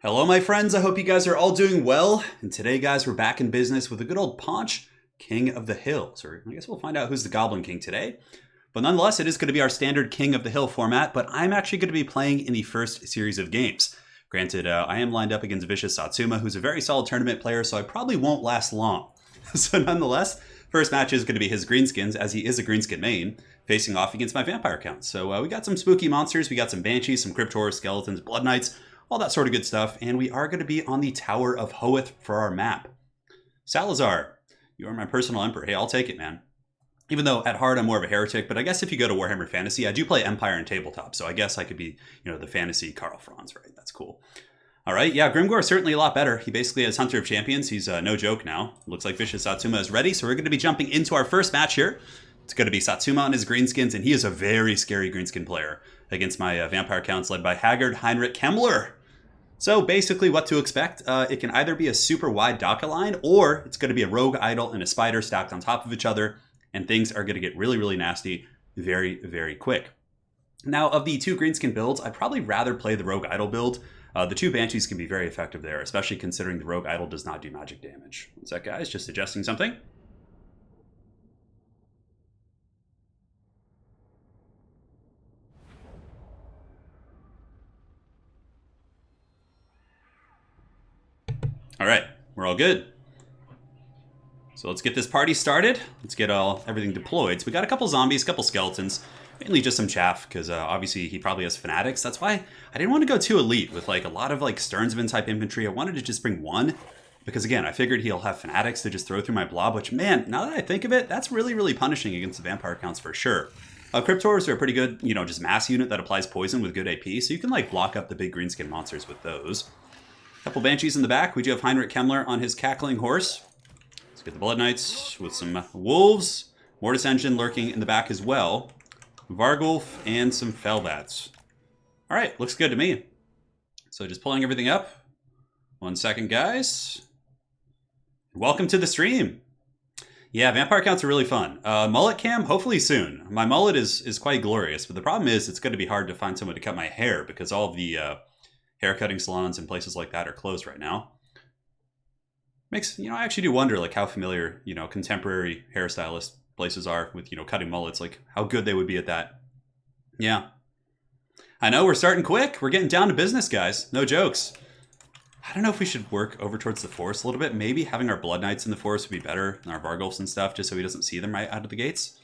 Hello, my friends. I hope you guys are all doing well. And today, guys, we're back in business with a good old PAUNCH, King of the Hills. Or I guess we'll find out who's the Goblin King today. But nonetheless, it is going to be our standard King of the Hill format. But I'm actually going to be playing in the first series of games. Granted, I am lined up against Vicious Satsuma, who's a very solid tournament player, so I probably won't last long. So nonetheless, first match is going to be his Greenskins, as he is a Greenskin main, facing off against my Vampire Count. So we got some spooky monsters, we got some Banshees, some Cryptors, Skeletons, Blood Knights, all that sort of good stuff, and we are going to be on the Tower of Hoeth for our map. Salazar, you are my personal emperor. Hey, I'll take it, man. Even though at heart I'm more of a heretic, but I guess if you go to Warhammer Fantasy, I do play Empire and Tabletop, so I guess I could be, the fantasy Karl Franz, right? That's cool. All right, yeah, Grimgor is certainly a lot better. He basically has Hunter of Champions. He's no joke now. Looks like Vicious Satsuma is ready, so we're going to be jumping into our first match here. It's going to be Satsuma on his Greenskins, and he is a very scary Greenskin player against my Vampire Counts led by Haggard Heinrich Kemmler. So basically what to expect, it can either be a super wide Daka line, or it's going to be a Rogue Idol and a Spider stacked on top of each other, and things are going to get really, really nasty very, very quick. Now, of the two Greenskin builds, I'd probably rather play the Rogue Idol build. The two Banshees can be very effective there, especially considering the Rogue Idol does not do magic damage. What's that, guys? Just suggesting something? All right, we're all good. So let's get this party started. Let's get everything deployed. So we got a couple zombies, a couple skeletons, mainly just some chaff, because obviously he probably has fanatics. That's why I didn't want to go too elite with like a lot of like Stearnsman type infantry. I wanted to just bring one, because again, I figured he'll have fanatics to just throw through my blob, which, man, now that I think of it, that's really, really punishing against the Vampire Counts for sure. Cryptors are a pretty good, just mass unit that applies poison with good AP, so you can like block up the big Greenskin monsters with those. Couple Banshees in the back. We do have Heinrich Kemmler on his cackling horse. Let's get the Blood Knights with some Wolves. Mortis Engine lurking in the back as well. Vargulf and some Fellbats. All right, looks good to me. So just pulling everything up. 1 second, guys. Welcome to the stream. Yeah, Vampire Counts are really fun. Mullet cam, hopefully soon. My mullet is quite glorious, but the problem is it's going to be hard to find someone to cut my hair because all of the haircutting salons and places like that are closed right now. Makes, I actually do wonder like how familiar, contemporary hairstylist places are with, cutting mullets, like how good they would be at that. Yeah. I know we're starting quick. We're getting down to business, guys. No jokes. I don't know if we should work over towards the forest a little bit. Maybe having our Blood Knights in the forest would be better than our Vargulfs and stuff, just so he doesn't see them right out of the gates.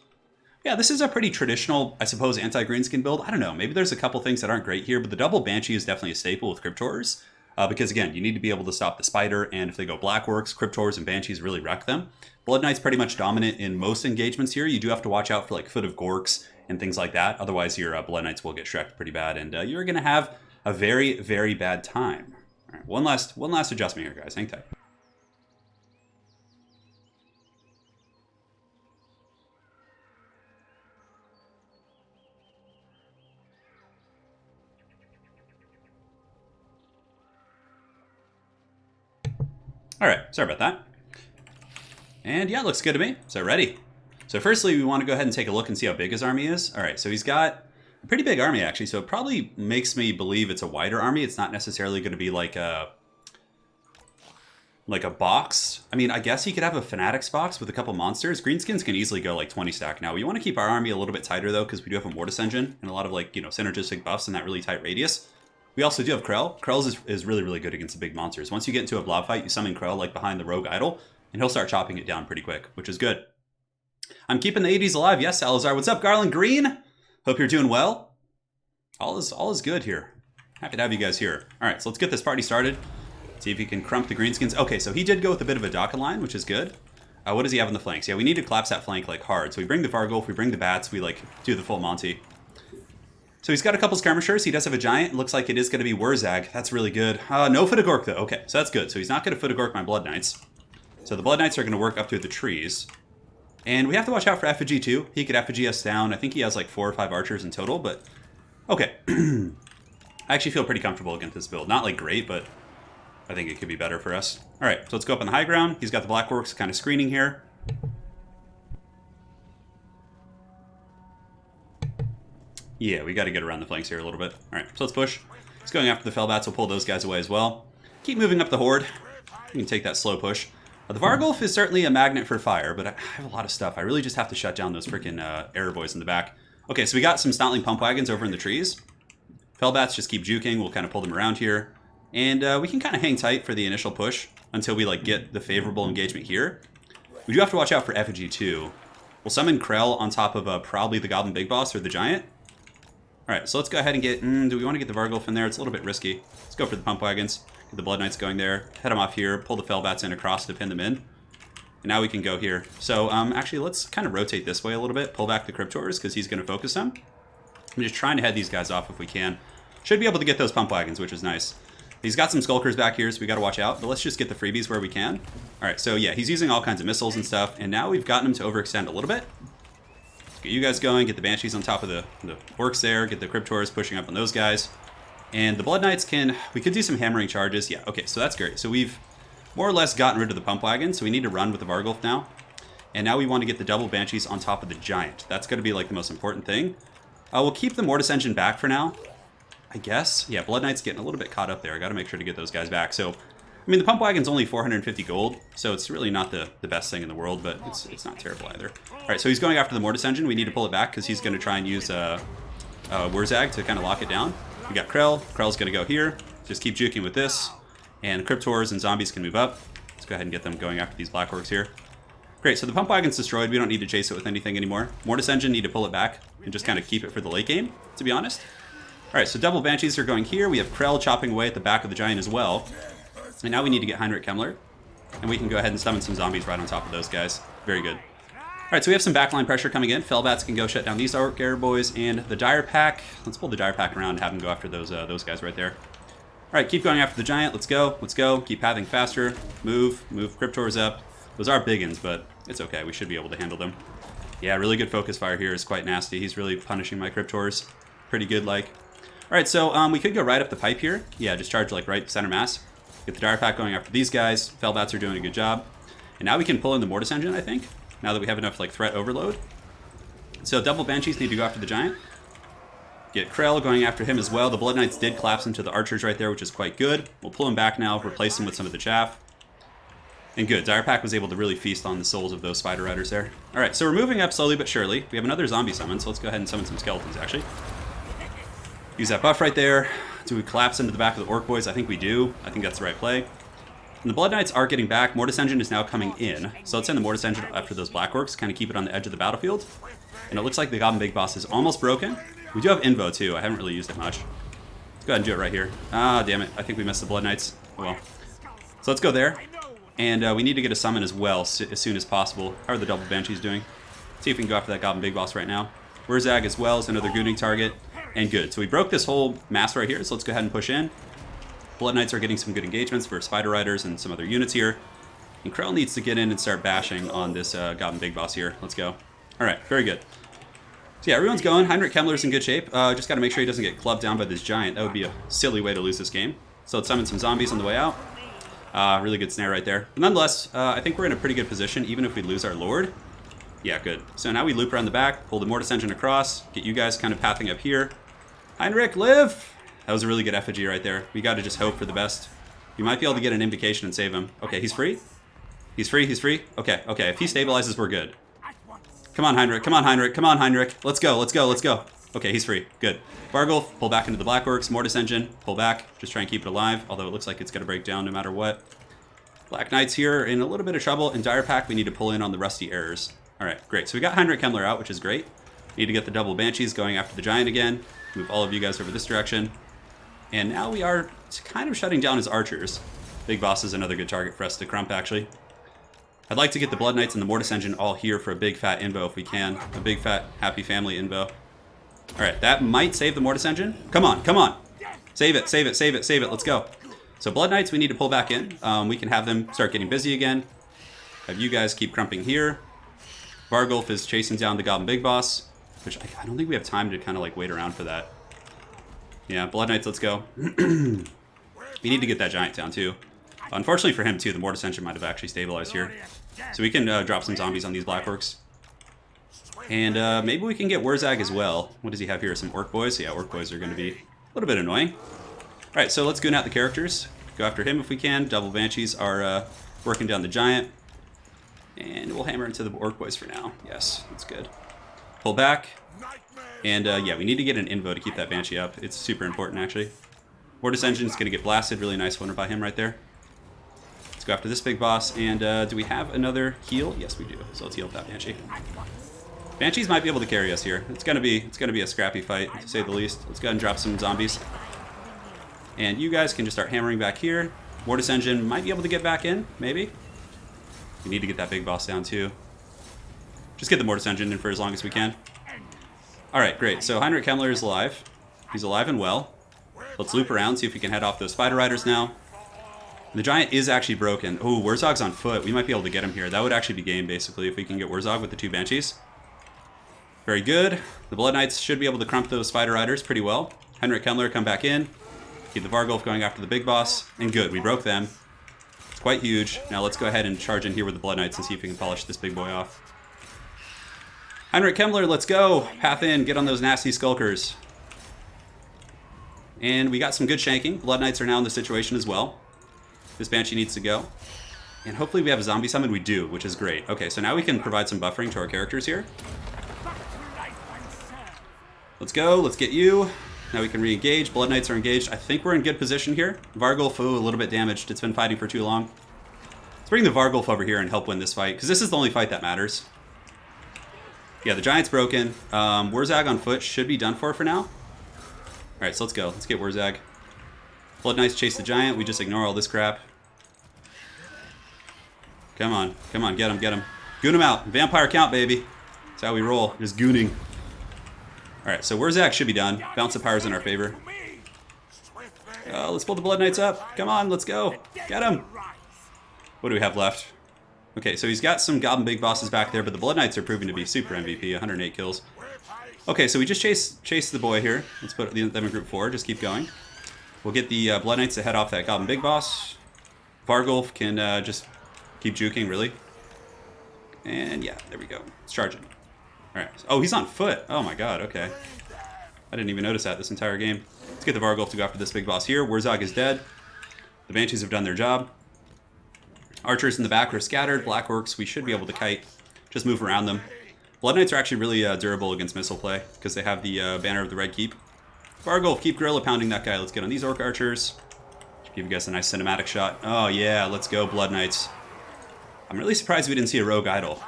Yeah, this is a pretty traditional, I suppose, anti-Greenskin build. I don't know, maybe there's a couple things that aren't great here, but the double Banshee is definitely a staple with Cryptors. Because again, you need to be able to stop the Spider, and if they go Blackworks, Cryptors and Banshees really wreck them. Blood Knight's pretty much dominant in most engagements here. You do have to watch out for like Foot of Gorks and things like that. Otherwise, your Blood Knights will get shreked pretty bad, and you're going to have a very, very bad time. All right, one last adjustment here, guys. Hang tight. All right, sorry about that. And yeah, looks good to me. So ready. So firstly, we want to go ahead and take a look and see how big his army is. All right, so he's got a pretty big army actually. So it probably makes me believe it's a wider army. It's not necessarily going to be like a box. I mean, I guess he could have a Fanatics box with a couple monsters. Greenskins can easily go like 20 stack now. We want to keep our army a little bit tighter though, because we do have a Mortis Engine and a lot of like, synergistic buffs in that really tight radius. We also do have Krell. Krell is really, really good against the big monsters. Once you get into a blob fight, you summon Krell like behind the Rogue Idol, and he'll start chopping it down pretty quick, which is good. I'm keeping the 80s alive. Yes, Salazar. What's up, Garland Green? Hope you're doing well. All is good here. Happy to have you guys here. All right, so let's get this party started. See if he can crump the Greenskins. Okay, so he did go with a bit of a Daka line, which is good. What does he have on the flanks? Yeah, we need to collapse that flank like hard. So we bring the Vargulf, we bring the Bats, we like do the full Monty. So he's got a couple skirmishers. He does have a giant. It looks like it is going to be Wurzag. That's really good. No Foot of Gork, though. Okay, so that's good. So he's not going to Foot of Gork my Blood Knights. So the Blood Knights are going to work up through the trees. And we have to watch out for effigy, too. He could effigy us down. I think he has like 4 or 5 archers in total, but okay. I actually feel pretty comfortable against this build. Not like great, but I think it could be better for us. All right, so let's go up on the high ground. He's got the Blackworks kind of screening here. Yeah, we got to get around the flanks here a little bit. All right, so let's push. He's going after the Fellbats. We'll pull those guys away as well. keep moving up the horde. You can take that slow push. The Vargulf is certainly a magnet for fire, but I have a lot of stuff. I really just have to shut down those freaking error boys in the back. Okay, so we got some Stoutling pump wagons over in the trees. Fellbats just keep juking. We'll kind of pull them around here. And we can kind of hang tight for the initial push until we like get the favorable engagement here. We do have to watch out for effigy too. We'll summon Krell on top of probably the Goblin Big Boss or the Giant. Alright, so let's go ahead and get... do we want to get the Vargulf in there? It's a little bit risky. Let's go for the pump wagons. Get the Blood Knights going there. Head them off here. Pull the Fellbats in across to pin them in. And now we can go here. So actually, let's kind of rotate this way a little bit. Pull back the Cryptors because he's going to focus them. I'm just trying to head these guys off if we can. Should be able to get those pump wagons, which is nice. He's got some Skulkers back here, so we got to watch out. But let's just get the freebies where we can. All right, so yeah, he's using all kinds of missiles and stuff. And now we've gotten him to overextend a little bit. Let's get you guys going. Get the Banshees on top of the Orcs there. Get the Cryptors pushing up on those guys. And the Blood Knights we could do some hammering charges. Yeah, okay, so that's great. So we've more or less gotten rid of the pump wagon. So we need to run with the Vargulf now. And now we want to get the double Banshees on top of the Giant. That's going to be like the most important thing. We'll keep the Mortis Engine back for now, I guess. Yeah, Blood Knight's getting a little bit caught up there. I got to make sure to get those guys back. So, I mean, the pump wagon's only 450 gold, so it's really not the best thing in the world, but it's not terrible either. All right, so he's going after the Mortis Engine. We need to pull it back because he's going to try and use Wurzag to kind of lock it down. We got Krell. Krell's going to go here. Just keep juking with this. And Cryptors and Zombies can move up. Let's go ahead and get them going after these Black Orcs here. Great, so the pump wagon's destroyed. We don't need to chase it with anything anymore. Mortis Engine need to pull it back and just kind of keep it for the late game, to be honest. All right, so double Banshees are going here. We have Krell chopping away at the back of the Giant as well. And now we need to get Heinrich Kemmler. And we can go ahead and summon some Zombies right on top of those guys. Very good. All right, so we have some backline pressure coming in. Fellbats can go shut down these Orc Air Boys. And the Dire Pack, let's pull the Dire Pack around and have them go after those guys right there. All right, keep going after the Giant. Let's go. Let's go. Keep pathing faster. Move Cryptors up. Those are biggins, but it's okay. We should be able to handle them. Yeah, really good focus fire here is quite nasty. He's really punishing my Cryptors. Pretty good, like. All right, so we could go right up the pipe here. Yeah, just charge like right center mass. Get the Dire Pack going after these guys. Fellbats are doing a good job. And now we can pull in the Mortis Engine, I think, now that we have enough like threat overload. So double Banshees need to go after the Giant. Get Krell going after him as well. The Blood Knights did collapse into the Archers right there, which is quite good. We'll pull him back now, replace him with some of the chaff. And good, Dire Pack was able to really feast on the souls of those Spider Riders there. All right, so we're moving up slowly but surely. We have another zombie summon, so let's go ahead and summon some skeletons, actually. Use that buff right there. Do we collapse into the back of the Orc Boys? I think we do. I think that's the right play. And the Blood Knights are getting back. Mortis Engine is now coming in. So let's send the Mortis Engine after those Black Orcs, kind of keep it on the edge of the battlefield. And it looks like the Goblin Big Boss is almost broken. We do have Invo, too. I haven't really used it much. Let's go ahead and do it right here. Ah, damn it. I think we missed the Blood Knights. Oh, well. So let's go there. And we need to get a summon as well as soon as possible. How are the double Banshees doing? See if we can go after that Goblin Big Boss right now. Wurzag as well as another Gooning target. And good. So we broke this whole mass right here, so let's go ahead and push in. Blood Knights are getting some good engagements for Spider Riders and some other units here. And Krell needs to get in and start bashing on this Goblin Big Boss here. Let's go. All right, very good. So yeah, everyone's going. Heinrich Kemmler's in good shape. Just got to make sure he doesn't get clubbed down by this Giant. That would be a silly way to lose this game. So let's summon some Zombies on the way out. Really good snare right there. But nonetheless, I think we're in a pretty good position, even if we lose our Lord. Yeah, good. So now we loop around the back, pull the Mortis Engine across, get you guys kind of pathing up here. Heinrich, live! That was a really good effigy right there. We got to just hope for the best. You might be able to get an invocation and save him. Okay, he's free? He's free, he's free? Okay, okay. If he stabilizes, we're good. Come on, Heinrich. Come on, Heinrich. Come on, Heinrich. Let's go, let's go, let's go. Okay, he's free. Good. Vargulf, pull back into the Black Orcs. Mortis Engine, pull back. Just try and keep it alive, although it looks like it's going to break down no matter what. Black Knights here in a little bit of trouble. In Dire Pack, we need to pull in on the Rusty Errors. All right, great. So we got Heinrich Kemmler out, which is great. Need to get the double Banshees going after the Giant again. Move all of you guys over this direction. And now we are kind of shutting down his Archers. Big Boss is another good target for us to crump, actually. I'd like to get the Blood Knights and the Mortis Engine all here for a big fat invo if we can. A big fat happy family invo. All right, that might save the Mortis Engine. Come on, come on. Save it, save it, save it, save it. Let's go. So Blood Knights, we need to pull back in. We can have them start getting busy again. Have you guys keep crumping here. Vargulf is chasing down the Goblin Big Boss, which I don't think we have time to kind of like wait around for that. Yeah, Blood Knights, let's go. We need to get that Giant down too. Unfortunately for him too, the Mortis Engine might have actually stabilized here. So we can drop some Zombies on these Black Orcs. And maybe we can get Wurzag as well. What does he have here? Some Orc Boys? Yeah, Orc Boys are going to be a little bit annoying. Alright, so let's goon out the characters. Go after him if we can. Double Banshees are working down the Giant. And we'll hammer into the Orc Boys for now. Yes, that's good. Pull back. And yeah, we need to get an invo to keep that Banshee up. It's super important, actually. Mortis Engine's going to get blasted. Really nice one by him right there. Let's go after this big boss. And do we have another heal? Yes, we do. So let's heal that Banshee. Banshees might be able to carry us here. It's gonna be a scrappy fight, to say the least. Let's go ahead and drop some zombies. And you guys can just start hammering back here. Mortis Engine might be able to get back in, maybe. We need to get that big boss down too. Just get the Mortis Engine in for as long as we can. Alright, great. So Heinrich Kemmler is alive. He's alive and well. Let's loop around, see if we can head off those Spider Riders now. The Giant is actually broken. Oh, Wurzog's on foot. We might be able to get him here. That would actually be game, basically, if we can get Wurzog with the 2 Banshees. Very good. The Blood Knights should be able to crump those Spider Riders pretty well. Heinrich Kemmler, come back in. Keep the Vargulf going after the big boss. And good, we broke them. It's quite huge. Now let's go ahead and charge in here with the Blood Knights and see if we can polish this big boy off. Heinrich Kemmler, let's go. Path in, get on those nasty skulkers. And we got some good shanking. Blood Knights are now in the situation as well. This Banshee needs to go. And hopefully we have a zombie summon. We do, which is great. Okay, so now we can provide some buffering to our characters here. Let's go. Let's get you. Now we can re-engage. Blood Knights are engaged. I think we're in good position here. Vargulf, ooh, a little bit damaged. It's been fighting for too long. Let's bring the Vargulf over here and help win this fight, because this is the only fight that matters. Yeah, the Giant's broken. Wurzag on foot should be done for now. Alright, so let's go. Let's get Wurzag. Blood Knights chase the Giant. We just ignore all this crap. Come on. Come on, get him, get him. Goon him out. Vampire count, baby. That's how we roll. Just gooning. Alright, so Wurzag should be done. Bounce of power's in our favor. Let's pull the Blood Knights up. Come on, let's go. Get him. What do we have left? Okay, so he's got some Goblin Big Bosses back there, but the Blood Knights are proving to be super MVP, 108 kills. Okay, so we just chase the boy here. Let's put them in group 4, just keep going. We'll get the Blood Knights to head off that Goblin Big Boss. Vargulf can just keep juking, really. And yeah, there we go. Let's charge him. Alright. Oh, he's on foot. Oh my god, okay. I didn't even notice that this entire game. Let's get the Vargulf to go after this big boss here. Wurzog is dead. The Banshees have done their job. Archers in the back are scattered. Black Orcs, we should be able to kite. Just move around them. Blood Knights are actually really durable against missile play, because they have the Banner of the Red Keep. Vargulf, keep gorilla pounding that guy. Let's get on these Orc Archers. Give you guys a nice cinematic shot. Oh yeah, let's go Blood Knights. I'm really surprised we didn't see a Rogue Idol.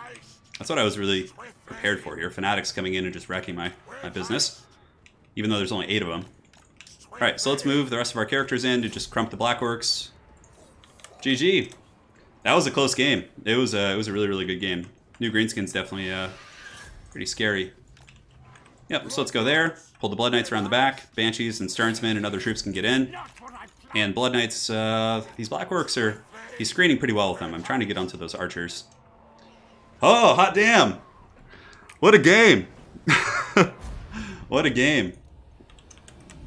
That's what I was really prepared for here. Fanatics coming in and just wrecking my business. Even though there's only 8 of them. Alright, so let's move the rest of our characters in to just crump the Black Orcs. GG. That was a close game. It was a really, really good game. New Greenskin's definitely pretty scary. Yep, so let's go there. Pull the Blood Knights around the back. Banshees and Sternsmen and other troops can get in. And Blood Knights, these Black Orcs are... He's screening pretty well with them. I'm trying to get onto those archers. Oh, hot damn! What a game! What a game.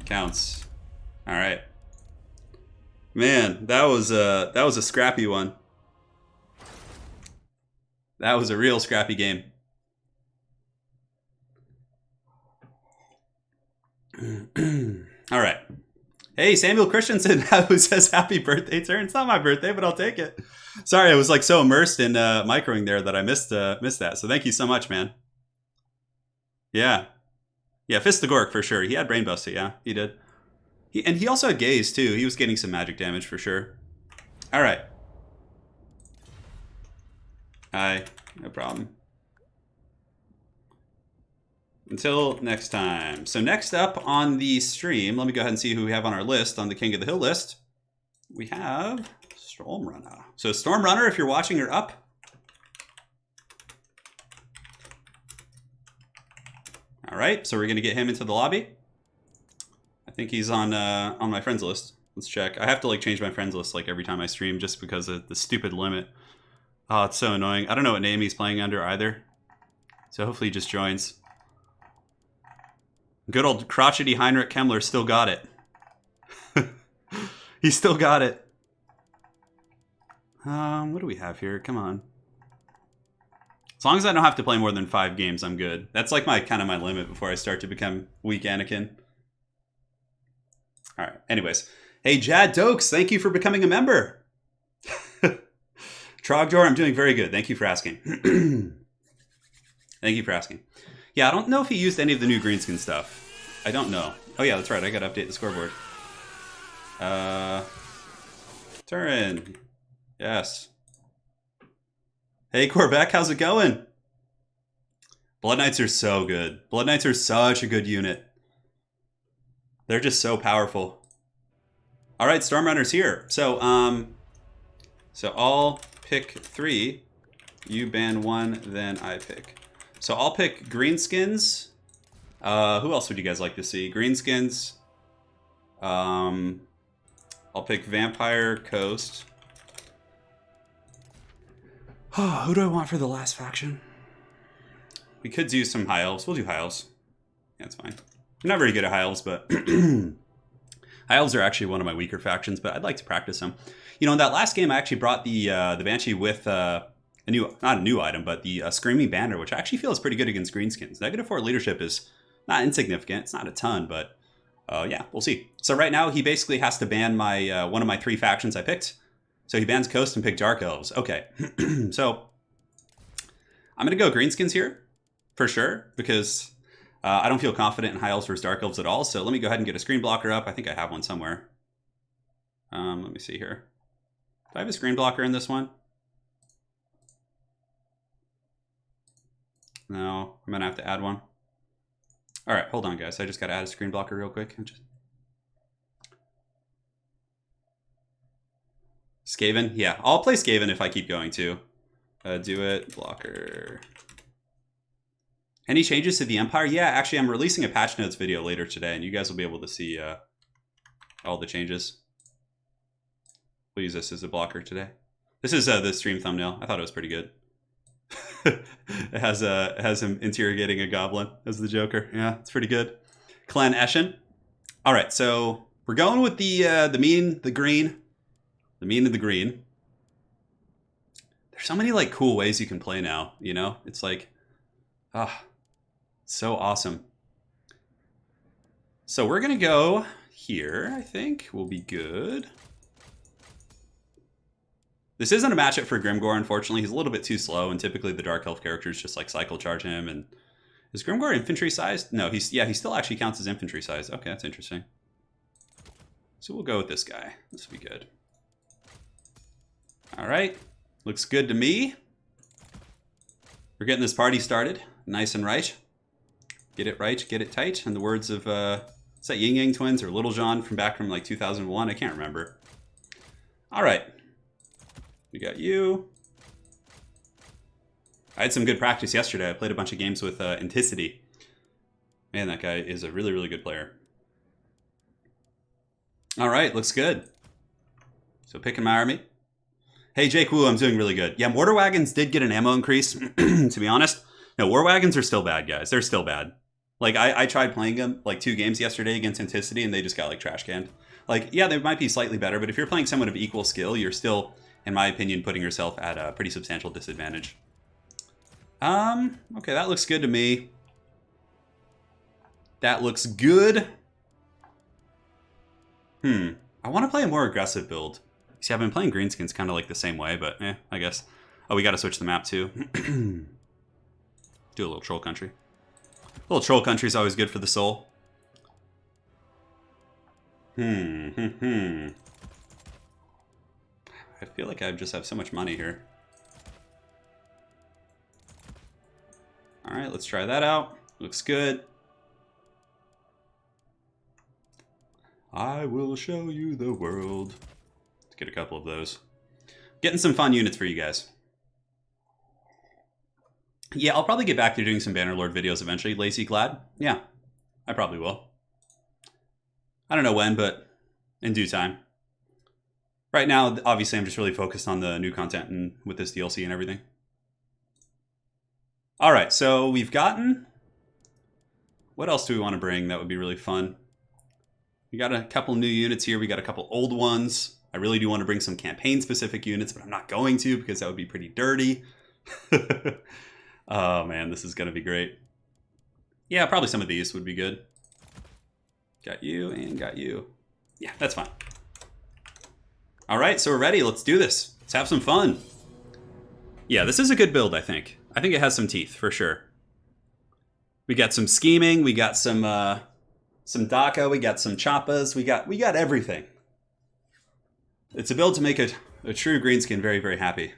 Counts. Alright. Man, that was a scrappy one. That was a real scrappy game. Alright. Hey, Samuel Christensen, who says happy birthday, Turin. It's not my birthday, but I'll take it. Sorry, I was like so immersed in microing there that I missed that. So thank you so much, man. Yeah. Yeah, Fist the Gork for sure. He had Brain Buster, yeah, he did. And he also had Gaze too. He was getting some magic damage for sure. Alright. Hi, no problem. Until next time. So next up on the stream, let me go ahead and see who we have on our list, on the King of the Hill list. We have Stormrunner. So Stormrunner, if you're watching, you're up. All right, so we're gonna get him into the lobby. I think he's on my friends list. Let's check. I have to like change my friends list like every time I stream just because of the stupid limit. Oh, it's so annoying. I don't know what name he's playing under either. So hopefully he just joins. Good old crotchety Heinrich Kemmler still got it. He still got it. What do we have here? Come on. As long as I don't have to play more than 5 games, I'm good. That's like my kind of my limit before I start to become weak Anakin. All right. Anyways, Hey, Jad Dokes, thank you for becoming a member. Trogdor, I'm doing very good. Thank you for asking. Thank you for asking. Yeah, I don't know if he used any of the new greenskin stuff. I don't know. Oh yeah, that's right. I gotta update the scoreboard. Turin. Yes. Hey, Corbeck, how's it going? Blood Knights are so good. Blood Knights are such a good unit. They're just so powerful. All right, Stormrunner's here. So I'll pick 3. You ban 1, then I pick. So I'll pick greenskins. Who else would you guys like to see? Greenskins. I'll pick Vampire Coast. Who do I want for the last faction? We could do some High Elves. We'll do High Elves. Yeah, that's fine. I'm not very good at High Elves, but High Elves are actually one of my weaker factions, but I'd like to practice them. You know, in that last game, I actually brought the Banshee with not a new item, but the Screaming Banner, which I actually feel is pretty good against greenskins. -4 leadership is not insignificant. It's not a ton, but yeah, we'll see. So right now, he basically has to ban my one of my 3 factions I picked. So he bans Coast and picked Dark Elves. Okay, so I'm going to go greenskins here for sure, because I don't feel confident in High Elves versus Dark Elves at all. So let me go ahead and get a screen blocker up. I think I have one somewhere. Let me see here. Do I have a screen blocker in this one? No, I'm gonna have to add one. All right, hold on, guys. I just gotta add a screen blocker real quick. Skaven? Yeah, I'll play Skaven if I keep going to. Do it, blocker. Any changes to the Empire? Yeah, actually, I'm releasing a patch notes video later today, and you guys will be able to see all the changes. We'll use this as a blocker today. This is the stream thumbnail. I thought it was pretty good. It has him interrogating a goblin as the Joker. Yeah, it's pretty good. Clan Eshin. All right, so we're going with the mean, the green. The mean and the green. There's so many like cool ways you can play now, you know? It's like, so awesome. So we're gonna go here, I think. Will be good. This isn't a matchup for Grimgor, unfortunately. He's a little bit too slow, and typically the Dark Elf characters just like cycle charge him. And is Grimgor infantry sized? No, he still actually counts as infantry sized. Okay, that's interesting. So we'll go with this guy. This will be good. All right, looks good to me. We're getting this party started, nice and right. Get it right, get it tight. In the words of, is that Yin Yang Twins or Little John from back from like 2001? I can't remember. All right, we got you. I had some good practice yesterday. I played a bunch of games with Anticity. Man, that guy is a really, really good player. All right, looks good. So picking my army. Hey, Jake Wu, I'm doing really good. Yeah, Mortar Wagons did get an ammo increase, to be honest. No, War Wagons are still bad, guys. They're still bad. Like, I tried playing them, like, 2 games yesterday against Anticity, and they just got, like, trash canned. Like, yeah, they might be slightly better, but if you're playing someone of equal skill, you're still, in my opinion, putting yourself at a pretty substantial disadvantage. Okay, that looks good to me. That looks good. I want to play a more aggressive build. See, I've been playing greenskins kind of like the same way, but I guess. Oh, we got to switch the map too. Do a little troll country. A little troll country is always good for the soul. I feel like I just have so much money here. All right, let's try that out. Looks good. I will show you the world. Let's get a couple of those. Getting some fun units for you guys. Yeah, I'll probably get back to doing some Bannerlord videos eventually. Lazy Glad? Yeah, I probably will. I don't know when, but in due time. Right now, obviously, I'm just really focused on the new content and with this DLC and everything. All right, so we've gotten... What else do we want to bring that would be really fun? We got a couple new units here. We got a couple old ones. I really do want to bring some campaign-specific units, but I'm not going to because that would be pretty dirty. Oh, man, this is going to be great. Yeah, probably some of these would be good. Got you and got you. Yeah, that's fine. All right, so we're ready. Let's do this. Let's have some fun. Yeah, this is a good build, I think. I think it has some teeth, for sure. We got some scheming. We got some DACA. We got some choppas. We got everything. It's a build to make a true greenskin very, very happy.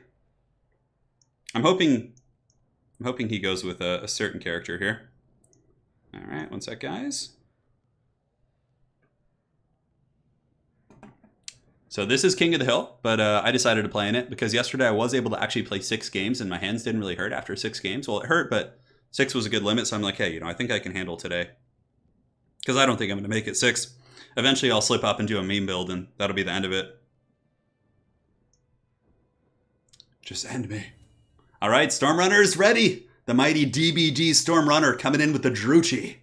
I'm hoping he goes with a certain character here. All right, one sec, guys. So this is King of the Hill, but I decided to play in it because yesterday I was able to actually play 6 games and my hands didn't really hurt after 6 games. Well, it hurt, but 6 was a good limit, so I'm like, hey, I think I can handle today. Because I don't think I'm going to make it 6. Eventually I'll slip up and do a meme build and that'll be the end of it. Just end me. All right, Stormrunner's ready. The mighty DBG Stormrunner coming in with the Druchii.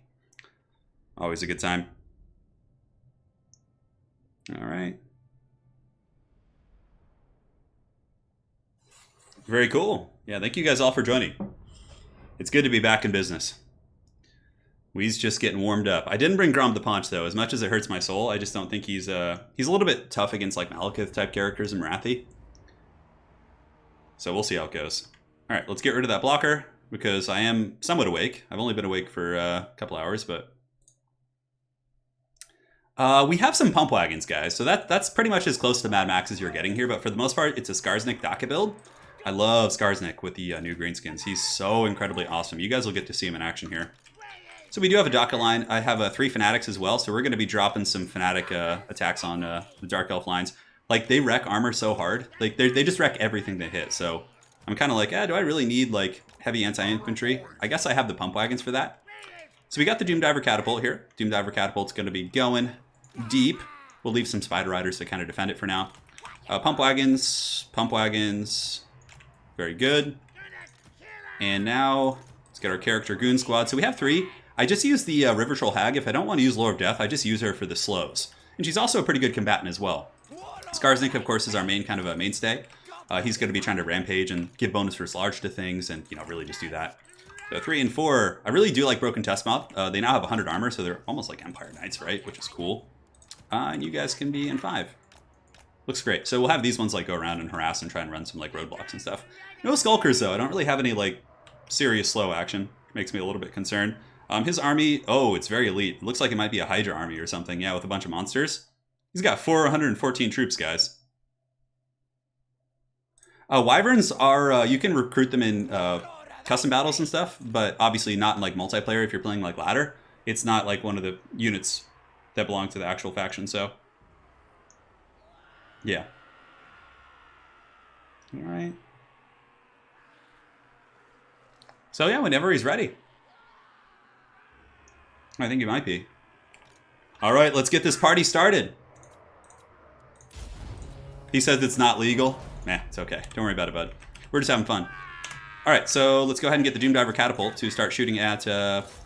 Always a good time. All right. Very cool. Yeah, thank you guys all for joining. It's good to be back in business. We's just getting warmed up. I didn't bring Grom the Paunch, though. As much as it hurts my soul, I just don't think he's a little bit tough against like Malekith type characters and Marathi. So we'll see how it goes. All right, let's get rid of that blocker because I am somewhat awake. I've only been awake for a couple hours, but we have some pump wagons, guys. So that's pretty much as close to Mad Max as you're getting here. But for the most part, it's a Skarsnik DACA build. I love Skarsnik with the new greenskins. He's so incredibly awesome. You guys will get to see him in action here. So we do have a DACA line. I have 3 Fanatics as well. So we're going to be dropping some Fanatic attacks on the Dark Elf lines. Like, they wreck armor so hard. Like, they just wreck everything they hit. So I'm kind of like, do I really need, like, heavy anti-infantry? I guess I have the pump wagons for that. So we got the Doomdiver Catapult here. Doomdiver Catapult's going to be going deep. We'll leave some Spider Riders to kind of defend it for now. Pump wagons. Very good. And now, let's get our character Goon Squad. So we have 3. I just use the River Troll Hag. If I don't want to use Lore of Death, I just use her for the slows. And she's also a pretty good combatant as well. Skarsnik, of course, is our main kind of a mainstay. He's going to be trying to rampage and give bonus versus large to things and, really just do that. So 3 and 4, I really do like Broken Test Mob. They now have 100 armor, so they're almost like Empire Knights, right? Which is cool. And you guys can be in 5. Looks great. So we'll have these ones like go around and harass and try and run some like roadblocks and stuff. No Skulkers though. I don't really have any like serious slow action. Makes me a little bit concerned. His army, it's very elite. It looks like it might be a Hydra army or something. Yeah, with a bunch of monsters. He's got 414 troops, guys. Wyverns are, you can recruit them in custom battles and stuff, but obviously not in like multiplayer if you're playing like ladder. It's not like one of the units that belong to the actual faction, so. Yeah. All right. So yeah, whenever he's ready. I think he might be. All right, let's get this party started. He says it's not legal. Nah, it's okay. Don't worry about it, bud. We're just having fun. All right, so let's go ahead and get the Doomdiver Catapult to start shooting at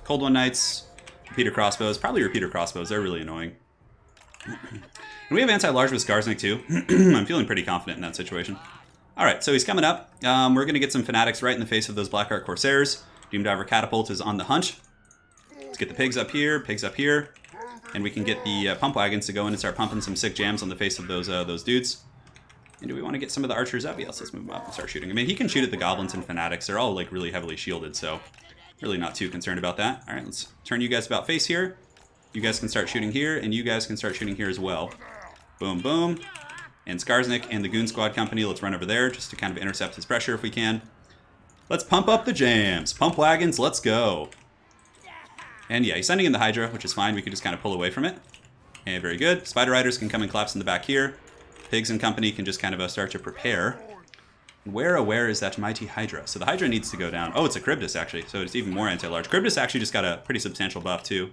Cold One Knights, repeater crossbows. Probably repeater crossbows. They're really annoying. And we have anti-large with Skarsnik too. I'm feeling pretty confident in that situation. All right, so he's coming up. We're going to get some Fanatics right in the face of those Blackheart Corsairs. Doomdiver Catapult is on the hunt. Let's get the pigs up here, and we can get the pump wagons to go in and start pumping some sick jams on the face of those dudes. And do we want to get some of the archers up? Yes, let's move them up and start shooting. I mean, he can shoot at the goblins and Fanatics. They're all like really heavily shielded, so really not too concerned about that. All right, let's turn you guys about face here. You guys can start shooting here, and you guys can start shooting here as well. Boom, boom. And Skarsnik and the Goon Squad Company, let's run over there just to kind of intercept his pressure if we can. Let's pump up the jams. Pump wagons, let's go. And yeah, he's sending in the Hydra, which is fine. We could just kind of pull away from it. And very good. Spider Riders can come and collapse in the back here. Pigs and company can just kind of start to prepare. Where is that mighty Hydra? So the Hydra needs to go down. Oh, it's a Charybdis, actually. So it's even more anti-large. Charybdis actually just got a pretty substantial buff, too.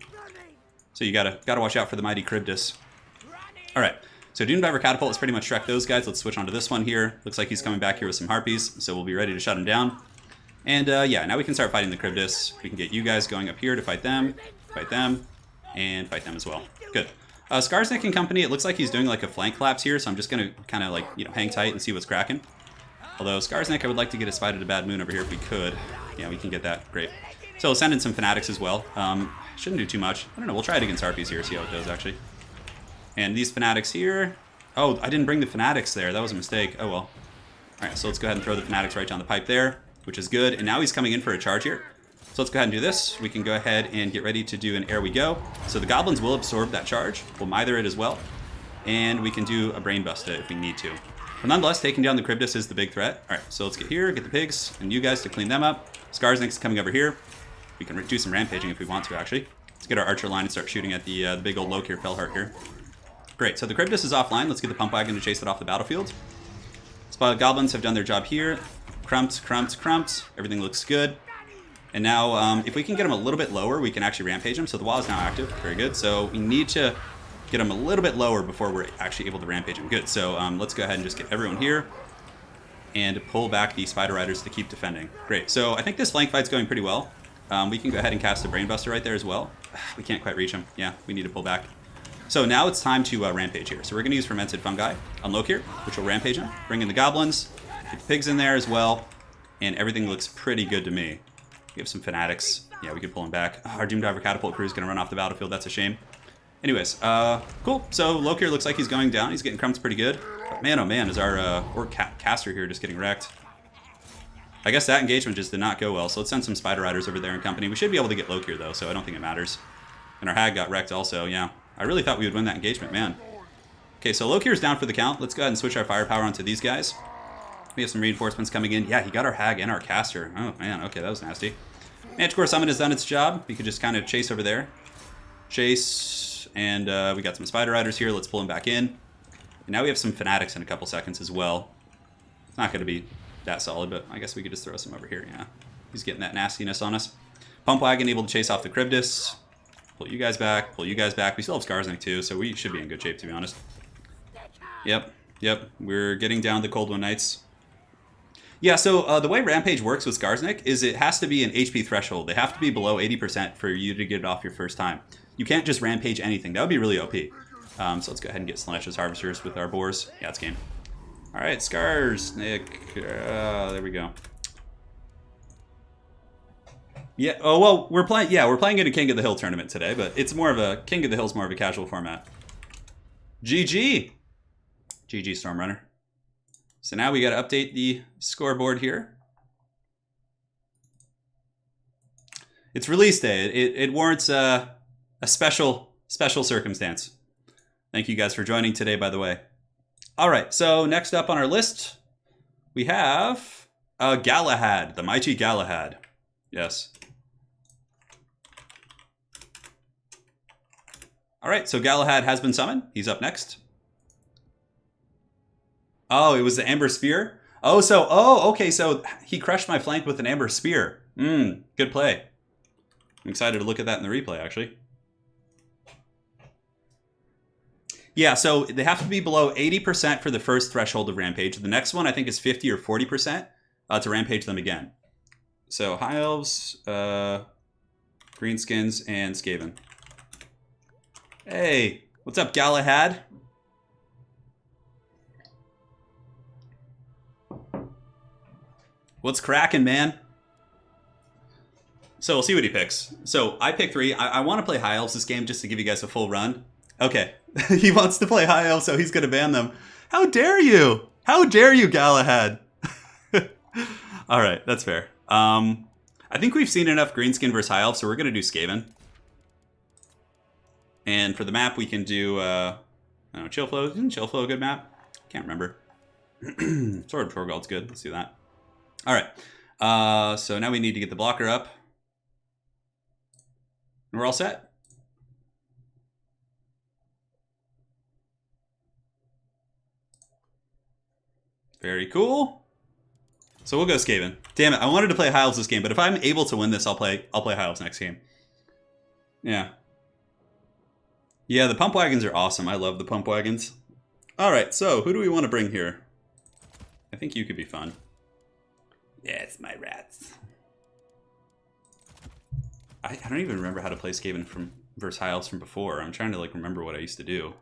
So you gotta watch out for the mighty Charybdis. All right, so Doomdiver Catapult is pretty much Shrek those guys. Let's switch on to this one here. Looks like he's coming back here with some Harpies, so we'll be ready to shut him down. And yeah, now we can start fighting the Charybdis. We can get you guys going up here to fight them, and fight them as well. Good. Skarsnik and company, it looks like he's doing like a flank collapse here, so I'm just gonna kind of like, hang tight and see what's cracking. Although Skarsnik, I would like to get a Spider to Bad Moon over here if we could. Yeah, we can get that. Great. So we'll send in some Fanatics as well. Shouldn't do too much. I don't know. We'll try it against Harpies here, see how it goes, actually. And these Fanatics here, Oh, I didn't bring the Fanatics there. That was a mistake. Oh, well. Alright, so let's go ahead and throw the Fanatics right down the pipe there, which is good. And now he's coming in for a charge here. So let's go ahead and do this. We can go ahead and get ready to do an Ere We Go. So the Goblins will absorb that charge. We'll Mither it as well. And we can do a Brain Buster if we need to. But nonetheless, taking down the Cryptus is the big threat. Alright, so let's get here, get the pigs, and you guys to clean them up. Skarsnik's coming over here. We can do some rampaging if we want to, actually. Let's get our archer line and start shooting at the big old Lokir Felheart here. Great, so the Cryptus is offline. Let's get the Pump Wagon to chase it off the battlefield. Spot Goblins have done their job here. Crumped, crumped, crumped. Everything looks good. And now, if we can get them a little bit lower, we can actually rampage them. So the wall is now active. Very good. So we need to get them a little bit lower before we're actually able to rampage them. Good. So let's go ahead and just get everyone here and pull back the Spider Riders to keep defending. Great. So I think this flank fight's going pretty well. We can go ahead and cast a Brainbuster right there as well. We can't quite reach him. Yeah, we need to pull back. So now it's time to rampage here. So we're going to use Fermented Fungi on Lokir, which will rampage him. Bring in the Goblins. Get the pigs in there as well. And everything looks pretty good to me. We have some Fanatics. Yeah, we could pull him back. Oh, our Doomdiver Catapult crew is going to run off the battlefield. That's a shame. Anyways, cool. So Lokir looks like he's going down. He's getting crumbs pretty good. But man, oh man, is our Orc caster here just getting wrecked. I guess that engagement just did not go well. So let's send some Spider Riders over there in company. We should be able to get Lokir though, so I don't think it matters. And our Hag got wrecked also, yeah. I really thought we would win that engagement, man. Okay, so Lokir's down for the count. Let's go ahead and switch our firepower onto these guys. We have some reinforcements coming in. Yeah, he got our Hag and our caster. Oh man, okay, that was nasty. Manticore Summon has done its job. We could just kind of chase over there. Chase, and we got some Spider Riders here. Let's pull them back in. And now we have some Fanatics in a couple seconds as well. It's not going to be that solid, but I guess we could just throw some over here, yeah. He's getting that nastiness on us. Pump Wagon able to chase off the Cryptus. Pull you guys back, pull you guys back. We still have Skarsnik too, so we should be in good shape, to be honest. Yep. We're getting down the Cold One Knights. Yeah, so the way Rampage works with Skarsnik is it has to be an HP threshold. They have to be below 80% for you to get it off your first time. You can't just Rampage anything. That would be really OP. So let's go ahead and get Slanesh's Harvesters with our boars. Yeah, it's game. Alright, Skarsnik. There we go. Yeah, oh, well, we're playing in a King of the Hill tournament today, but it's more of a, King of the Hill's more of a casual format. GG! GG, Stormrunner. So now we got to update the scoreboard here. It's release day. It warrants a special circumstance. Thank you guys for joining today, by the way. All right, so next up on our list, we have Galahad, the mighty Galahad. Yes. All right, so Galahad has been summoned. He's up next. Oh, it was the Amber Spear? Okay, so he crushed my flank with an Amber Spear. Good play. I'm excited to look at that in the replay, actually. Yeah, so they have to be below 80% for the first threshold of Rampage. The next one, I think, is 50 or 40% to Rampage them again. So, High Elves, Greenskins, and Skaven. Hey, what's up, Galahad? What's cracking, man? So we'll see what he picks. So I pick 3. I want to play High Elves this game just to give you guys a full run. Okay, he wants to play High Elves, so he's going to ban them. How dare you? How dare you, Galahad? All right, that's fair. I think we've seen enough Greenskin versus High Elves, so we're going to do Skaven. And for the map, we can do, I don't know, Chillflow. Isn't Chillflow a good map? Can't remember. Sword of Torgald's good. Let's do that. All right. So now we need to get the blocker up. And we're all set. Very cool. So we'll go Skaven. Damn it, I wanted to play High Elves this game, but if I'm able to win this, I'll play High Elves next game. Yeah. Yeah, the Pump Wagons are awesome. I love the Pump Wagons. Alright, so who do we want to bring here? I think you could be fun. Yeah, it's my rats. I don't even remember how to play Skaven versus High Elves from before. I'm trying to remember what I used to do.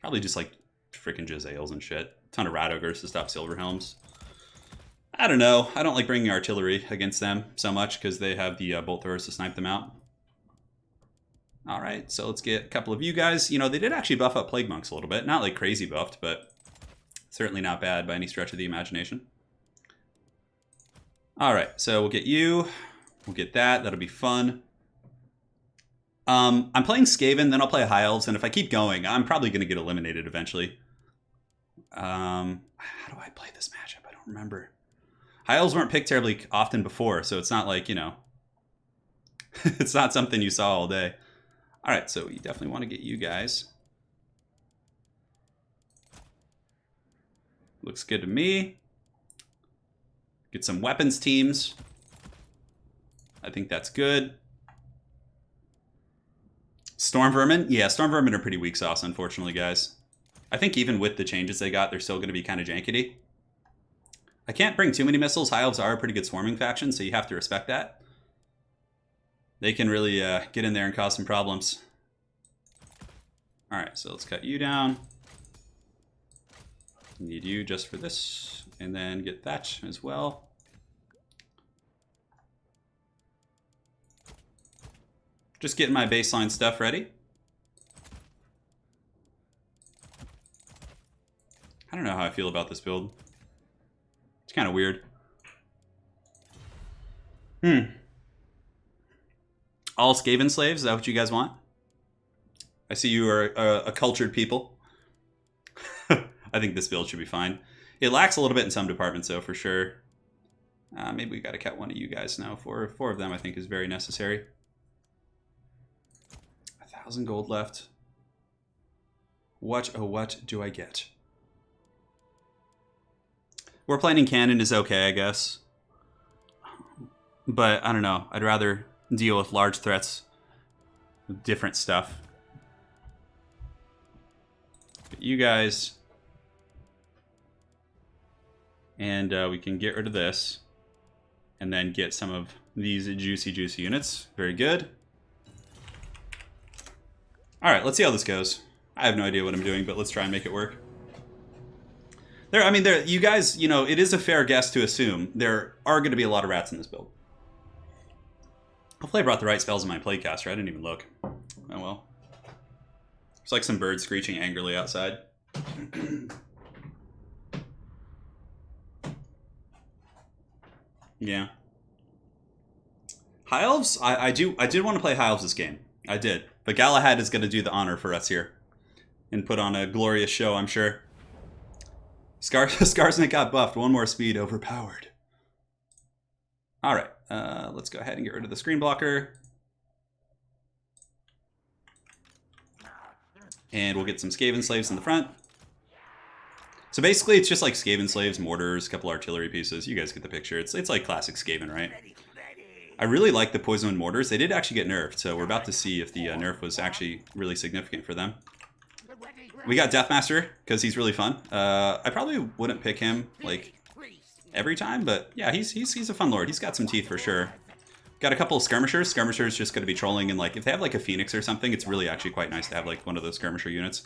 Probably just freaking Jezzails and shit. Ton of Rat Ogres to stop Silverhelms. I don't know. I don't like bringing artillery against them so much because they have the bolt throwers to snipe them out. All right, so let's get a couple of you guys. You know, they did actually buff up Plague Monks a little bit. Not crazy buffed, but Certainly not bad by any stretch of the imagination. All right, so we'll get you. We'll get that. That'll be fun. I'm playing Skaven, then I'll play High Elves, and if I keep going, I'm probably going to get eliminated eventually. How do I play this matchup? I don't remember. High Elves weren't picked terribly often before, so it's not like, you know, it's not something you saw all day. All right, so we definitely want to get you guys. Looks good to me. Get some weapons teams. I think that's good. Storm Vermin? Yeah, Storm Vermin are pretty weak sauce, unfortunately, guys. I think even with the changes they got, they're still going to be kind of jankety. I can't bring too many missiles. High Elves are a pretty good swarming faction, so you have to respect that. They can really get in there and cause some problems. Alright, so let's cut you down. Need you just for this, and then get that as well. Just getting my baseline stuff ready. I don't know how I feel about this build. It's kind of weird. All Skaven slaves, is that what you guys want? I see you are a cultured people. I think this build should be fine. It lacks a little bit in some departments, though, for sure. Maybe we got to cut one of you guys now. Four of them, I think, is very necessary. 1,000 gold left. What, oh, what do I get? We're planning cannon is okay, I guess. But, I don't know. I'd rather deal with large threats with different stuff. Get you guys. And we can get rid of this. And then get some of these juicy units. Very good. Alright, let's see how this goes. I have no idea what I'm doing, but let's try and make it work. You guys, you know, it is a fair guess to assume there are going to be a lot of rats in this build. Hopefully I brought the right spells in my playcaster. I didn't even look. Oh well. There's like some birds screeching angrily outside. Yeah. High Elves? I did want to play High Elves this game. I did. But Galahad is going to do the honor for us here. And put on a glorious show, I'm sure. Skarsnik got buffed. One more speed, overpowered. Alright. Let's go ahead and get rid of the screen blocker. And we'll get some Skaven slaves in the front. So basically, it's just like Skaven slaves, mortars, a couple artillery pieces. You guys get the picture. It's like classic Skaven, right? I really like the poison mortars. They did actually get nerfed, so we're about to see if the nerf was actually really significant for them. We got Deathmaster, because he's really fun. I probably wouldn't pick him, like, every time, but yeah, he's a fun lord. He's got some teeth for sure. Got a couple of skirmishers. Skirmishers just going to be trolling, and like, if they have like a phoenix or something, it's really actually quite nice to have like one of those skirmisher units.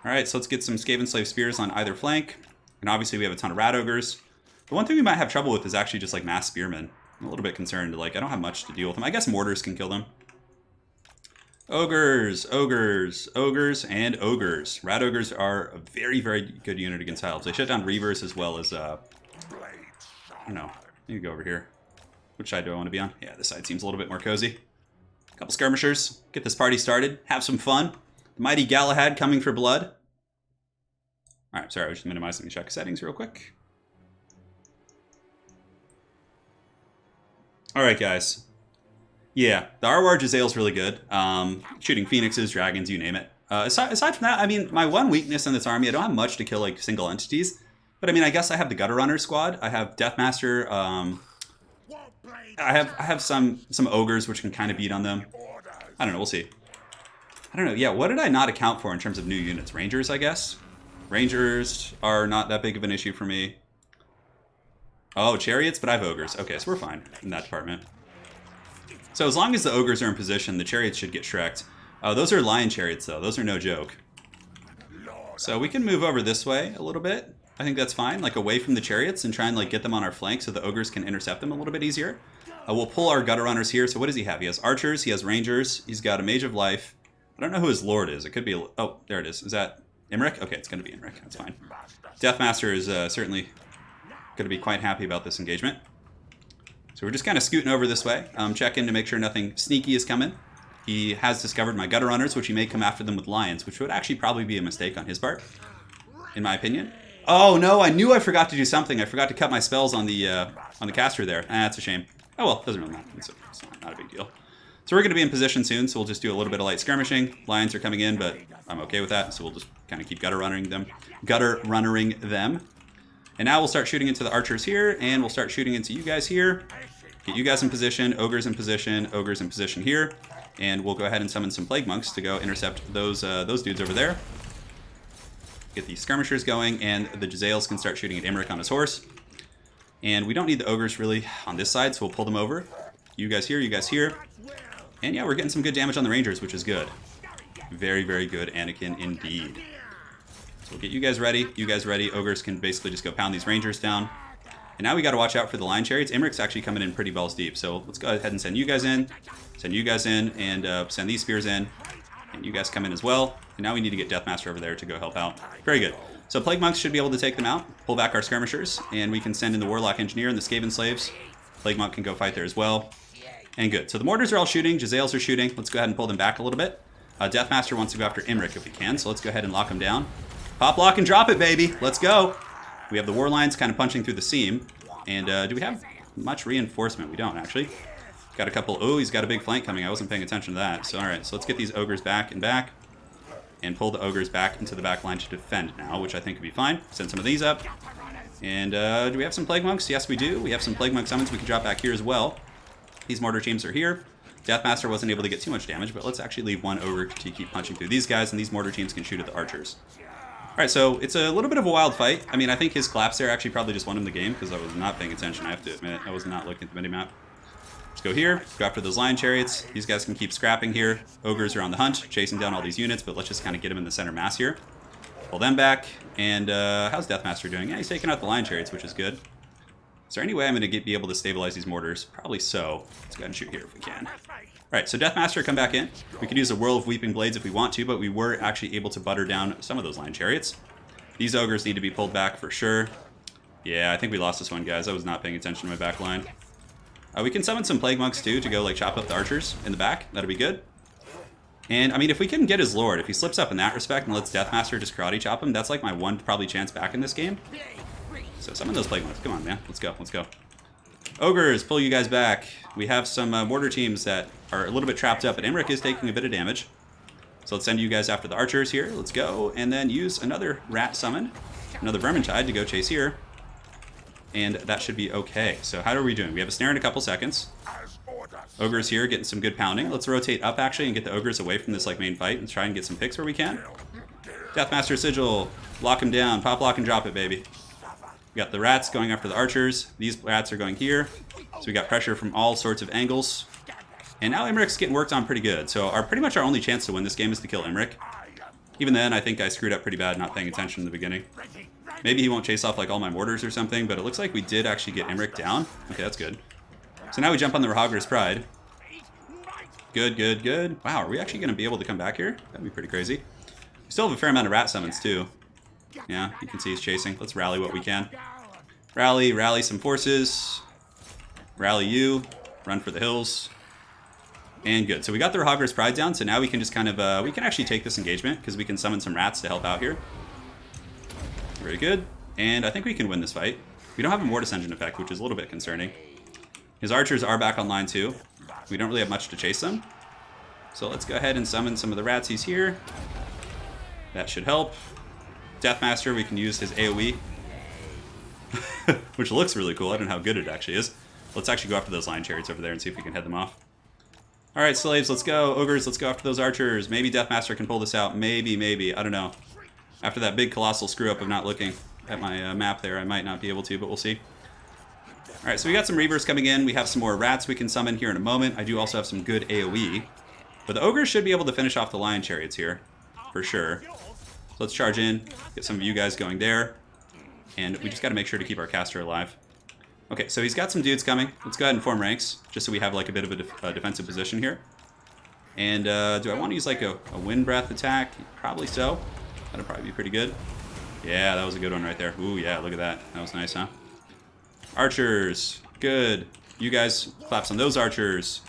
Alright, so let's get some Skaven Slave Spears on either flank. And obviously we have a ton of Rat Ogres. The one thing we might have trouble with is actually just like mass Spearmen. I'm a little bit concerned, like, I don't have much to deal with them. I guess Mortars can kill them. Ogres, Ogres, Ogres, and Ogres. Rat Ogres are a very, very good unit against Elves. They shut down Reavers as well as, I don't know. You go over here. Which side do I want to be on? Yeah, this side seems a little bit more cozy. A couple skirmishers. Get this party started. Have some fun. The mighty Galahad coming for blood. Alright, sorry, I was just minimizing the check settings real quick. Alright, guys. Yeah, the Arwar Jezzail's really good. Shooting phoenixes, dragons, you name it. Aside from that, I mean, my one weakness in this army, I don't have much to kill, like, single entities. But, I mean, I guess I have the Gutter Runner squad. I have Deathmaster. I have some Ogres, which can kind of beat on them. I don't know, we'll see. I don't know, yeah, what did I not account for in terms of new units? Rangers, I guess? Rangers are not that big of an issue for me. Oh, Chariots, but I have Ogres. Okay, so we're fine in that department. So as long as the Ogres are in position, the Chariots should get Shrek'd. Those are Lion Chariots, though. Those are no joke. So we can move over this way a little bit. I think that's fine, like away from the Chariots and try and like get them on our flank so the Ogres can intercept them a little bit easier. We'll pull our Gutter Runners here. So what does he have? He has Archers, he has Rangers, he's got a Mage of Life. I don't know who his Lord is. It could be, oh, there it is. Is that Imric? Okay, it's going to be Imric. That's fine. Deathmaster is certainly going to be quite happy about this engagement. So we're just kind of scooting over this way, checking to make sure nothing sneaky is coming. He has discovered my gutter runners, which he may come after them with lions, which would actually probably be a mistake on his part, in my opinion. Oh no, I knew I forgot to do something. I forgot to cut my spells on the caster there. That's a shame. Oh well, doesn't really matter. It's not a big deal. So we're going to be in position soon, so we'll just do a little bit of light skirmishing. Lions are coming in, but I'm okay with that, so we'll just kind of keep gutter runnering them. And now we'll start shooting into the archers here, and we'll start shooting into you guys here. Get you guys in position, ogres in position here. And we'll go ahead and summon some plague monks to go intercept those dudes over there. Get these skirmishers going, and the Jezzails can start shooting at Imric on his horse. And we don't need the ogres really on this side, so we'll pull them over. You guys here, you guys here. And yeah, we're getting some good damage on the rangers, which is good. Very, very good, Anakin, indeed. So we'll get you guys ready. You guys ready. Ogres can basically just go pound these rangers down. And now we got to watch out for the line chariots. Imric's actually coming in pretty balls deep, so let's go ahead and send you guys in. Send you guys in, and send these spears in. And you guys come in as well. And now we need to get Deathmaster over there to go help out. Very good. So Plague Monks should be able to take them out, pull back our skirmishers, and we can send in the Warlock Engineer and the Skaven Slaves. Plague Monk can go fight there as well. And good. So the mortars are all shooting, Jezzails are shooting. Let's go ahead and pull them back a little bit. Deathmaster wants to go after Imric if we can, so let's go ahead and lock him down. Pop, lock, and drop it, baby. Let's go. We have the War Lions kind of punching through the seam. And do we have much reinforcement? We don't, actually. Got a couple... Oh, he's got a big flank coming. I wasn't paying attention to that. So, all right. So let's get these ogres back. And pull the ogres back into the back line to defend now, which I think would be fine. Send some of these up. And do we have some Plague Monks? Yes, we do. We have some Plague Monk summons we can drop back here as well. These mortar teams are here. Deathmaster wasn't able to get too much damage, but let's actually leave one ogre to keep punching through these guys, and these mortar teams can shoot at the archers. All right, so it's a little bit of a wild fight. I mean, I think his collapse there actually probably just won him the game because I was not paying attention, I have to admit. I was not looking at the minimap. Let's go here, go after those lion chariots. These guys can keep scrapping here. Ogres are on the hunt, chasing down all these units, but let's just kind of get them in the center mass here. Pull them back, and how's Deathmaster doing? Yeah, he's taking out the lion chariots, which is good. Is there any way I'm going to be able to stabilize these mortars? Probably so. Let's go ahead and shoot here if we can. Alright, so Deathmaster, come back in. We could use a Whirl of Weeping Blades if we want to, but we were actually able to butter down some of those lion chariots. These ogres need to be pulled back for sure. Yeah, I think we lost this one, guys. I was not paying attention to my back line. We can summon some Plague Monks, too, to go, like, chop up the archers in the back. That'll be good. And, I mean, if we can get his Lord, if he slips up in that respect and lets Deathmaster just karate chop him, that's, like, my one, probably, chance back in this game. So summon those Plague Monks. Come on, man. Let's go. Let's go. Ogres, pull you guys back. We have some mortar teams that are a little bit trapped up, but Imric is taking a bit of damage. So let's send you guys after the archers here. Let's go. And then use another rat summon, another Vermintide to go chase here. And that should be okay. So how are we doing? We have a snare in a couple seconds. Ogres here getting some good pounding. Let's rotate up actually and get the ogres away from this like main fight and try and get some picks where we can. Deathmaster Sigil. Lock him down. Pop, lock, and drop it, baby. We got the rats going after the archers. These rats are going here. So we got pressure from all sorts of angles. And now Imric's getting worked on pretty good. So pretty much our only chance to win this game is to kill Imric. Even then, I think I screwed up pretty bad not paying attention in the beginning. Maybe he won't chase off like all my mortars or something, but it looks like we did actually get Imric down. Okay, that's good. So now we jump on the Rahagir's Pride. Good, good, good. Wow, are we actually going to be able to come back here? That'd be pretty crazy. We still have a fair amount of rat summons too. Yeah, you can see he's chasing. Let's rally what we can. Rally some forces. Rally you. Run for the hills. And good. So we got the Rahagir's Pride down, so now we can just kind of, we can actually take this engagement, because we can summon some rats to help out here. Very good. And I think we can win this fight. We don't have a Mortis Engine effect, which is a little bit concerning. His archers are back online too. We don't really have much to chase them. So let's go ahead and summon some of the ratsies here. That should help. Deathmaster, we can use his AoE. Which looks really cool. I don't know how good it actually is. Let's actually go after those lion chariots over there and see if we can head them off. Alright, slaves, let's go. Ogres, let's go after those archers. Maybe Deathmaster can pull this out. Maybe. I don't know. After that big colossal screw-up of not looking at my map there, I might not be able to, but we'll see. Alright, so we got some Reavers coming in. We have some more rats we can summon here in a moment. I do also have some good AoE. But the Ogres should be able to finish off the lion chariots here. For sure. So let's charge in. Get some of you guys going there. And we just got to make sure to keep our caster alive. Okay, so he's got some dudes coming. Let's go ahead and form ranks, just so we have like a bit of a defensive position here. And do I want to use like a wind breath attack? Probably so. That'll probably be pretty good. Yeah, that was a good one right there. Ooh, yeah, look at that. That was nice, huh? Archers. Good. You guys claps on those archers.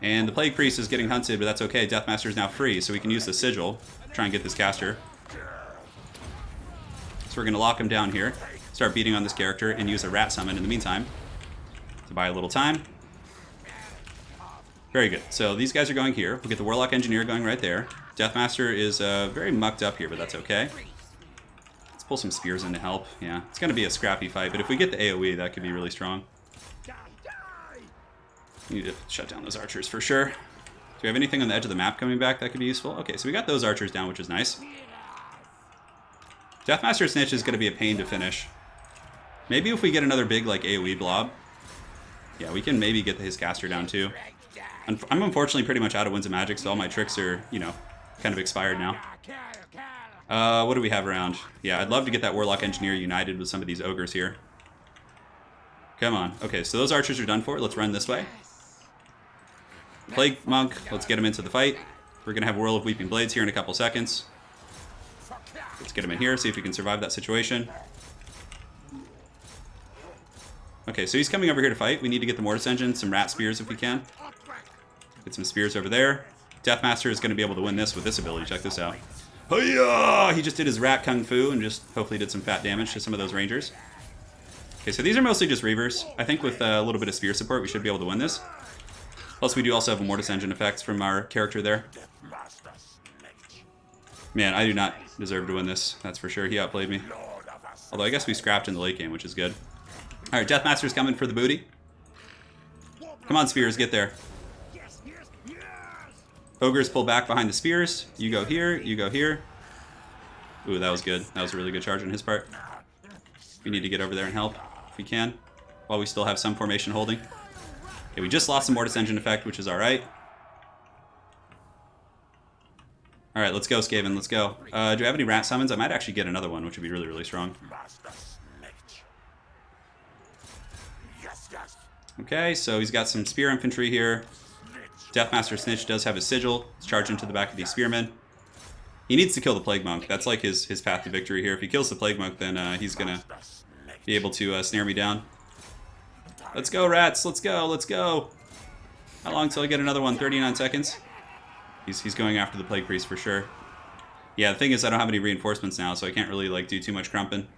And the Plague Priest is getting hunted, but that's okay. Deathmaster is now free, so we can use the Sigil. Try and get this caster. So we're going to lock him down here. Start beating on this character and use a rat summon in the meantime to buy a little time. Very good. So these guys are going here. We'll get the Warlock Engineer going right there. Deathmaster is very mucked up here, but that's okay. Let's pull some spears in to help. Yeah, it's going to be a scrappy fight, but if we get the AoE, that could be really strong. We need to shut down those archers for sure. Do we have anything on the edge of the map coming back that could be useful? Okay, so we got those archers down, which is nice. Deathmaster Snitch is going to be a pain to finish. Maybe if we get another big, like, AoE blob. Yeah, we can maybe get his caster down, too. I'm unfortunately pretty much out of Winds of Magic, so all my tricks are, you know, kind of expired now. What do we have around? Yeah, I'd love to get that Warlock Engineer united with some of these ogres here. Come on. Okay, so those archers are done for. Let's run this way. Plague Monk, let's get him into the fight. We're going to have Whirl of Weeping Blades here in a couple seconds. Let's get him in here, see if we can survive that situation. Okay, so he's coming over here to fight. We need to get the Mortis Engine, some rat spears if we can. Get some spears over there. Deathmaster is going to be able to win this with this ability. Check this out. Hi-ya! He just did his rat kung fu and just hopefully did some fat damage to some of those rangers. Okay, so these are mostly just Reavers. I think with a little bit of spear support, we should be able to win this. Plus, we do also have a Mortis Engine effects from our character there. Man, I do not deserve to win this. That's for sure. He outplayed me. Although I guess we scrapped in the late game, which is good. All right, Deathmaster's coming for the booty. Come on, Spears, get there. Ogres pull back behind the Spears. You go here, you go here. Ooh, that was good. That was a really good charge on his part. We need to get over there and help, if we can, while we still have some formation holding. Okay, we just lost the Mortis Engine effect, which is alright. Alright, let's go, Skaven, let's go. Do I have any rat summons? I might actually get another one, which would be really, really strong. Okay, so he's got some spear infantry here. Deathmaster Snitch does have his sigil. Let's charge into the back of these spearmen. He needs to kill the Plague Monk. That's like his path to victory here. If he kills the Plague Monk, then he's going to be able to snare me down. Let's go, rats. Let's go. Let's go. How long till I get another one? 39 seconds? He's going after the Plague Priest for sure. Yeah, the thing is I don't have any reinforcements now, so I can't really like do too much crumping.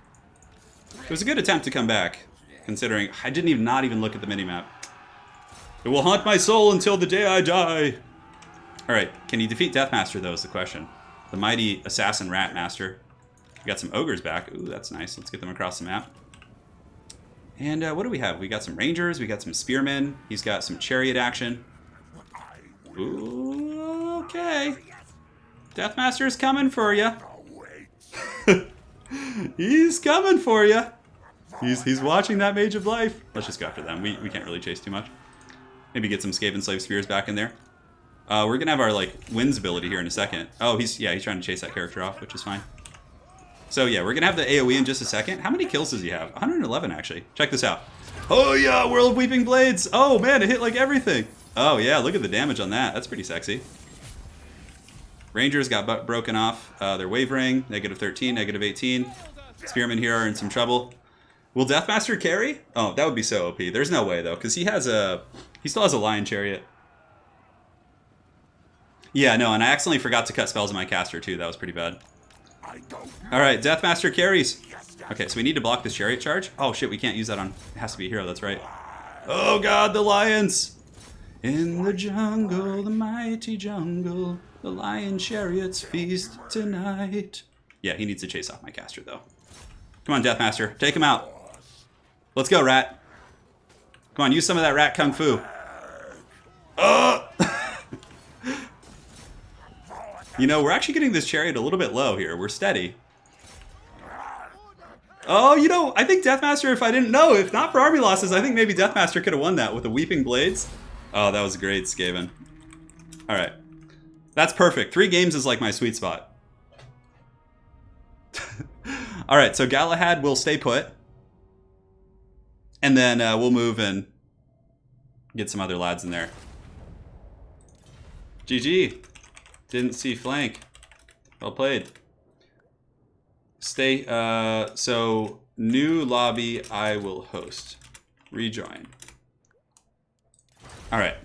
It was a good attempt to come back, considering I didn't not even look at the minimap. It will haunt my soul until the day I die. Alright, can he defeat Deathmaster, though, is the question. The mighty Assassin Rat Master. We got some ogres back. Ooh, that's nice. Let's get them across the map. And what do we have? We got some rangers. We got some spearmen. He's got some chariot action. Ooh, okay. Deathmaster's coming for you. He's coming for you. He's watching that Mage of Life. Let's just go after them. We can't really chase too much. Maybe get some Skaven Slave Spears back in there. We're gonna have our like Winds ability here in a second. Oh, he's trying to chase that character off, which is fine. So yeah, we're gonna have the AoE in just a second. How many kills does he have? 111 actually. Check this out. Oh yeah, Whirl of Weeping Blades. Oh man, it hit like everything. Oh yeah, look at the damage on that. That's pretty sexy. Rangers got broken off. They're wavering. -13, -18. Spearmen here are in some trouble. Will Deathmaster carry? Oh, that would be so OP. There's no way though, because he still has a Lion Chariot. Yeah, no, and I accidentally forgot to cut spells in my caster too. That was pretty bad. Alright, Deathmaster carries. Okay, so we need to block this chariot charge. Oh shit, we can't use that on... It has to be a hero, that's right. Oh god, the lions! In the jungle, the mighty jungle, the lion chariots feast tonight. Yeah, he needs to chase off my caster though. Come on, Deathmaster, take him out. Let's go, rat. Come on, use some of that rat kung fu. Oh! You know, we're actually getting this chariot a little bit low here. We're steady. Oh, you know, I think Deathmaster, if not for army losses, I think maybe Deathmaster could have won that with the Weeping Blades. Oh, that was great, Skaven. Alright. That's perfect. 3 games is like my sweet spot. Alright, so Galahad will stay put. And then we'll move and get some other lads in there. GG. Didn't see flank. Well played. Stay, so new lobby I will host. Rejoin. Alright.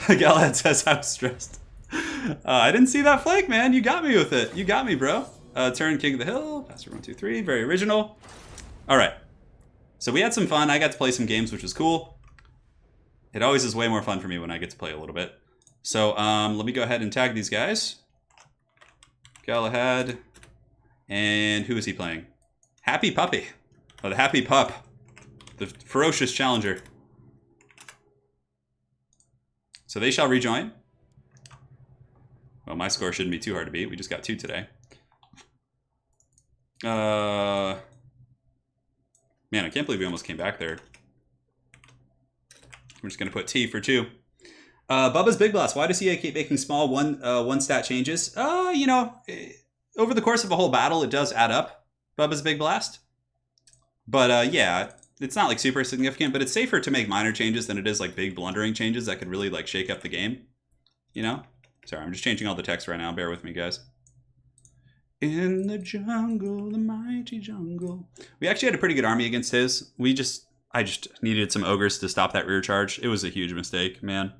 Galahad says I'm stressed. I didn't see that flank, man. You got me with it. You got me, bro. Turin, King of the Hill. Pastor 1, 2, 3. Very original. Alright. So we had some fun. I got to play some games, which was cool. It always is way more fun for me when I get to play a little bit. So let me go ahead and tag these guys. Galahad. And who is he playing? Happy Puppy. Oh, the Happy Pup. The ferocious challenger. So they shall rejoin. Well, my score shouldn't be too hard to beat. We just got 2 today. Man, I can't believe we almost came back there. We're just going to put T for 2. Bubba's Big Blast. Why does he keep making small one stat changes? You know, over the course of a whole battle, it does add up. Bubba's Big Blast. But yeah, it's not like super significant, but it's safer to make minor changes than it is like big blundering changes that could really like shake up the game. You know? Sorry, I'm just changing all the text right now. Bear with me, guys. In the jungle, the mighty jungle. We actually had a pretty good army against his. I just needed some ogres to stop that rear charge. It was a huge mistake, man.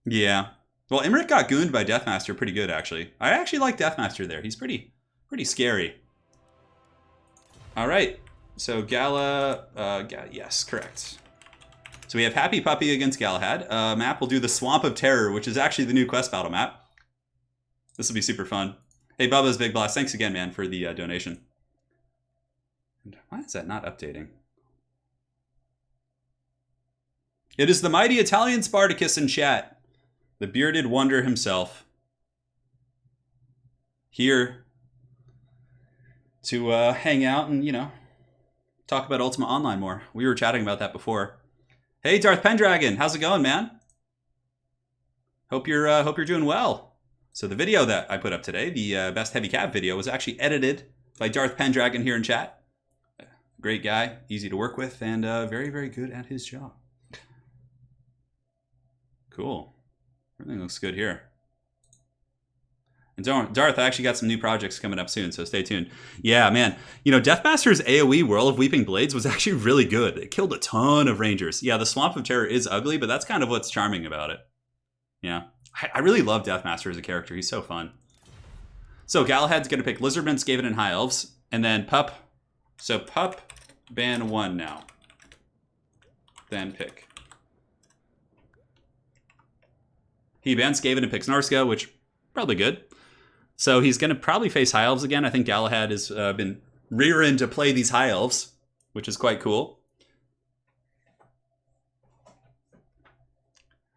Yeah. Well, Imrik got gooned by Deathmaster pretty good, actually. I actually like Deathmaster there. He's pretty scary. All right. So Gala, yes, correct. So we have Happy Puppy against Galahad. Map will do the Swamp of Terror, which is actually the new quest battle map. This will be super fun. Hey, Bubba's Big Blast, thanks again, man, for the donation. And why is that not updating? It is the mighty Italian Spartacus in chat. The bearded wonder himself. Here to hang out and, you know, talk about Ultima Online more. We were chatting about that before. Hey, Darth Pendragon, how's it going, man? Hope you're doing well. So the video that I put up today, the best heavy cav video, was actually edited by Darth Pendragon here in chat. Great guy, easy to work with, and very, very good at his job. Cool. Everything looks good here. And Darth, I actually got some new projects coming up soon, so stay tuned. Yeah, man. You know, Deathmaster's AoE Whirl of Weeping Blades was actually really good. It killed a ton of Rangers. Yeah, the Swamp of Terror is ugly, but that's kind of what's charming about it. Yeah. I really love Deathmaster as a character. He's so fun. So Galahad's going to pick Lizardmen, Skaven, and High Elves. And then Pup. So Pup, ban 1 now. Then pick. He bans Skaven and picks Norsca, which probably good. So he's going to probably face High Elves again. I think Galahad has been rearing to play these High Elves, which is quite cool.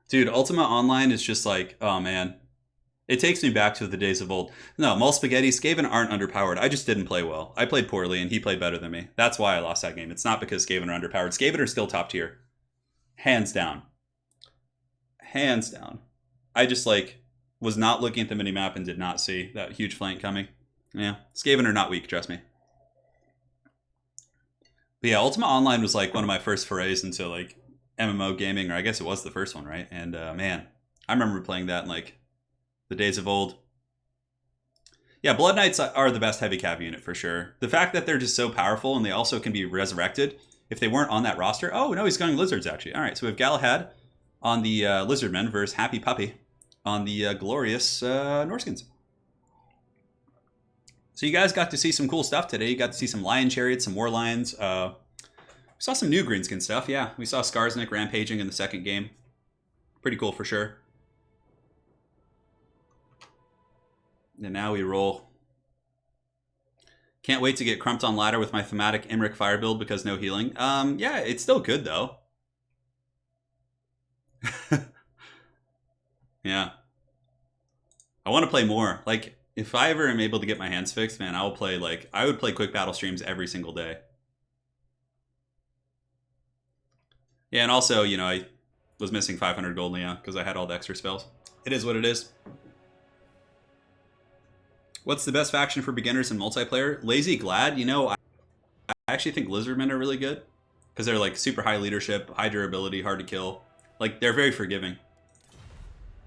Dude, Ultima Online is just like, oh man. It takes me back to the days of old. No, Mul Spaghetti, Skaven aren't underpowered. I just didn't play well. I played poorly and he played better than me. That's why I lost that game. It's not because Skaven are underpowered. Skaven are still top tier. Hands down. Hands down. I just like was not looking at the minimap and did not see that huge flank coming. Yeah, Skaven are not weak, trust me. But yeah, Ultima Online was like one of my first forays into like MMO gaming, or I guess it was the first one, right? And man, I remember playing that in like the days of old. Yeah, Blood Knights are the best heavy cav unit for sure. The fact that they're just so powerful and they also can be resurrected if they weren't on that roster. Oh, no, he's going Lizards actually. All right, so we have Galahad on the Lizardmen versus Happy Puppy on the glorious Norskins. So you guys got to see some cool stuff today. You got to see some Lion Chariots, some War Lions. We saw some new greenskin stuff, yeah. We saw Skarsnik rampaging in the second game. Pretty cool for sure. And now we roll. Can't wait to get crumped on ladder with my thematic Imrik fire build because no healing. Yeah, it's still good though. Yeah. I want to play more. Like, if I ever am able to get my hands fixed, man, I would play quick battle streams every single day. Yeah, and also, you know, I was missing 500 gold Leon because I had all the extra spells. It is what it is. What's the best faction for beginners in multiplayer? Lazy Glad. You know, I actually think Lizardmen are really good because they're like super high leadership, high durability, hard to kill. Like, they're very forgiving.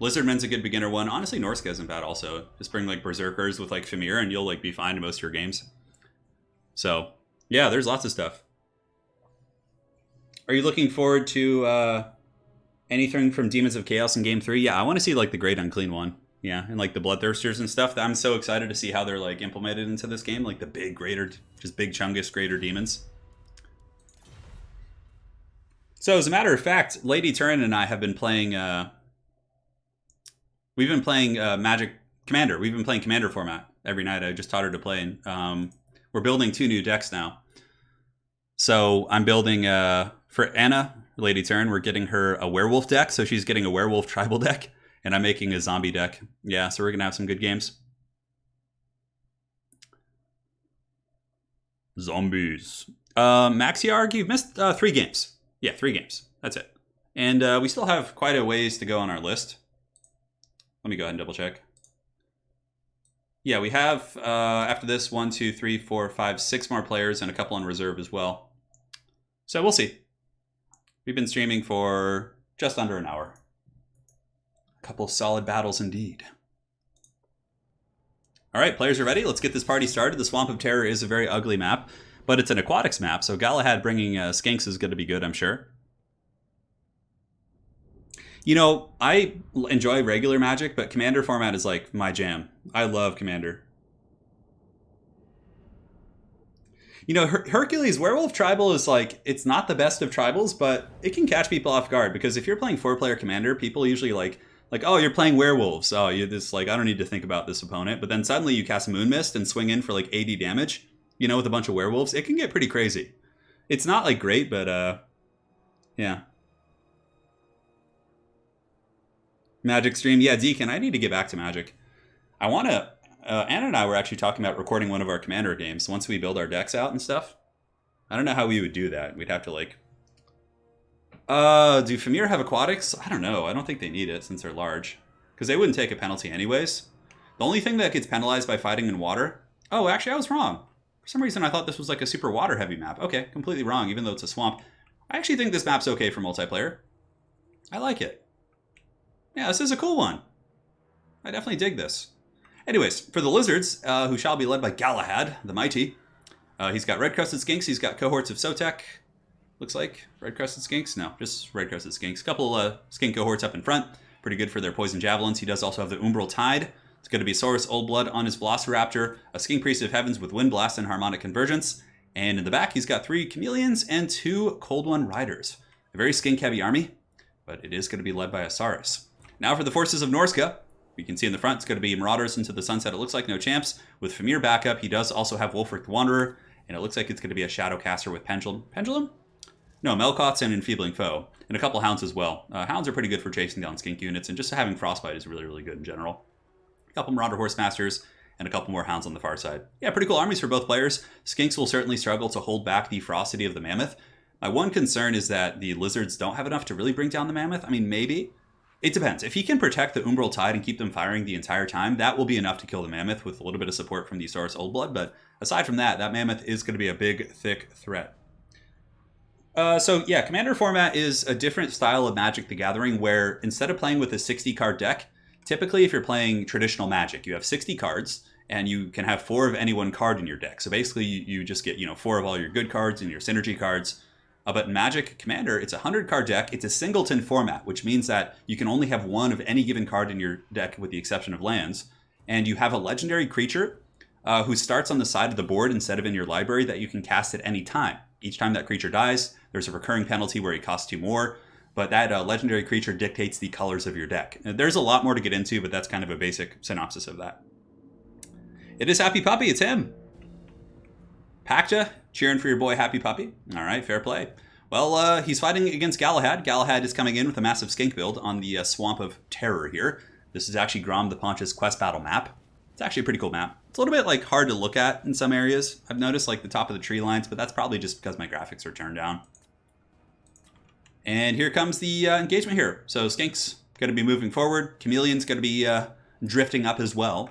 Lizardmen's a good beginner one. Honestly, Norsca isn't bad also. Just bring like Berserkers with like Famir and you'll like be fine in most of your games. So, yeah, there's lots of stuff. Are you looking forward to anything from Demons of Chaos in Game 3? Yeah, I want to see like the Great Unclean one. Yeah, and like the Bloodthirsters and stuff. I'm so excited to see how they're like implemented into this game. Like the big greater, just big chungus greater demons. So as a matter of fact, Lady Turin and I have been playing... we've been playing Magic Commander. We've been playing Commander format every night. I just taught her to play. And, we're building 2 new decks now. So I'm building for Anna, Lady Turin, we're getting her a werewolf deck. So she's getting a werewolf tribal deck. And I'm making a zombie deck. Yeah, so we're going to have some good games. Zombies. Maxiarg, you've missed 3 games. Yeah, 3 games. That's it. And we still have quite a ways to go on our list. Let me go ahead and double check. Yeah, we have, after this, 1, 2, 3, 4, 5, 6 more players and a couple on reserve as well. So we'll see. We've been streaming for just under an hour. A couple solid battles indeed. All right, players are ready. Let's get this party started. The Swamp of Terror is a very ugly map, but it's an aquatics map, so Galahad bringing skinks is going to be good, I'm sure. You know, I enjoy regular Magic, but Commander format is like my jam. I love Commander. You know, Hercules Werewolf Tribal is like, it's not the best of tribals, but it can catch people off guard, because if you're playing 4-player Commander, people usually like, oh, you're playing werewolves. Oh, you're this like, I don't need to think about this opponent. But then suddenly you cast Moon Mist and swing in for like 80 damage, you know, with a bunch of werewolves. It can get pretty crazy. It's not like great, but yeah. Magic stream. Yeah, Deacon, I need to get back to Magic. I want to... Anna and I were actually talking about recording one of our Commander games once we build our decks out and stuff. I don't know how we would do that. We'd have to like... do Famir have aquatics? I don't know. I don't think they need it since they're large. Because they wouldn't take a penalty anyways. The only thing that gets penalized by fighting in water... Oh, actually, I was wrong. For some reason, I thought this was like a super water-heavy map. Okay, completely wrong, even though it's a swamp. I actually think this map's okay for multiplayer. I like it. Yeah, this is a cool one. I definitely dig this. Anyways, for the Lizards, who shall be led by Galahad, the Mighty. He's got red-crested skinks. He's got cohorts of Sotek. Looks like red-crested skinks. No, just red-crested skinks. A couple skink cohorts up in front. Pretty good for their poison javelins. He does also have the Umbral Tide. It's going to be Saurus Old Blood on his Velociraptor, a Skink Priest of Heavens with Wind Blast and Harmonic Convergence. And in the back, he's got 3 Chameleons and 2 Cold One Riders. A very skink-heavy army, but it is going to be led by a Saurus. Now for the forces of Norsca. We can see in the front, it's going to be Marauders into the Sunset. It looks like no champs. With Famir backup, he does also have Wolfric the Wanderer. And it looks like it's going to be a Shadowcaster with Pendulum? No, Melkoths and Enfeebling Foe. And a couple Hounds as well. Hounds are pretty good for chasing down skink units. And just having Frostbite is really, really good in general. A couple Marauder Horsemasters. And a couple more Hounds on the far side. Yeah, pretty cool armies for both players. Skinks will certainly struggle to hold back the ferocity of the Mammoth. My one concern is that the Lizards don't have enough to really bring down the Mammoth. I mean, maybe. It depends. If he can protect the Umbral Tide and keep them firing the entire time, that will be enough to kill the Mammoth with a little bit of support from the Saurus Old Blood. But aside from that, that Mammoth is going to be a big, thick threat. So yeah, Commander format is a different style of Magic the Gathering where instead of playing with a 60-card deck, typically if you're playing traditional Magic, you have 60 cards and you can have 4 of any one card in your deck. So basically you just get, 4 of all your good cards and your synergy cards. But in Magic Commander, it's a 100-card deck. It's a singleton format, which means that you can only have 1 of any given card in your deck with the exception of lands. And you have a legendary creature who starts on the side of the board instead of in your library that you can cast at any time. Each time that creature dies, there's a recurring penalty where it costs 2 more. But that legendary creature dictates the colors of your deck. There's a lot more to get into, but that's kind of a basic synopsis of that. It is Happy Puppy. It's him. Pacta, cheering for your boy Happy Puppy. All right, fair play. Well, he's fighting against Galahad. Galahad is coming in with a massive skink build on the Swamp of Terror here. This is actually Grom the Paunch's quest battle map. It's actually a pretty cool map. It's a little bit hard to look at in some areas. I've noticed the top of the tree lines, but that's probably just because my graphics are turned down. And here comes the engagement here. So Skink's going to be moving forward. Chameleon's going to be drifting up as well.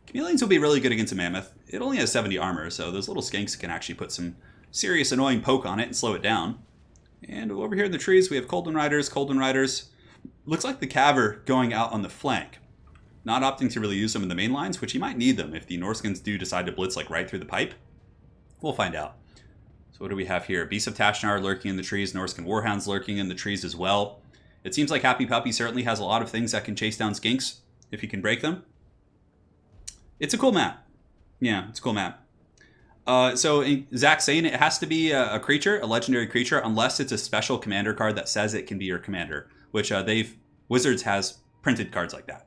Chameleons will be really good against a Mammoth. It only has 70 armor, so those little skinks can actually put some serious annoying poke on it and slow it down. And over here in the trees, we have Cold One Riders. Cold One Riders Looks like the Cav going out on the flank. Not opting to really use them in the main lines, which he might need them if the Norskins do decide to blitz like right through the pipe. We'll find out. So what do we have here? Beast of Tashnar lurking in the trees, Norscan Warhounds lurking in the trees as well. It seems like Happy Puppy certainly has a lot of things that can chase down skinks if he can break them. It's a cool map. Yeah, it's a cool map. So Zach's saying it has to be a creature, a legendary creature, unless it's a special commander card that says it can be your commander, which Wizards has printed cards like that.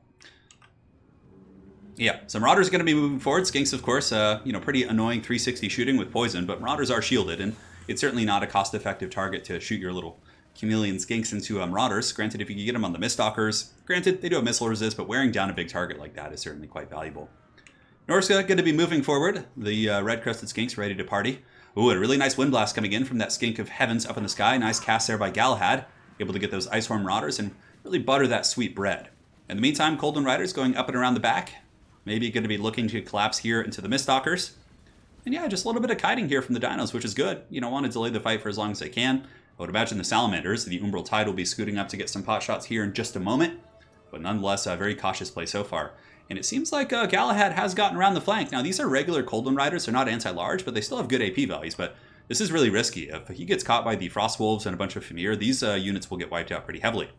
Yeah, so Marauders are going to be moving forward. Skinks, of course, pretty annoying 360 shooting with poison, but Marauders are shielded, and it's certainly not a cost-effective target to shoot your little chameleon skinks into Marauders. Granted, if you can get them on the Miststalkers, granted, they do have missile resist, but wearing down a big target like that is certainly quite valuable. Norsca going to be moving forward. The red-crested skinks ready to party. Ooh, a really nice wind blast coming in from that skink of heavens up in the sky. Nice cast there by Galahad. Able to get those Iceworm Marauders and really butter that sweet bread. In the meantime, Coldwind Riders going up and around the back. Maybe going to be looking to collapse here into the Miststalkers. And yeah, just a little bit of kiting here from the Dinos, which is good. You don't want to delay the fight for as long as they can. I would imagine the Salamanders, the Umbral Tide, will be scooting up to get some pot shots here in just a moment. But nonetheless, a very cautious play so far. And it seems like Galahad has gotten around the flank. Now, these are regular Coldwind Riders. They're not anti-large, but they still have good AP values. But this is really risky. If he gets caught by the Frost Wolves and a bunch of Fimir, these units will get wiped out pretty heavily.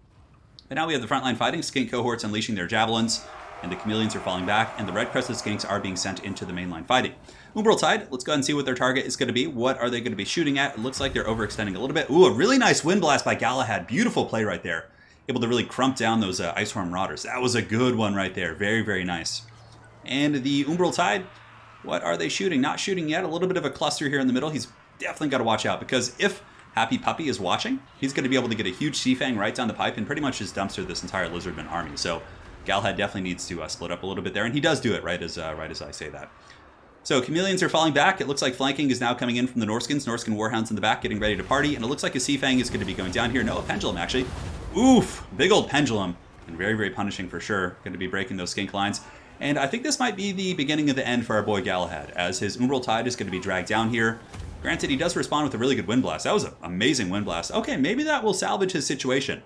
And now we have the frontline fighting. Skink cohorts unleashing their javelins. And the chameleons are falling back, and the red-crested skinks are being sent into the mainline fighting. Umbral Tide, let's go ahead and see what their target is going to be. What are they going to be shooting at? It looks like they're overextending a little bit. Ooh, a really nice wind blast by Galahad. Beautiful play right there. Able to really crump down those Iceworm Marauders. That was a good one right there. Very, very nice. And the Umbral Tide, what are they shooting? Not shooting yet. A little bit of a cluster here in the middle. He's definitely got to watch out, because if Happy Puppy is watching, he's going to be able to get a huge Seafang right down the pipe and pretty much just dumpster this entire Lizardman army. So Galahad definitely needs to split up a little bit there, and he does do it right as I say that. So chameleons are falling back. It looks like flanking is now coming in from the Norskins. Norscan Warhounds in the back getting ready to party, and it looks like a Seafang is going to be going down here. No, a Pendulum actually. Oof, big old Pendulum, and very, very punishing for sure. Going to be breaking those skink lines. And I think this might be the beginning of the end for our boy Galahad, as his Umbral Tide is going to be dragged down here. Granted, he does respond with a really good wind blast. That was an amazing wind blast. Okay, maybe that will salvage his situation.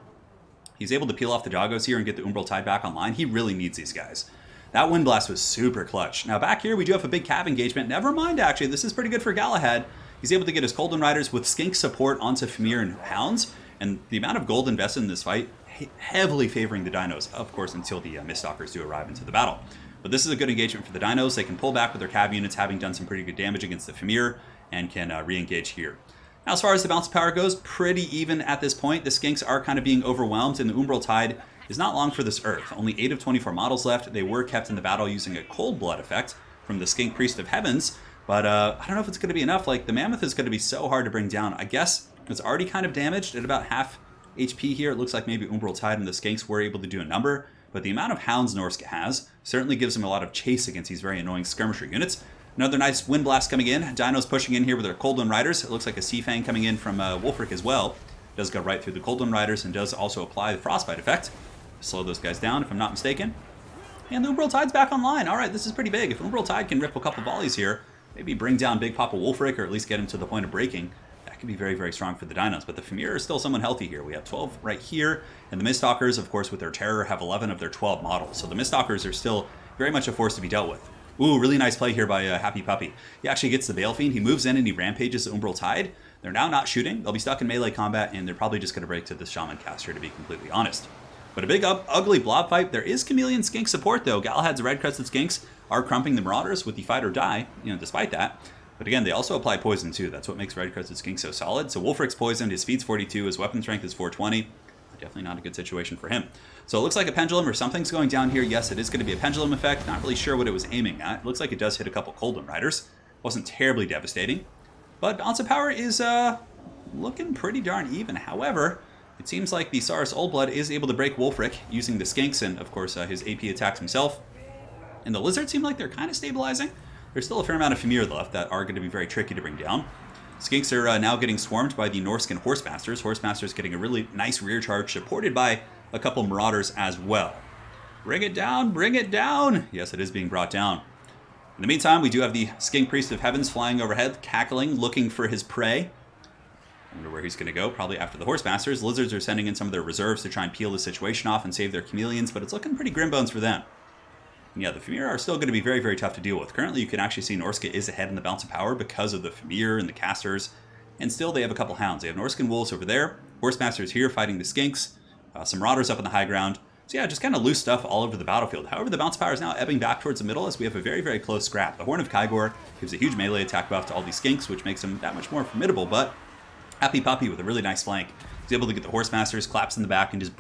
He's able to peel off the Doggos here and get the Umbral Tide back online. He really needs these guys. That wind blast was super clutch. Now back here, we do have a big Cav engagement. Never mind, actually. This is pretty good for Galahad. He's able to get his Coldwind Riders with skink support onto Fimir and Hounds. And the amount of gold invested in this fight, heavily favoring the Dinos, of course, until the Miststalkers do arrive into the battle. But this is a good engagement for the Dinos. They can pull back with their Cav units, having done some pretty good damage against the Fimir, and can re-engage here. Now, as far as the balance of power goes, pretty even at this point. The skinks are kind of being overwhelmed, and the Umbral Tide is not long for this Earth. Only 8 of 24 models left. They were kept in the battle using a Cold Blood effect from the Skink Priest of Heavens, but I don't know if it's going to be enough. Like, the Mammoth is going to be so hard to bring down. I guess it's already kind of damaged at about half HP here. It looks like maybe Umbral Tide and the Skinks were able to do a number, but the amount of Hounds Norsca has certainly gives him a lot of chase against these very annoying skirmisher units. Another nice wind blast coming in. Dinos pushing in here with their Coldwind Riders. It looks like a Seafang coming in from Wolfric as well. Does go right through the Coldwind Riders and does also apply the Frostbite effect. Slow those guys down, if I'm not mistaken. And the Umbral Tide's back online. All right, this is pretty big. If Umbral Tide can rip a couple volleys here, maybe bring down Big Papa Wolfric, or at least get him to the point of breaking, that could be very, very strong for the Dinos. But the Fimir is still somewhat healthy here. We have 12 right here. And the Miststalkers, of course, with their Terror, have 11 of their 12 models. So the Miststalkers are still very much a force to be dealt with. Ooh, really nice play here by Happy Puppy. He actually gets the Bale Fiend. He moves in and he rampages the Umbral Tide. They're now not shooting. They'll be stuck in melee combat, and they're probably just going to break to the Shaman caster, to be completely honest. But a big, ugly blob fight. There is Chameleon Skink support, though. Galahad's red-crested Skinks are crumping the Marauders with the fight or die, despite that. But again, they also apply poison, too. That's what makes red-crested Skink so solid. So Wolfric's poisoned. His speed's 42. His weapon strength is 420. Definitely not a good situation for him. So it looks like a pendulum or something's going down here. Yes, it is going to be a pendulum effect. Not really sure what it was aiming at. It looks like it does hit a couple Coldwind Riders. Wasn't terribly devastating. But balance of power is looking pretty darn even. However, it seems like the Saurus Oldblood is able to break Wolfric using the Skinks and, of course, his AP attacks himself. And the Lizards seem like they're kind of stabilizing. There's still a fair amount of Fimir left that are going to be very tricky to bring down. Skinks are now getting swarmed by the Norscan Horsemasters. Horsemasters getting a really nice rear charge, supported by a couple Marauders as well. Bring it down, bring it down! Yes, it is being brought down. In the meantime, we do have the Skink Priest of Heavens flying overhead, cackling, looking for his prey. I wonder where he's going to go. Probably after the Horsemasters. Lizards are sending in some of their reserves to try and peel the situation off and save their chameleons, but it's looking pretty grim bones for them. And yeah, the Famir are still going to be very, very tough to deal with. Currently, you can actually see Norsca is ahead in the balance of power because of the Famir and the casters. And still, they have a couple hounds. They have Norscan wolves over there. Horsemasters here fighting the skinks. Some marauders up on the high ground. So yeah, just kind of loose stuff all over the battlefield. However, the bounce power is now ebbing back towards the middle as we have a very, very close scrap. The Horn of Kygor gives a huge melee attack buff to all these skinks, which makes them that much more formidable, but Happy Puppy with a really nice flank. He's able to get the Horsemasters, collapse in the back, and just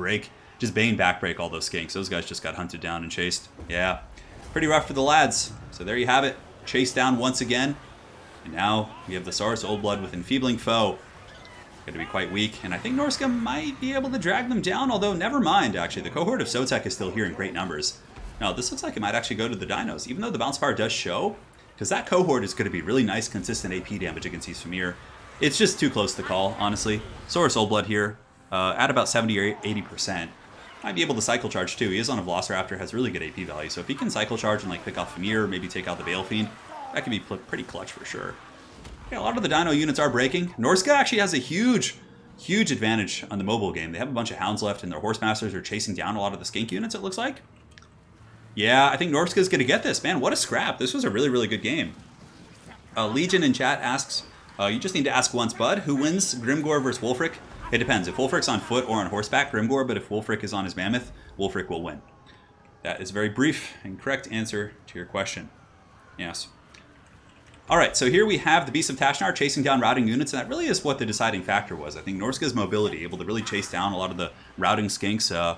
Bane backbreak all those skinks. Those guys just got hunted down and chased. Yeah, pretty rough for the lads. So there you have it. Chased down once again. And now we have the Saurus Old Blood with Enfeebling Foe. Going to be quite weak, and I think Norsca might be able to drag them down, although never mind, actually. The cohort of Sotek is still here in great numbers. Now, this looks like it might actually go to the dinos, even though the bounce power does show, because that cohort is going to be really nice, consistent AP damage against these Famir. It's just too close to call, honestly. Saurus Old Blood here, at about 70 or 80%. Might be able to cycle charge, too. He is on a Velociraptor, has really good AP value, so if he can cycle charge and like pick off Famir, maybe take out the Bale Fiend, that could be pretty clutch for sure. Yeah, a lot of the dino units are breaking. Norsca actually has a huge advantage on the mobile game. They have a bunch of hounds left, and their Horsemasters are chasing down a lot of the skink units, it looks like. Yeah, I think Norsca's going to get this. Man, what a scrap. This was a really, really good game. Legion in chat asks, you just need to ask once, bud. Who wins Grimgor versus Wulfric? It depends. If Wulfric's on foot or on horseback, Grimgor, but if Wulfric is on his mammoth, Wulfric will win. That is a very brief and correct answer to your question. Yes. Alright, so here we have the Beast of Tashnar chasing down routing units, and that really is what the deciding factor was. I think Norsca's mobility, able to really chase down a lot of the routing skinks,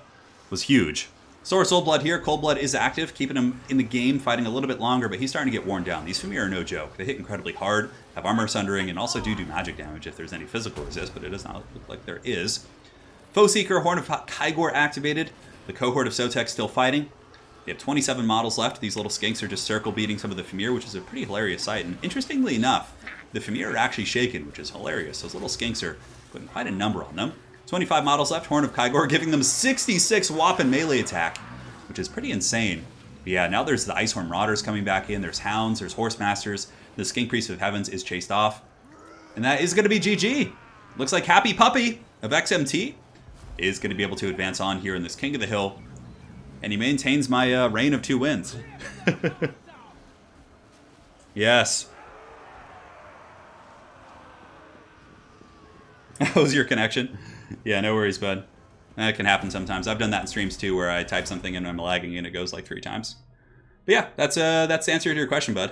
was huge. Saurus Old Blood here, Cold Blood is active, keeping him in the game, fighting a little bit longer, but he's starting to get worn down. These Famir are no joke. They hit incredibly hard, have armor sundering, and also do magic damage if there's any physical resist, but it does not look like there is. Foe Seeker, Horn of Kygor activated. The cohort of Sotek still fighting. They have 27 models left. These little skinks are just circle beating some of the Famir, which is a pretty hilarious sight. And interestingly enough, the Famir are actually shaken, which is hilarious. Those little skinks are putting quite a number on them. 25 models left. Horn of Kygor giving them 66 whopping melee attack, which is pretty insane. But yeah, now there's the Icehorn Marauders coming back in. There's Hounds, there's Horsemasters. The Skink Priest of Heavens is chased off. And that is going to be GG. Looks like Happy Puppy of XMT is going to be able to advance on here in this King of the Hill. And he maintains my reign of 2 wins. Yes. That was your connection. Yeah, no worries, bud. That can happen sometimes. I've done that in streams too, where I type something and I'm lagging and it goes like 3 times. But yeah, that's the answer to your question, bud.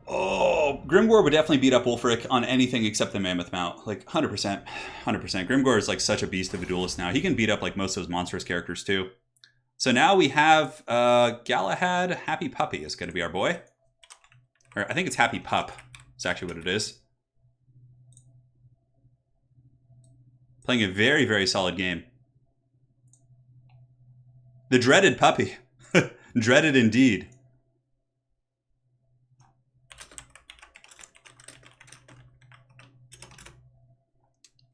Oh, Grimgor would definitely beat up Wulfric on anything except the Mammoth Mount. Like, 100%. 100%. Grimgor is like such a beast of a duelist now. He can beat up like most of those monstrous characters too. So now we have Galahad. Happy Puppy is going to be our boy. Or I think it's Happy Pup. It's actually what it is. Playing a very, very solid game. The dreaded puppy. Dreaded indeed.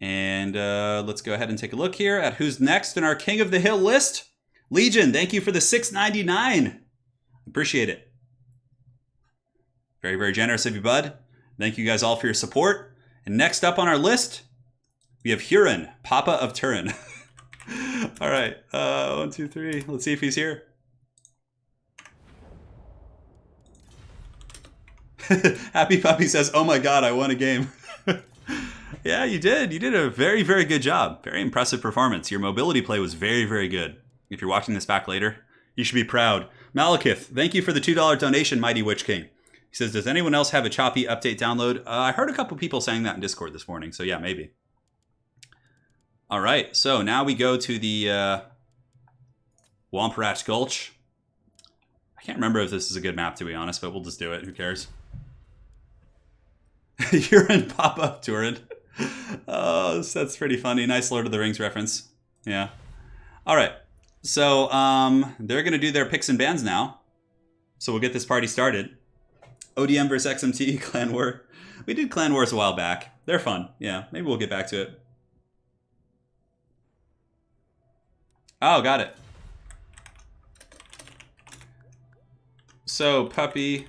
And let's go ahead and take a look here at who's next in our King of the Hill list. Legion, thank you for the $6.99. Appreciate it. Very, very generous of you, bud. Thank you guys all for your support. And next up on our list, we have Huron, Papa of Turin. All right, 1, 2, 3. Let's see if he's here. Happy Puppy says, "Oh my God, I won a game." Yeah, you did. You did a very, very good job. Very impressive performance. Your mobility play was very, very good. If you're watching this back later, you should be proud. Malekith, thank you for the $2 donation, Mighty Witch King. He says, does anyone else have a choppy update download? I heard a couple people saying that in Discord this morning, so yeah, maybe. All right, so now we go to the Womparach Gulch. I can't remember if this is a good map, to be honest, but we'll just do it. Who cares? You're in Papa Turin. Oh, that's pretty funny. Nice Lord of the Rings reference. Yeah. All right. So they're going to do their picks and bans now. So we'll get this party started. ODM versus XMT, Clan War. We did Clan Wars a while back. They're fun. Yeah, maybe we'll get back to it. Oh, got it. So, Puppy,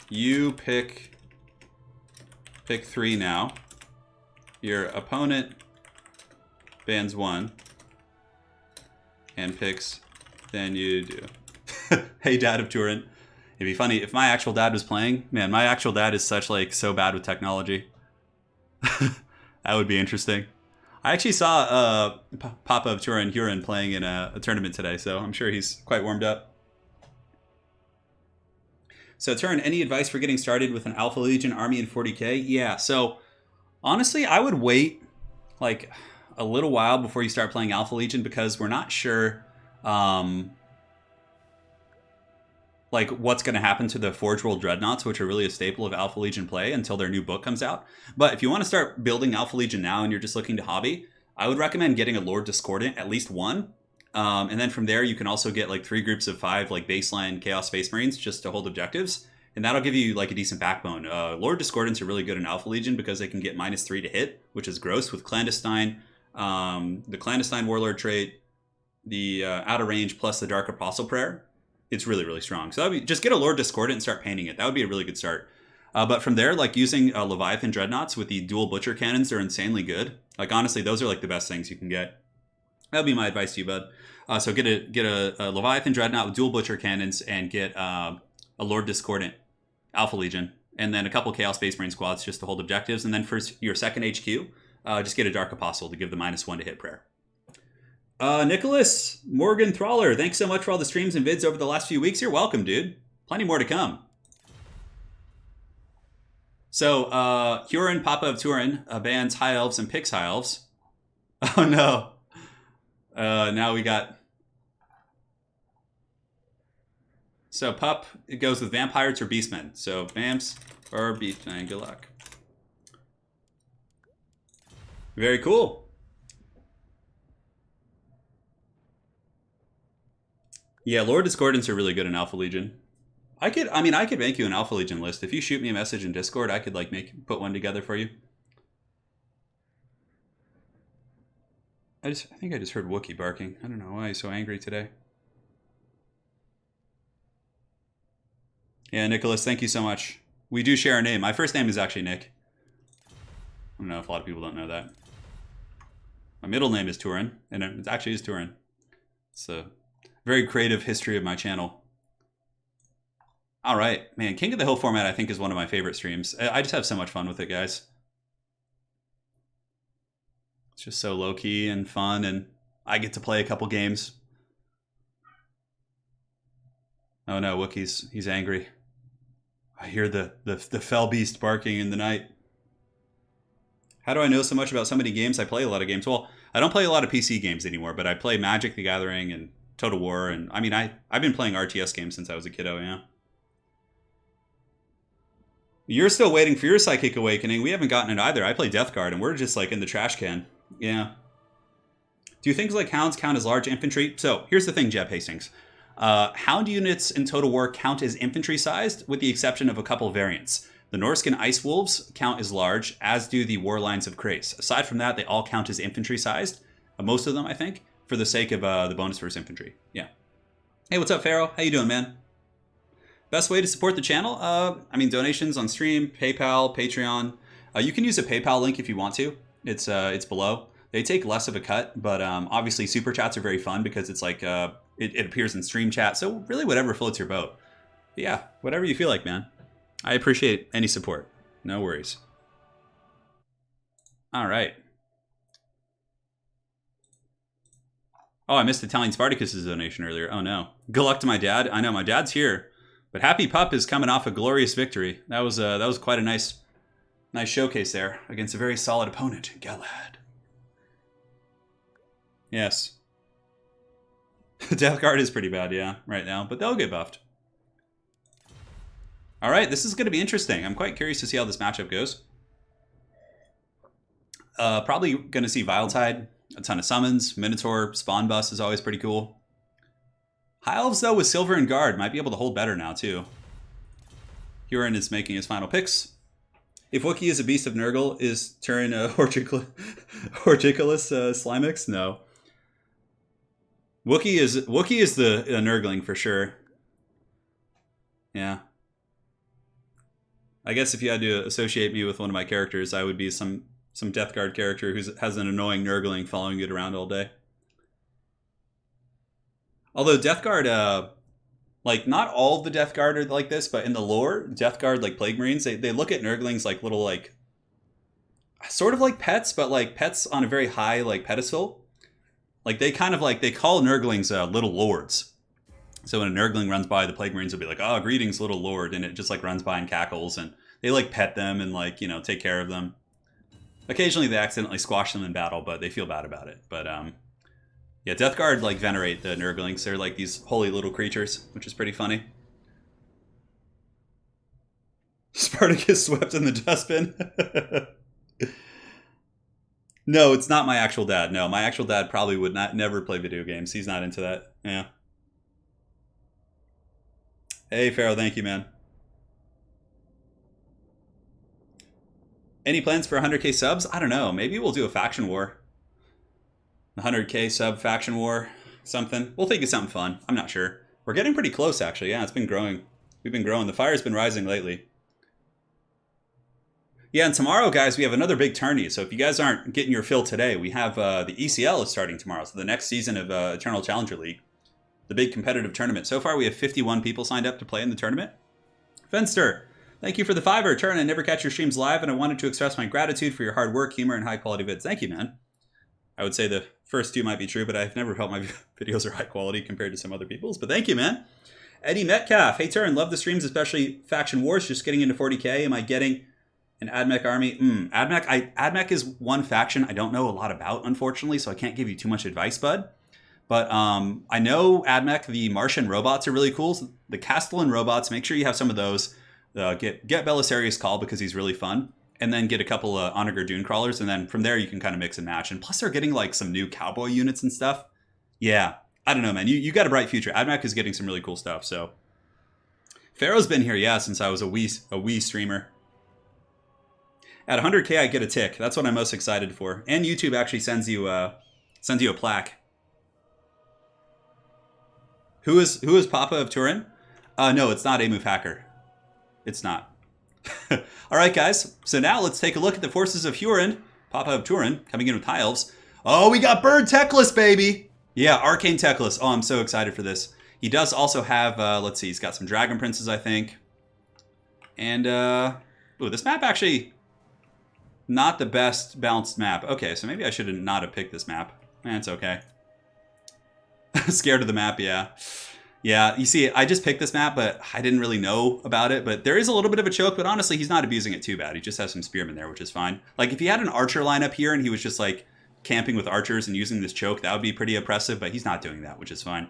you pick Pick 3 now. Your opponent bans 1 and picks, then you do. Hey, Dad of Turin. It'd be funny if my actual dad was playing. Man, my actual dad is such like so bad with technology. That would be interesting. I actually saw Papa of Turin Huron playing in a tournament today, so I'm sure he's quite warmed up. So Turin, any advice for getting started with an Alpha Legion army in 40k? Yeah, so honestly, I would wait like a little while before you start playing Alpha Legion because we're not sure like what's going to happen to the Forge World Dreadnoughts, which are really a staple of Alpha Legion play until their new book comes out. But if you want to start building Alpha Legion now and you're just looking to hobby, I would recommend getting a Lord Discordant, at least one. And then from there, you can also get like 3 groups of 5 like baseline Chaos Space Marines just to hold objectives. And that'll give you like a decent backbone. Lord Discordants are really good in Alpha Legion because they can get -3 to hit, which is gross with Clandestine, the Clandestine Warlord trait, the out of range plus the Dark Apostle Prayer. It's really, really strong. So that'd be, just get a Lord Discordant and start painting it. That would be a really good start. But from there, like using Leviathan Dreadnoughts with the dual Butcher Cannons, they're insanely good. Like honestly, those are like the best things you can get. That'd be my advice to you, bud. So get a Leviathan Dreadnought with dual Butcher Cannons and get a Lord Discordant Alpha Legion. And then a couple Chaos Space Marine squads just to hold objectives. And then for your second HQ, just get a Dark Apostle to give the -1 to hit prayer. Nicholas Morgan Trawler, thanks so much for all the streams and vids over the last few weeks. You're welcome, dude. Plenty more to come. So, Huron, Papa of Turin, bans High Elves and picks High Elves. Oh no. Now we got... So, Pup, it goes with Vamp Pirates or Beastmen. So, Vamps or Beastmen. Good luck. Very cool. Yeah, Lord Discordants are really good in Alpha Legion. I could make you an Alpha Legion list. If you shoot me a message in Discord, I could like put one together for you. I think I just heard Wookiee barking. I don't know why he's so angry today. Yeah, Nicholas, thank you so much. We do share a name. My first name is actually Nick. I don't know if a lot of people don't know that. My middle name is Turin, and it actually is Turin. It's a very creative history of my channel. All right, man, King of the Hill format I think is one of my favorite streams. I just have so much fun with it, guys. It's just so low-key and fun, and I get to play a couple games. Oh no, Wookiee's, he's angry. I hear the fell beast barking in the night. How do I know so much about so many games? I play a lot of games. Well, I don't play a lot of PC games anymore, but I play Magic the Gathering and Total War, and I mean, I've been playing RTS games since I was a kiddo, yeah. You're still waiting for your Psychic Awakening. We haven't gotten it either. I play Death Guard, and we're just like in the trash can. Yeah. Do things like Hounds count as large infantry? So, here's the thing, Jeb Hastings. Hound units in Total War count as infantry-sized, with the exception of a couple variants. The Norscan Ice Wolves count as large, as do the War Lines of Krace. Aside from that, they all count as infantry-sized. Most of them, I think. For the sake of the bonus versus infantry. Yeah. Hey, what's up, Pharaoh? How you doing, man? Best way to support the channel? I mean, donations on stream, PayPal, Patreon. You can use a PayPal link if you want to. It's below. They take less of a cut, but obviously super chats are very fun because it's like it appears in stream chat. So really, whatever floats your boat. But yeah, whatever you feel like, man. I appreciate any support. No worries. All right. Oh, I missed Italian Spartacus's donation earlier. Oh no. Good luck to my dad. I know my dad's here, but Happy Pup is coming off a glorious victory. That was quite a nice showcase there against a very solid opponent, Galad. Yes. Death Guard is pretty bad, yeah, right now, but they'll get buffed. All right, this is going to be interesting. I'm quite curious to see how this matchup goes. Probably going to see Viletide. A ton of summons. Minotaur, Spawn Bus is always pretty cool. High Elves, though, with Silver and Guard might be able to hold better now, too. Huron is making his final picks. If Wookiee is a Beast of Nurgle, is Turin a Horticulus Slimix? No. Wookiee is the Nurgling for sure. Yeah. I guess if you had to associate me with one of my characters, I would be some Death Guard character who has an annoying Nurgling following it around all day. Although Death Guard, like, not all of the Death Guard are like this, but in the lore, Death Guard, like Plague Marines, they look at Nurglings like little, like, sort of like pets, but like pets on a very high, like, pedestal. Like, they kind of like, they call Nurglings little lords. So when a Nurgling runs by, the Plague Marines will be like, oh, greetings, little lord. And it just, like, runs by and cackles. And they, like, pet them and, like, you know, take care of them. Occasionally they accidentally squash them in battle, but they feel bad about it. But, yeah, Death Guard, like, venerate the Nurglings. They're, like, these holy little creatures, which is pretty funny. Spartacus swept in the dustbin. No, it's not my actual dad. No, my actual dad probably would never play video games. He's not into that. Yeah. Hey, Pharaoh, thank you, man. Any plans for 100k subs? I don't know. Maybe we'll do a faction war. 100k sub faction war, something. We'll think of something fun. I'm not sure. We're getting pretty close, actually. Yeah, it's been growing. We've been growing. The fire's been rising lately. Yeah, and tomorrow, guys, we have another big tourney. So if you guys aren't getting your fill today, we have the ECL is starting tomorrow. So the next season of Eternal Challenger League. The big competitive tournament. So far, we have 51 people signed up to play in the tournament. Fenster, thank you for the $5. Turn, I never catch your streams live, and I wanted to express my gratitude for your hard work, humor, and high-quality vids. Thank you, man. I would say the first two might be true, but I've never felt my videos are high quality compared to some other people's. But thank you, man. Eddie Metcalf, hey, Turn, love the streams, especially Faction Wars, just getting into 40k. Am I getting an AdMech army? AdMech is one faction I don't know a lot about, unfortunately, so I can't give you too much advice, bud. But I know AdMech, the Martian robots are really cool. So the Castellan robots, make sure you have some of those. Get Belisarius Call because he's really fun. And then get a couple Onager Dune Crawlers. And then from there, you can kind of mix and match. And plus, they're getting like some new cowboy units and stuff. Yeah, I don't know, man. You got a bright future. AdMech is getting some really cool stuff. So Pharaoh's been here, yeah, since I was a wee streamer. At 100k, I get a tick. That's what I'm most excited for. And YouTube actually sends you a plaque. Who is Papa of Turin? No, it's not Amuf Hacker. It's not. All right, guys. So now let's take a look at the forces of Hurin, Papa of Turin, coming in with High Elves. Oh, we got Bird Teclis, baby! Yeah, Arcane Teclis. Oh, I'm so excited for this. He does also have, let's see, he's got some Dragon Princes, I think. And, ooh, this map actually, not the best balanced map. Okay, so maybe I should not have picked this map. It's okay. Scared of the map, yeah. Yeah, you see, I just picked this map, but I didn't really know about it. But there is a little bit of a choke, but honestly, he's not abusing it too bad. He just has some spearmen there, which is fine. Like, if he had an archer lineup here and he was just, like, camping with archers and using this choke, that would be pretty oppressive, but he's not doing that, which is fine.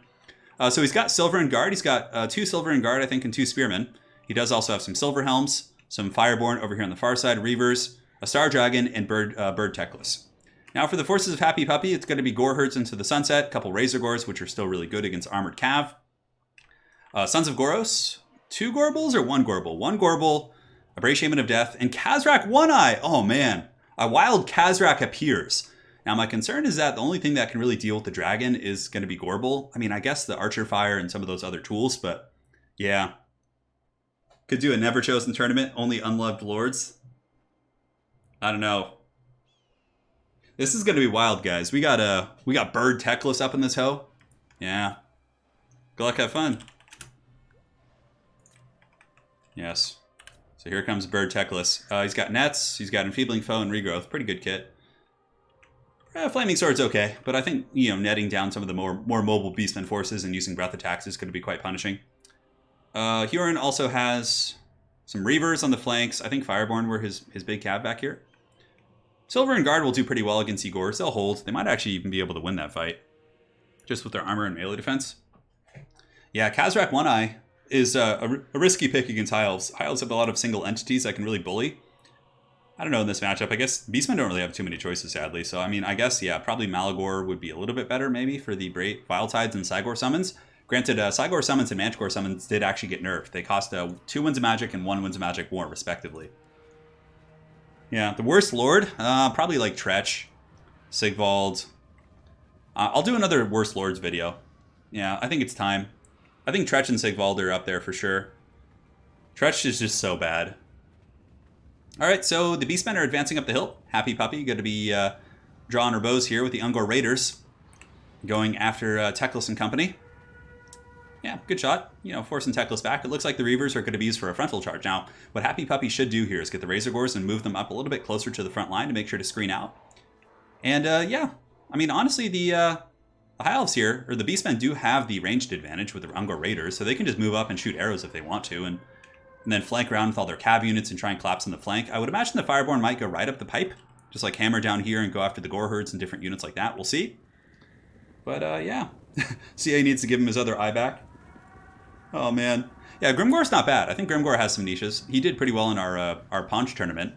So he's got Silver and Guard. He's got 2 Silver and Guard, I think, and 2 Spearmen. He does also have some Silver Helms, some Fireborn over here on the far side, Reavers, a Star Dragon, and Bird Teclis. Now for the forces of Happy Puppy, it's going to be Goreherds into the Sunset, a couple Razor Gores, which are still really good against Armored Cav. Sons of Goros, 2 Gorbles or 1 Gorble? 1 Gorble, a Brave Shaman of Death, and Khazrak One-Eye. Oh man, a wild Khazrak appears. Now my concern is that the only thing that can really deal with the dragon is going to be Gorble. I mean, I guess the Archer Fire and some of those other tools, but yeah. Could do a Never Chosen tournament, only Unloved Lords. I don't know. This is going to be wild, guys. We got Bird Teclis up in this hoe. Yeah. Good luck, have fun. Yes. So here comes Bird Teclis. He's got Nets, he's got Enfeebling Foe and Regrowth. Pretty good kit. Flaming Sword's okay, but I think, you know, netting down some of the more mobile Beastmen forces and using breath attacks is going to be quite punishing. Huron also has some Reavers on the flanks. I think Fireborn were his big cav back here. Silver and Guard will do pretty well against Igors. They'll hold. They might actually even be able to win that fight. Just with their armor and melee defense. Yeah, Khazrak One-Eye is a risky pick against High Elves. High Elves have a lot of single entities that can really bully. I don't know in this matchup. I guess Beastmen don't really have too many choices, sadly. So, I mean, I guess, yeah, probably Malagor would be a little bit better, maybe, for the Vile Tides and Cygor summons. Granted, Cygor summons and Manticore summons did actually get nerfed. They cost 2 Winds of Magic and 1 Winds of Magic more, respectively. Yeah, the worst Lord, probably like Tretch, Sigvald. I'll do another worst Lords video. Yeah, I think it's time. I think Tretch and Sigvald are up there for sure. Tretch is just so bad. All right, so the Beastmen are advancing up the hill. Happy Puppy, going to be drawing her bows here with the Ungor Raiders, going after Teclis and company. Yeah, good shot. You know, forcing Teclis back. It looks like the Reavers are going to be used for a frontal charge. Now, what Happy Puppy should do here is get the Razor Gores and move them up a little bit closer to the front line to make sure to screen out. And yeah, I mean, honestly, the High Elves here, or the Beastmen, do have the ranged advantage with the Ungor Raiders, so they can just move up and shoot arrows if they want to, and then flank around with all their cav units and try and collapse on the flank. I would imagine the Fireborn might go right up the pipe, just like hammer down here and go after the Gore Herds and different units like that. We'll see. But yeah, CA needs to give him his other eye back. Oh man. Yeah, Grimgore's not bad. I think Grimgore has some niches. He did pretty well in our PAUNCH tournament.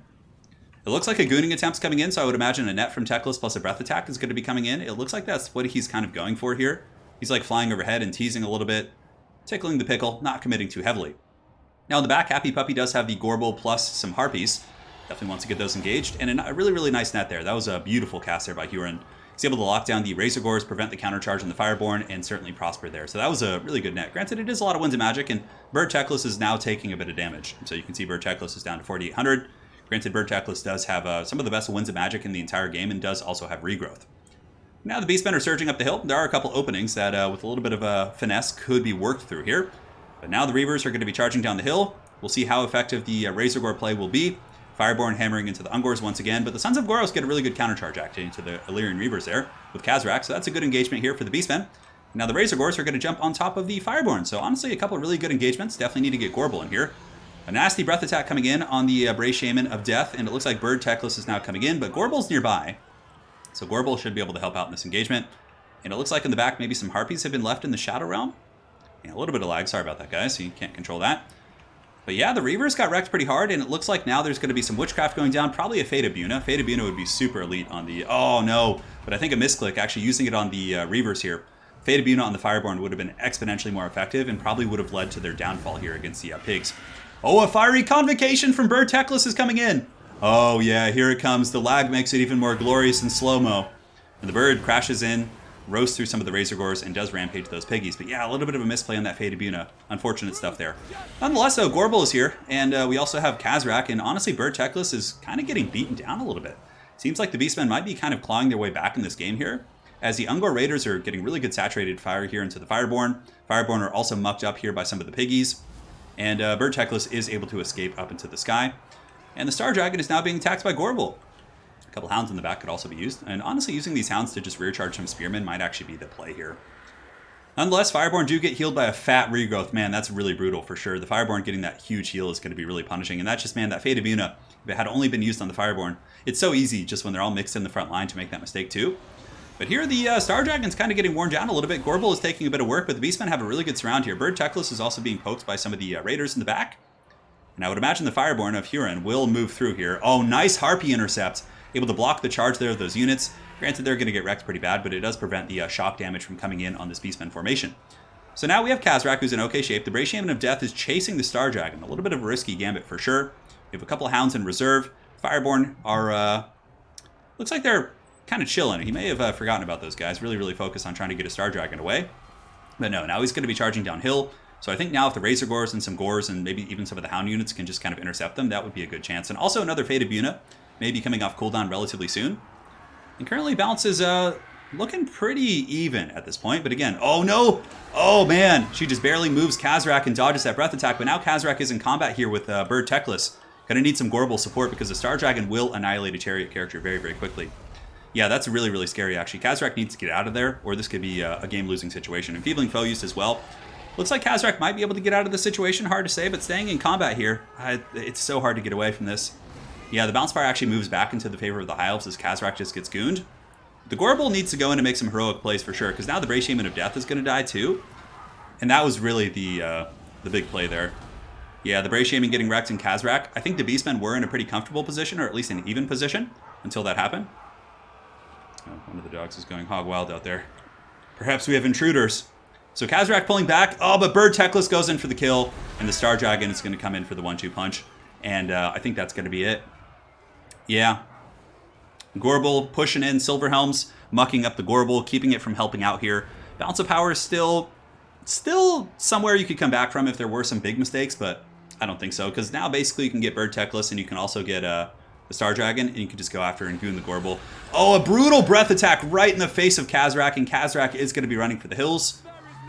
It looks like a gooning attempt's coming in, so I would imagine a net from Teclis plus a breath attack is going to be coming in. It looks like that's what he's kind of going for here. He's like flying overhead and teasing a little bit, tickling the pickle, not committing too heavily. Now in the back, Happy Puppy does have the Gorbel plus some Harpies. Definitely wants to get those engaged. And a really, really nice net there. That was a beautiful cast there by Turin. He's able to lock down the Razor Gores, prevent the countercharge on the Fireborn, and certainly prosper there. So that was a really good net. Granted, it is a lot of Winds of Magic, and Bird Teclis is now taking a bit of damage. So you can see Bird Teclis is down to 4,800. Granted, Bird Teclis does have some of the best Winds of Magic in the entire game, and does also have regrowth. Now the Beastmen are surging up the hill. There are a couple openings that, with a little bit of finesse, could be worked through here. But now the Reavers are going to be charging down the hill. We'll see how effective the Razor Gore play will be. Fireborn hammering into the Ungors once again, but the Sons of Goros get a really good countercharge acting to the Illyrian Reavers there with Khazrak, so that's a good engagement here for the Beastmen. Now the Razor Gores are going to jump on top of the Fireborn, so honestly a couple of really good engagements. Definitely need to get Gorbel in here. A nasty breath attack coming in on the Bray Shaman of Death, and it looks like Bird Teclis is now coming in, but Gorbel's nearby, so Gorbel should be able to help out in this engagement. And it looks like in the back maybe some Harpies have been left in the Shadow Realm. Yeah, a little bit of lag, sorry about that guys, so you can't control that. But yeah, the Reavers got wrecked pretty hard, and it looks like now there's going to be some Witchcraft going down, probably a Fate of Buna. Fate of Buna would be super elite on the... Oh, no. But I think a misclick, actually using it on the Reavers here. Fate of Buna on the Fireborn would have been exponentially more effective and probably would have led to their downfall here against the Pigs. Oh, a Fiery Convocation from Bird Teclis is coming in. Oh, yeah, here it comes. The lag makes it even more glorious in slow-mo. And the Bird crashes in, roasts through some of the Razor Gores, and does rampage those piggies. But yeah, a little bit of a misplay on that Fate of Buna. Unfortunate stuff there. Nonetheless, though, Gorbel is here, and we also have Khazrak, and honestly, Bird Teclis is kind of getting beaten down a little bit. Seems like the Beastmen might be kind of clawing their way back in this game here, as the Ungor Raiders are getting really good saturated fire here into the Fireborn. Fireborn are also mucked up here by some of the piggies, and Bird Teclis is able to escape up into the sky. And the Star Dragon is now being attacked by Gorbel. A couple hounds in the back could also be used, and honestly using these hounds to just rear charge some spearmen might actually be the play here. Nonetheless, Fireborn do get healed by a fat regrowth. Man, that's really brutal for sure. The Fireborn getting that huge heal is going to be really punishing, and that's just, man, that Fate of Buna, if it had only been used on the Fireborn, it's so easy just when they're all mixed in the front line to make that mistake too. But here the Star Dragon's kind of getting worn down a little bit. Gorbel is taking a bit of work, but the Beastmen have a really good surround here. Bird Teclis is also being poked by some of the Raiders in the back. And I would imagine the Fireborn of Turin will move through here. Oh, nice Harpy intercept. Able to block the charge there of those units. Granted, they're going to get wrecked pretty bad, but it does prevent the shock damage from coming in on this Beastmen formation. So now we have Khazrak, who's in okay shape. The Bray Shaman of Death is chasing the Star Dragon. A little bit of a risky gambit for sure. We have a couple of hounds in reserve. Fireborn are, looks like they're kind of chilling. He may have forgotten about those guys. Really, really focused on trying to get a Star Dragon away. But no, now he's going to be charging downhill. So I think now if the Razor Gores and some Gores and maybe even some of the Hound units can just kind of intercept them, that would be a good chance. And also another Fate of Buna may be coming off cooldown relatively soon. And currently balance is looking pretty even at this point. But again, oh no! Oh man! She just barely moves Khazrak and dodges that breath attack. But now Khazrak is in combat here with Bird Teclis. Gonna need some Gorbel support because the Star Dragon will annihilate a Chariot character very, very quickly. Yeah, that's really, really scary actually. Khazrak needs to get out of there, or this could be a game-losing situation. Enfeebling Foe used as well. Looks like Khazrak might be able to get out of the situation. Hard to say, but staying in combat here, it's so hard to get away from this. Yeah, the Bounce Fire actually moves back into the favor of the High Elves as Khazrak just gets gooned. The Gorbel needs to go in and make some heroic plays for sure, because now the Bray Shaman of Death is going to die too. And that was really the big play there. Yeah, the Bray Shaman getting wrecked in Khazrak. I think the Beastmen were in a pretty comfortable position, or at least an even position, until that happened. Oh, one of the dogs is going hog wild out there. Perhaps we have intruders. So Khazrak pulling back. Oh, but Bird Teclis goes in for the kill, and the Star Dragon is going to come in for the 1-2 punch. And I think that's going to be it. Yeah. Gorbel pushing in, Silver Helms mucking up the Gorbel, keeping it from helping out here. Balance of Power is still somewhere you could come back from if there were some big mistakes, but I don't think so, because now basically you can get Bird Techless, and you can also get the Star Dragon, and you can just go after and goon the Gorbel. Oh, a brutal breath attack right in the face of Kazrak, and Kazrak is going to be running for the hills.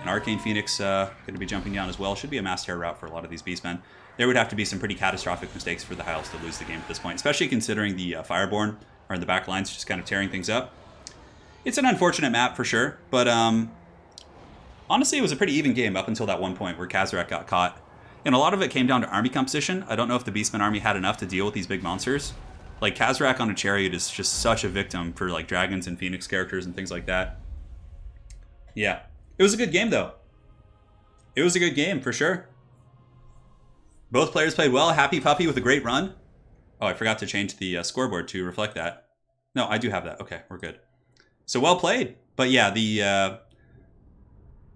An Arcane Phoenix going to be jumping down as well. Should be a mass terror route for a lot of these Beastmen. There would have to be some pretty catastrophic mistakes for the High Elves to lose the game at this point, especially considering the Fireborn are in the back lines just kind of tearing things up. It's an unfortunate map for sure, but honestly, it was a pretty even game up until that one point where Kazrak got caught. And a lot of it came down to army composition. I don't know if the Beastmen army had enough to deal with these big monsters. Like, Kazrak on a chariot is just such a victim for, like, dragons and phoenix characters and things like that. Yeah. It was a good game, though. It was a good game, for sure. Both players played well. Happy Puppy with a great run. Oh, I forgot to change the scoreboard to reflect that. No, I do have that. Okay, we're good. So, well played. But yeah,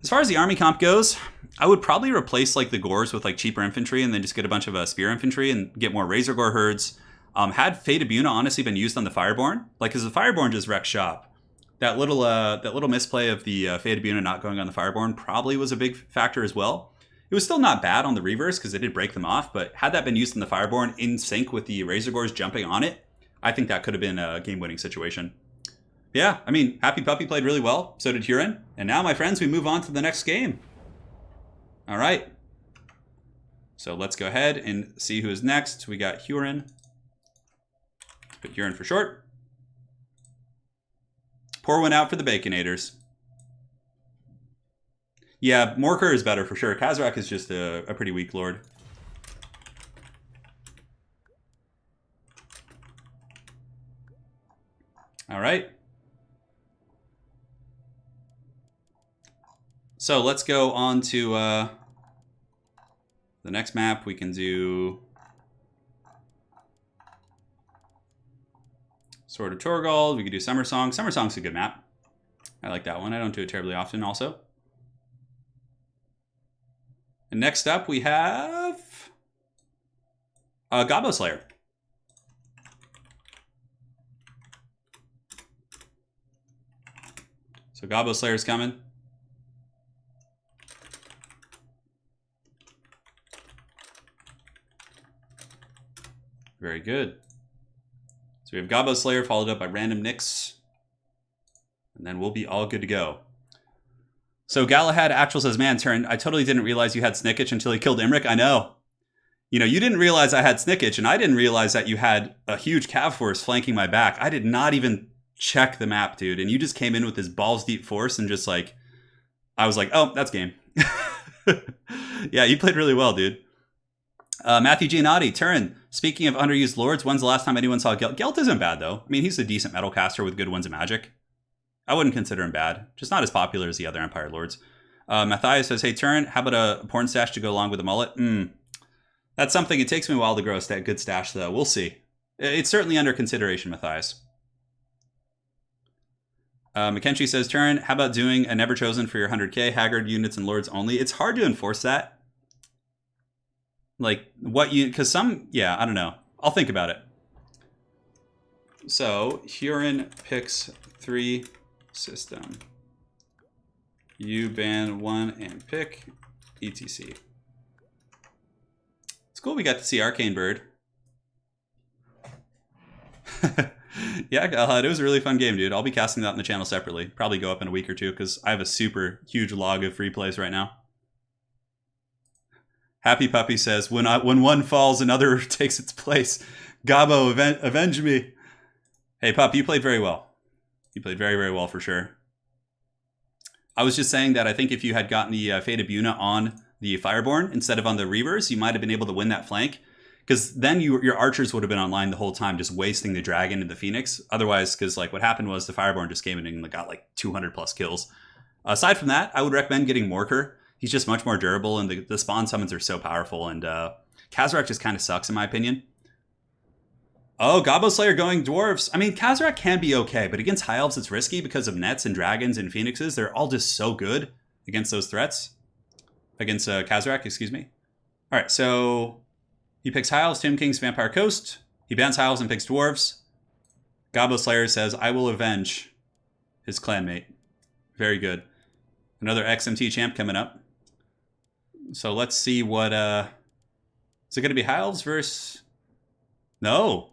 as far as the army comp goes, I would probably replace like the Gores with like cheaper infantry and then just get a bunch of spear infantry and get more Razor Gore herds. Had Fate of Buna honestly been used on the Fireborn, like, because the Fireborn just wrecked shop. That little misplay of the Fate of Buna not going on the Fireborn probably was a big factor as well. It was still not bad on the Reavers because they did break them off, but had that been used in the Fireborn in sync with the Razor Gores jumping on it, I think that could have been a game-winning situation. Yeah, I mean, Happy Puppy played really well. So did Turin. And now, my friends, we move on to the next game. All right. So let's go ahead and see who is next. We got Huron. Put Huron for short. Pour one out for the Baconators. Yeah, Morker is better for sure. Kazrak is just a pretty weak lord. All right. So let's go on to the next map. We can do Sword of Torgold. We could do Summer Song. Summer Song's a good map. I like that one. I don't do it terribly often also. And next up we have Gobbo Slayer. So Gobbo Slayer's coming. Very good. So we have Gobbo Slayer followed up by Random Nyx. And then we'll be all good to go. So Galahad Actual says, man, Turin, I totally didn't realize you had Snickage until he killed Imrik. I know. You know, you didn't realize I had Snickage, and I didn't realize that you had a huge cav force flanking my back. I did not even check the map, dude. And you just came in with this balls deep force and just like, I was like, oh, that's game. Yeah, you played really well, dude. Matthew Giannotti, Turin, speaking of underused lords, when's the last time anyone saw Gelt? Gelt isn't bad, though. I mean, he's a decent metal caster with good ones of magic. I wouldn't consider him bad. Just not as popular as the other Empire lords. Matthias says, hey, Turin, how about a porn stash to go along with a mullet? That's something. It takes me a while to grow a good stash, though. We'll see. It's certainly under consideration, Matthias. Mackenzie says, Turin, how about doing a Never Chosen for your 100k, Haggard units and lords only? It's hard to enforce that. Like, what you... Because some... Yeah, I don't know. I'll think about it. So, Huron picks 3 system. You ban 1 and pick ETC. It's cool we got to see Arcane Bird. Yeah, it was a really fun game, dude. I'll be casting that on the channel separately. Probably go up in a week or two because I have a super huge log of free plays right now. Happy Puppy says, when one falls, another takes its place. Gobbo, avenge me. Hey, Pup, you played very well. You played very, very well for sure. I was just saying that I think if you had gotten the Fate of Buna on the Fireborn instead of on the Reavers, you might have been able to win that flank. Because then your archers would have been online the whole time, just wasting the dragon and the phoenix. Otherwise, because like what happened was the Fireborn just came in and got like 200 plus kills. Aside from that, I would recommend getting Morker. He's just much more durable, and the spawn summons are so powerful. And Kazrak just kind of sucks, in my opinion. Oh, Gobbo Slayer going dwarves. I mean, Kazrak can be okay, but against High Elves, it's risky because of nets and dragons and phoenixes. They're all just so good against those threats. Against Kazrak, excuse me. All right, so he picks High Elves, Tomb Kings, Vampire Coast. He bans High Elves and picks dwarves. Gobbo Slayer says, I will avenge his clanmate. Very good. Another XMT champ coming up. So let's see what Is it going to be High Elves versus... No.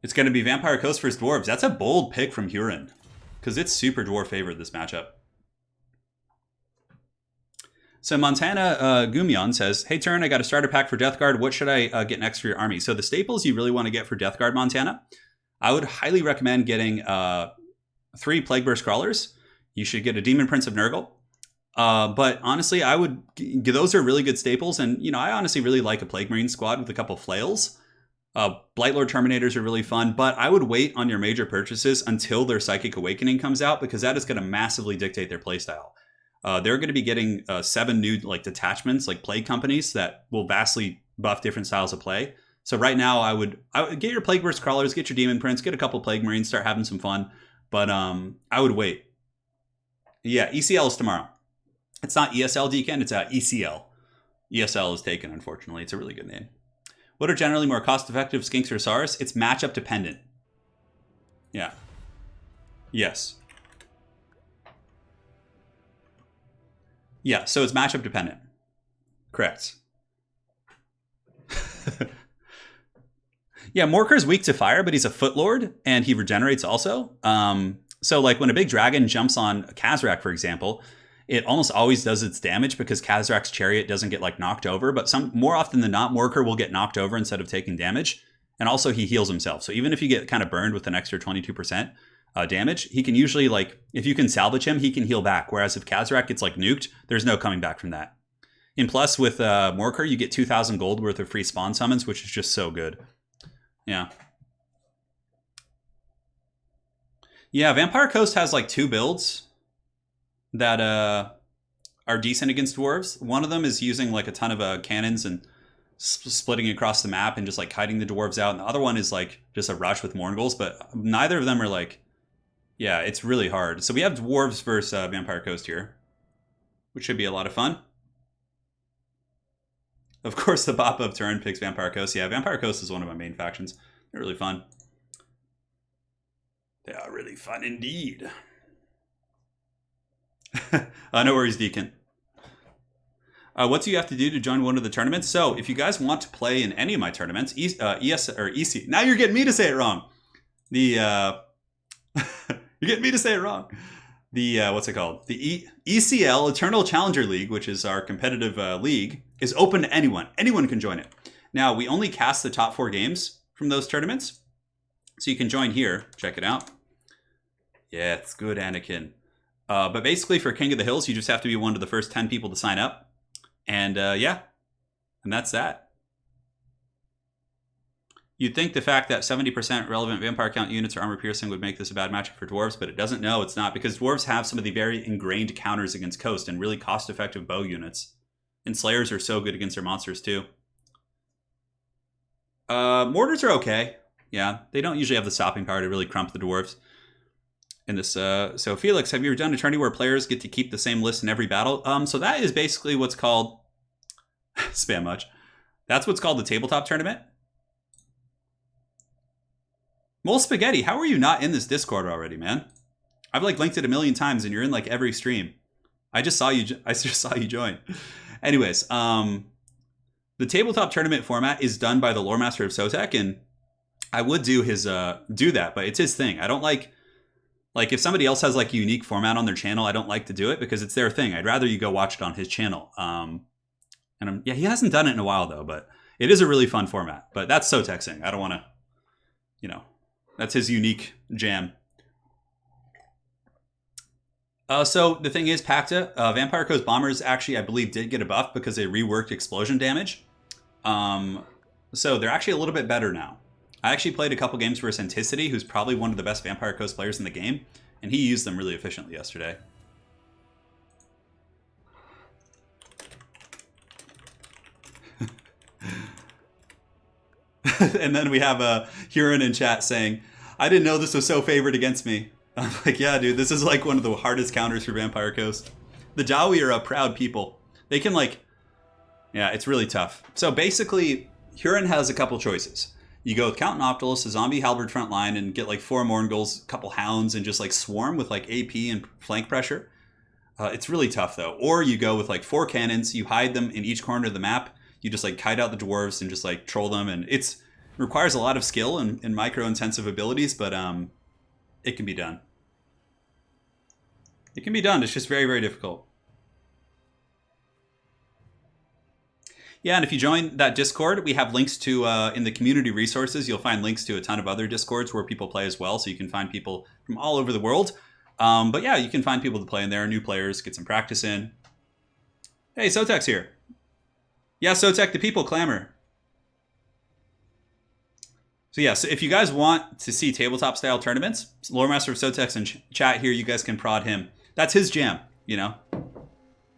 It's going to be Vampire Coast versus Dwarves. That's a bold pick from Turin. Because it's super dwarf favored, this matchup. So Montana Gumion says, hey, Turin, I got a starter pack for Death Guard. What should I get next for your army? So the staples you really want to get for Death Guard, Montana, I would highly recommend getting 3 Plague Burst Crawlers. You should get a Demon Prince of Nurgle. But honestly, those are really good staples. And, you know, I honestly really like a Plague Marine squad with a couple flails. Blightlord Terminators are really fun, but I would wait on your major purchases until their Psychic Awakening comes out, because that is going to massively dictate their playstyle. They're going to be getting 7 new detachments, like Plague Companies, that will vastly buff different styles of play. So right now, I would get your Plague Burst Crawlers, get your Demon Prince, get a couple Plague Marines, start having some fun. But I would wait. Yeah, ECL is tomorrow. It's not ESL, Deacon, it's ECL. ESL is taken, unfortunately. It's a really good name. What are generally more cost-effective, Skinks or SARS? It's matchup dependent. Yeah. Yes. Yeah, so it's matchup dependent. Correct. Yeah, Morkar's weak to fire, but he's a Footlord, and he regenerates also. So like when a big dragon jumps on Khazrak, for example, it almost always does its damage because Khazrak's chariot doesn't get knocked over. But more often than not, Morkar will get knocked over instead of taking damage. And also he heals himself. So even if you get kind of burned with an extra 22% damage, he can usually, if you can salvage him, he can heal back. Whereas if Khazrak gets nuked, there's no coming back from that. And plus with Morkar, you get 2,000 gold worth of free spawn summons, which is just so good. Yeah. Yeah, Vampire Coast has 2 builds that are decent against dwarves. One of them is using a ton of cannons and splitting across the map and just hiding the dwarves out. And the other one is just a rush with Morngul's, but neither of them are yeah, it's really hard. So we have dwarves versus Vampire Coast here, which should be a lot of fun. Of course, the Bop of Turin picks Vampire Coast. Yeah, Vampire Coast is one of my main factions. They're really fun. They are really fun indeed. No worries, Deacon. What do you have to do to join one of the tournaments? So, if you guys want to play in any of my tournaments, ES or EC. Now you're getting me to say it wrong. You're getting me to say it wrong. What's it called? The ECL, Eternal Challenger League, which is our competitive league, is open to anyone. Anyone can join it. Now, we only cast the top 4 games from those tournaments. So you can join here. Check it out. Yeah, it's good, Anakin. But basically, for King of the Hills, you just have to be one of the first 10 people to sign up. And yeah, and that's that. You'd think the fact that 70% relevant vampire count units are armor piercing would make this a bad matchup for dwarves, but it doesn't. No, it's not, because dwarves have some of the very ingrained counters against Coast and really cost-effective bow units. And Slayers are so good against their monsters too. Mortars are okay. Yeah, they don't usually have the stopping power to really crump the dwarves. In this, so Felix, have you ever done a tourney where players get to keep the same list in every battle? So that is basically what's called spam much. That's what's called the tabletop tournament. Mole Spaghetti, how are you not in this Discord already, man? I've linked it a million times, and you're in every stream. I just saw you. I just saw you join. Anyways, the tabletop tournament format is done by the Lore Master of Sotek, and I would do his do that, but it's his thing. I don't like if somebody else has a unique format on their channel, I don't like to do it because it's their thing. I'd rather you go watch it on his channel. And yeah, he hasn't done it in a while though, but it is a really fun format. But that's Sotek's thing. I don't want to, that's his unique jam. So the thing is, Pacta, Vampire Coast Bombers actually, I believe, did get a buff because they reworked explosion damage. So they're actually a little bit better now. I actually played a couple games versus Anticity, who's probably one of the best Vampire Coast players in the game, and he used them really efficiently yesterday. And then we have Huron in chat saying, I didn't know this was so favored against me. I'm like, yeah, dude, this is one of the hardest counters for Vampire Coast. The Jawi are a proud people. They can yeah, it's really tough. So basically, Huron has a couple choices. You go with Count Noctilus, a zombie halberd front line, and get 4 Morngul's, a couple hounds, and just swarm with AP and flank pressure. It's really tough though. Or you go with 4 cannons, you hide them in each corner of the map, You just like kite out the dwarves and just like troll them, and it requires a lot of skill and micro-intensive abilities, but it can be done. It can be done. It's just very, very difficult. Yeah, and if you join that Discord, we have links to, in the community resources, you'll find links to a ton of other Discords where people play as well, so you can find people from all over the world. But yeah, you can find people to play in there, new players, get some practice in. Hey, Sotek's here. Yeah, Sotek, the people clamor. So yeah, so if you guys want to see tabletop-style tournaments, Loremaster of Sotek's in chat here, you guys can prod him. That's his jam, you know?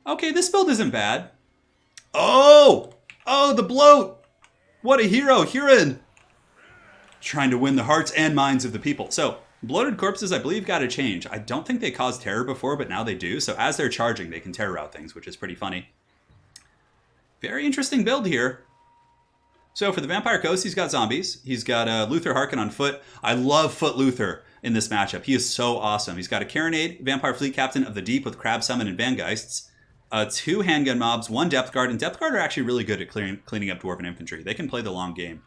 Okay, this build isn't bad. Oh, the bloat. What a hero, Huron. Trying to win the hearts and minds of the people. So, bloated corpses, I believe, got to change. I don't think they caused terror before, but now they do. So as they're charging, they can terror out things, which is pretty funny. Very interesting build here. So for the Vampire Coast, he's got zombies. He's got Luther Harkin on foot. I love Foot Luther in this matchup. He is so awesome. He's got a Carronade, Vampire Fleet Captain of the Deep with Crab Summon and Vangeists. 2 handgun mobs, 1 depth guard, and depth guard are actually really good at cleaning up dwarven infantry. They can play the long game.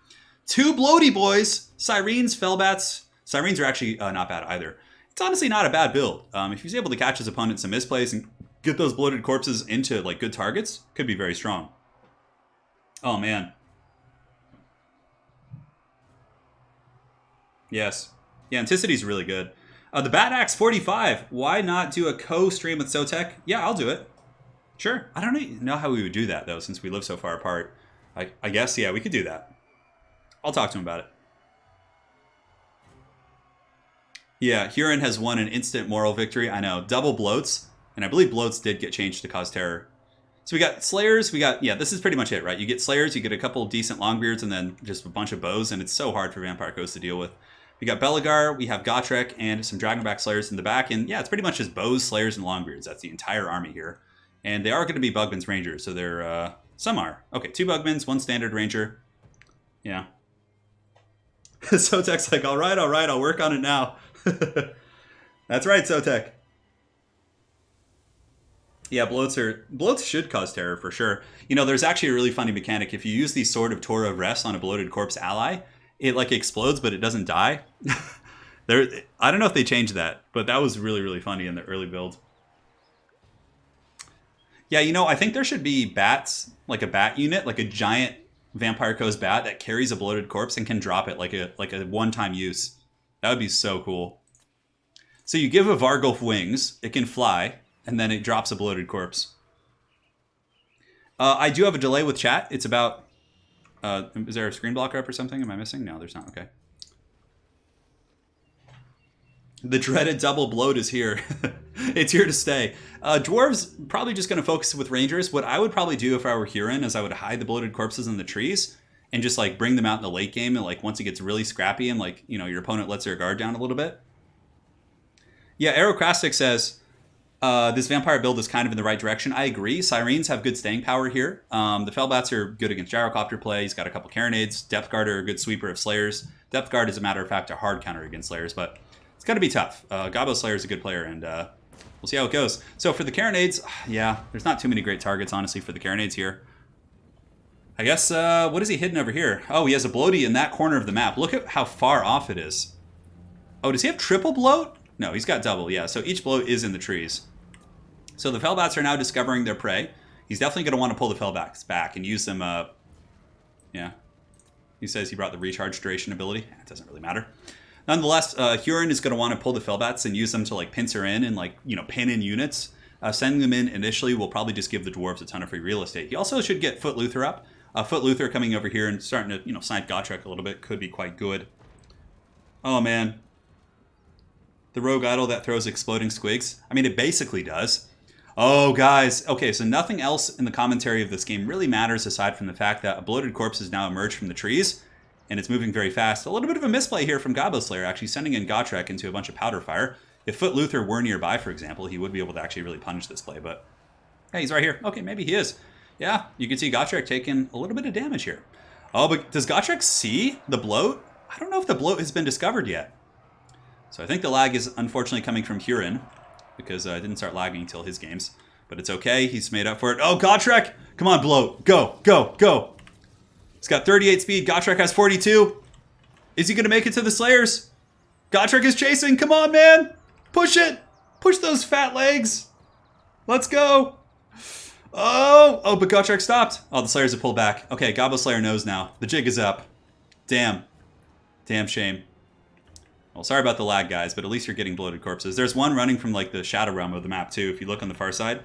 2 bloaty boys, Sirens, Fellbats. Sirens are actually not bad either. It's honestly not a bad build. If he's able to catch his opponent some misplays and get those bloated corpses into like good targets, could be very strong. Oh man. Yes. Yeah, Anticity's really good. The Bat Axe 45. Why not do a co-stream with Sotek? Yeah, I'll do it. Sure. I don't know how we would do that, though, since we live so far apart. I guess, yeah, we could do that. I'll talk to him about it. Yeah, Huron has won an instant moral victory. I know. Double bloats. And I believe bloats did get changed to cause terror. So we got Slayers. Yeah, this is pretty much it, right? You get Slayers, you get a couple decent Longbeards, and then just a bunch of bows, and it's so hard for Vampire Coast to deal with. We got Belagar, we have Gotrek, and some Dragonback Slayers in the back. And yeah, it's pretty much just bows, Slayers, and Longbeards. That's the entire army here. And they are going to be Bugman's Rangers, so they're, some are. Okay, 2 Bugmans, 1 Standard Ranger. Yeah. Sotek's like, all right, I'll work on it now. That's right, Sotek. Yeah, bloats should cause terror for sure. You know, there's actually a really funny mechanic. If you use the Sword of Torah of Rest on a bloated corpse ally, it like explodes, but it doesn't die. I don't know if they changed that, but that was really, really funny in the early build. Yeah, you know, I think there should be bats, like a bat unit, like a giant Vampire Coast bat that carries a bloated corpse and can drop it like a one-time use. That would be so cool. So you give a Vargulf wings, it can fly, and then it drops a bloated corpse. I do have a delay with chat. It's about... is there a screen blocker up or something? Am I missing? No, there's not. Okay. The dreaded double bloat is here. It's here to stay. Dwarves, probably just going to focus with Rangers. What I would probably do if I were Huron is I would hide the bloated corpses in the trees and just like bring them out in the late game. And like once it gets really scrappy and like, you know, your opponent lets their guard down a little bit. Yeah, Aerocrastic says... this vampire build is kind of in the right direction. I agree. Sirens have good staying power here. The Fellbats are good against Gyrocopter play. He's got a couple Carronades. Depth Guard are a good sweeper of Slayers. Depth Guard, as a matter of fact, a hard counter against Slayers, but it's going to be tough. Gabo Slayer is a good player, and we'll see how it goes. So for the Carronades, yeah, there's not too many great targets, honestly, for the Carronades here. I guess, what is he hidden over here? Oh, he has a bloaty in that corner of the map. Look at how far off it is. Oh, does he have triple bloat? No, he's got double, yeah. So each bloat is in the trees. So the Fellbats are now discovering their prey. He's definitely going to want to pull the Fellbats back and use them, yeah. He says he brought the recharge duration ability. It doesn't really matter. Nonetheless, Huron is going to want to pull the Fellbats and use them to like pincer in and like, you know, pin in units. Sending them in initially will probably just give the Dwarves a ton of free real estate. He also should get Foot Luther up. Foot Luther coming over here and starting to, you know, snipe Gotrek a little bit could be quite good. Oh, man. The Rogue Idol that throws exploding squigs. I mean, it basically does. Oh, guys. Okay, so nothing else in the commentary of this game really matters aside from the fact that a bloated corpse has now emerged from the trees, and it's moving very fast. A little bit of a misplay here from Gabo Slayer, actually sending in Gotrek into a bunch of powder fire. If Foot Luther were nearby, for example, he would be able to actually really punish this play, but hey, he's right here. Okay, maybe he is. Yeah, you can see Gotrek taking a little bit of damage here. Oh, but does Gotrek see the bloat? I don't know if the bloat has been discovered yet. So I think the lag is unfortunately coming from Huron, because I didn't start lagging until his games. But it's okay, he's made up for it. Oh, Gotrek! Come on, bloat. Go, go, go. He's got 38 speed. Gotrek has 42. Is he going to make it to the Slayers? Gotrek is chasing. Come on, man. Push it. Push those fat legs. Let's go. Oh, but Gotrek stopped. Oh, the Slayers have pulled back. Okay, Gobbo Slayer knows now. The jig is up. Damn. Damn shame. Well, sorry about the lag, guys, but at least you're getting bloated corpses. There's one running from like the shadow realm of the map too. If you look on the far side,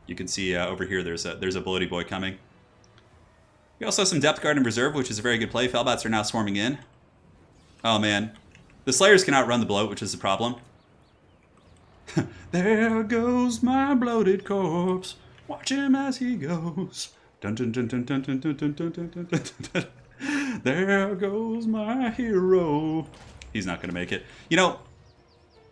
you can see over here there's a bloaty boy coming. We also have some depth guard in reserve, which is a very good play. Felbats are now swarming in. Oh man, the Slayers can outrun the bloat, which is the problem. There goes my bloated corpse. Watch him as he goes. Dun, dun, dun, dun, dun, dun, dun, dun, dun, dun, dun, dun. There goes my hero. He's not going to make it. You know,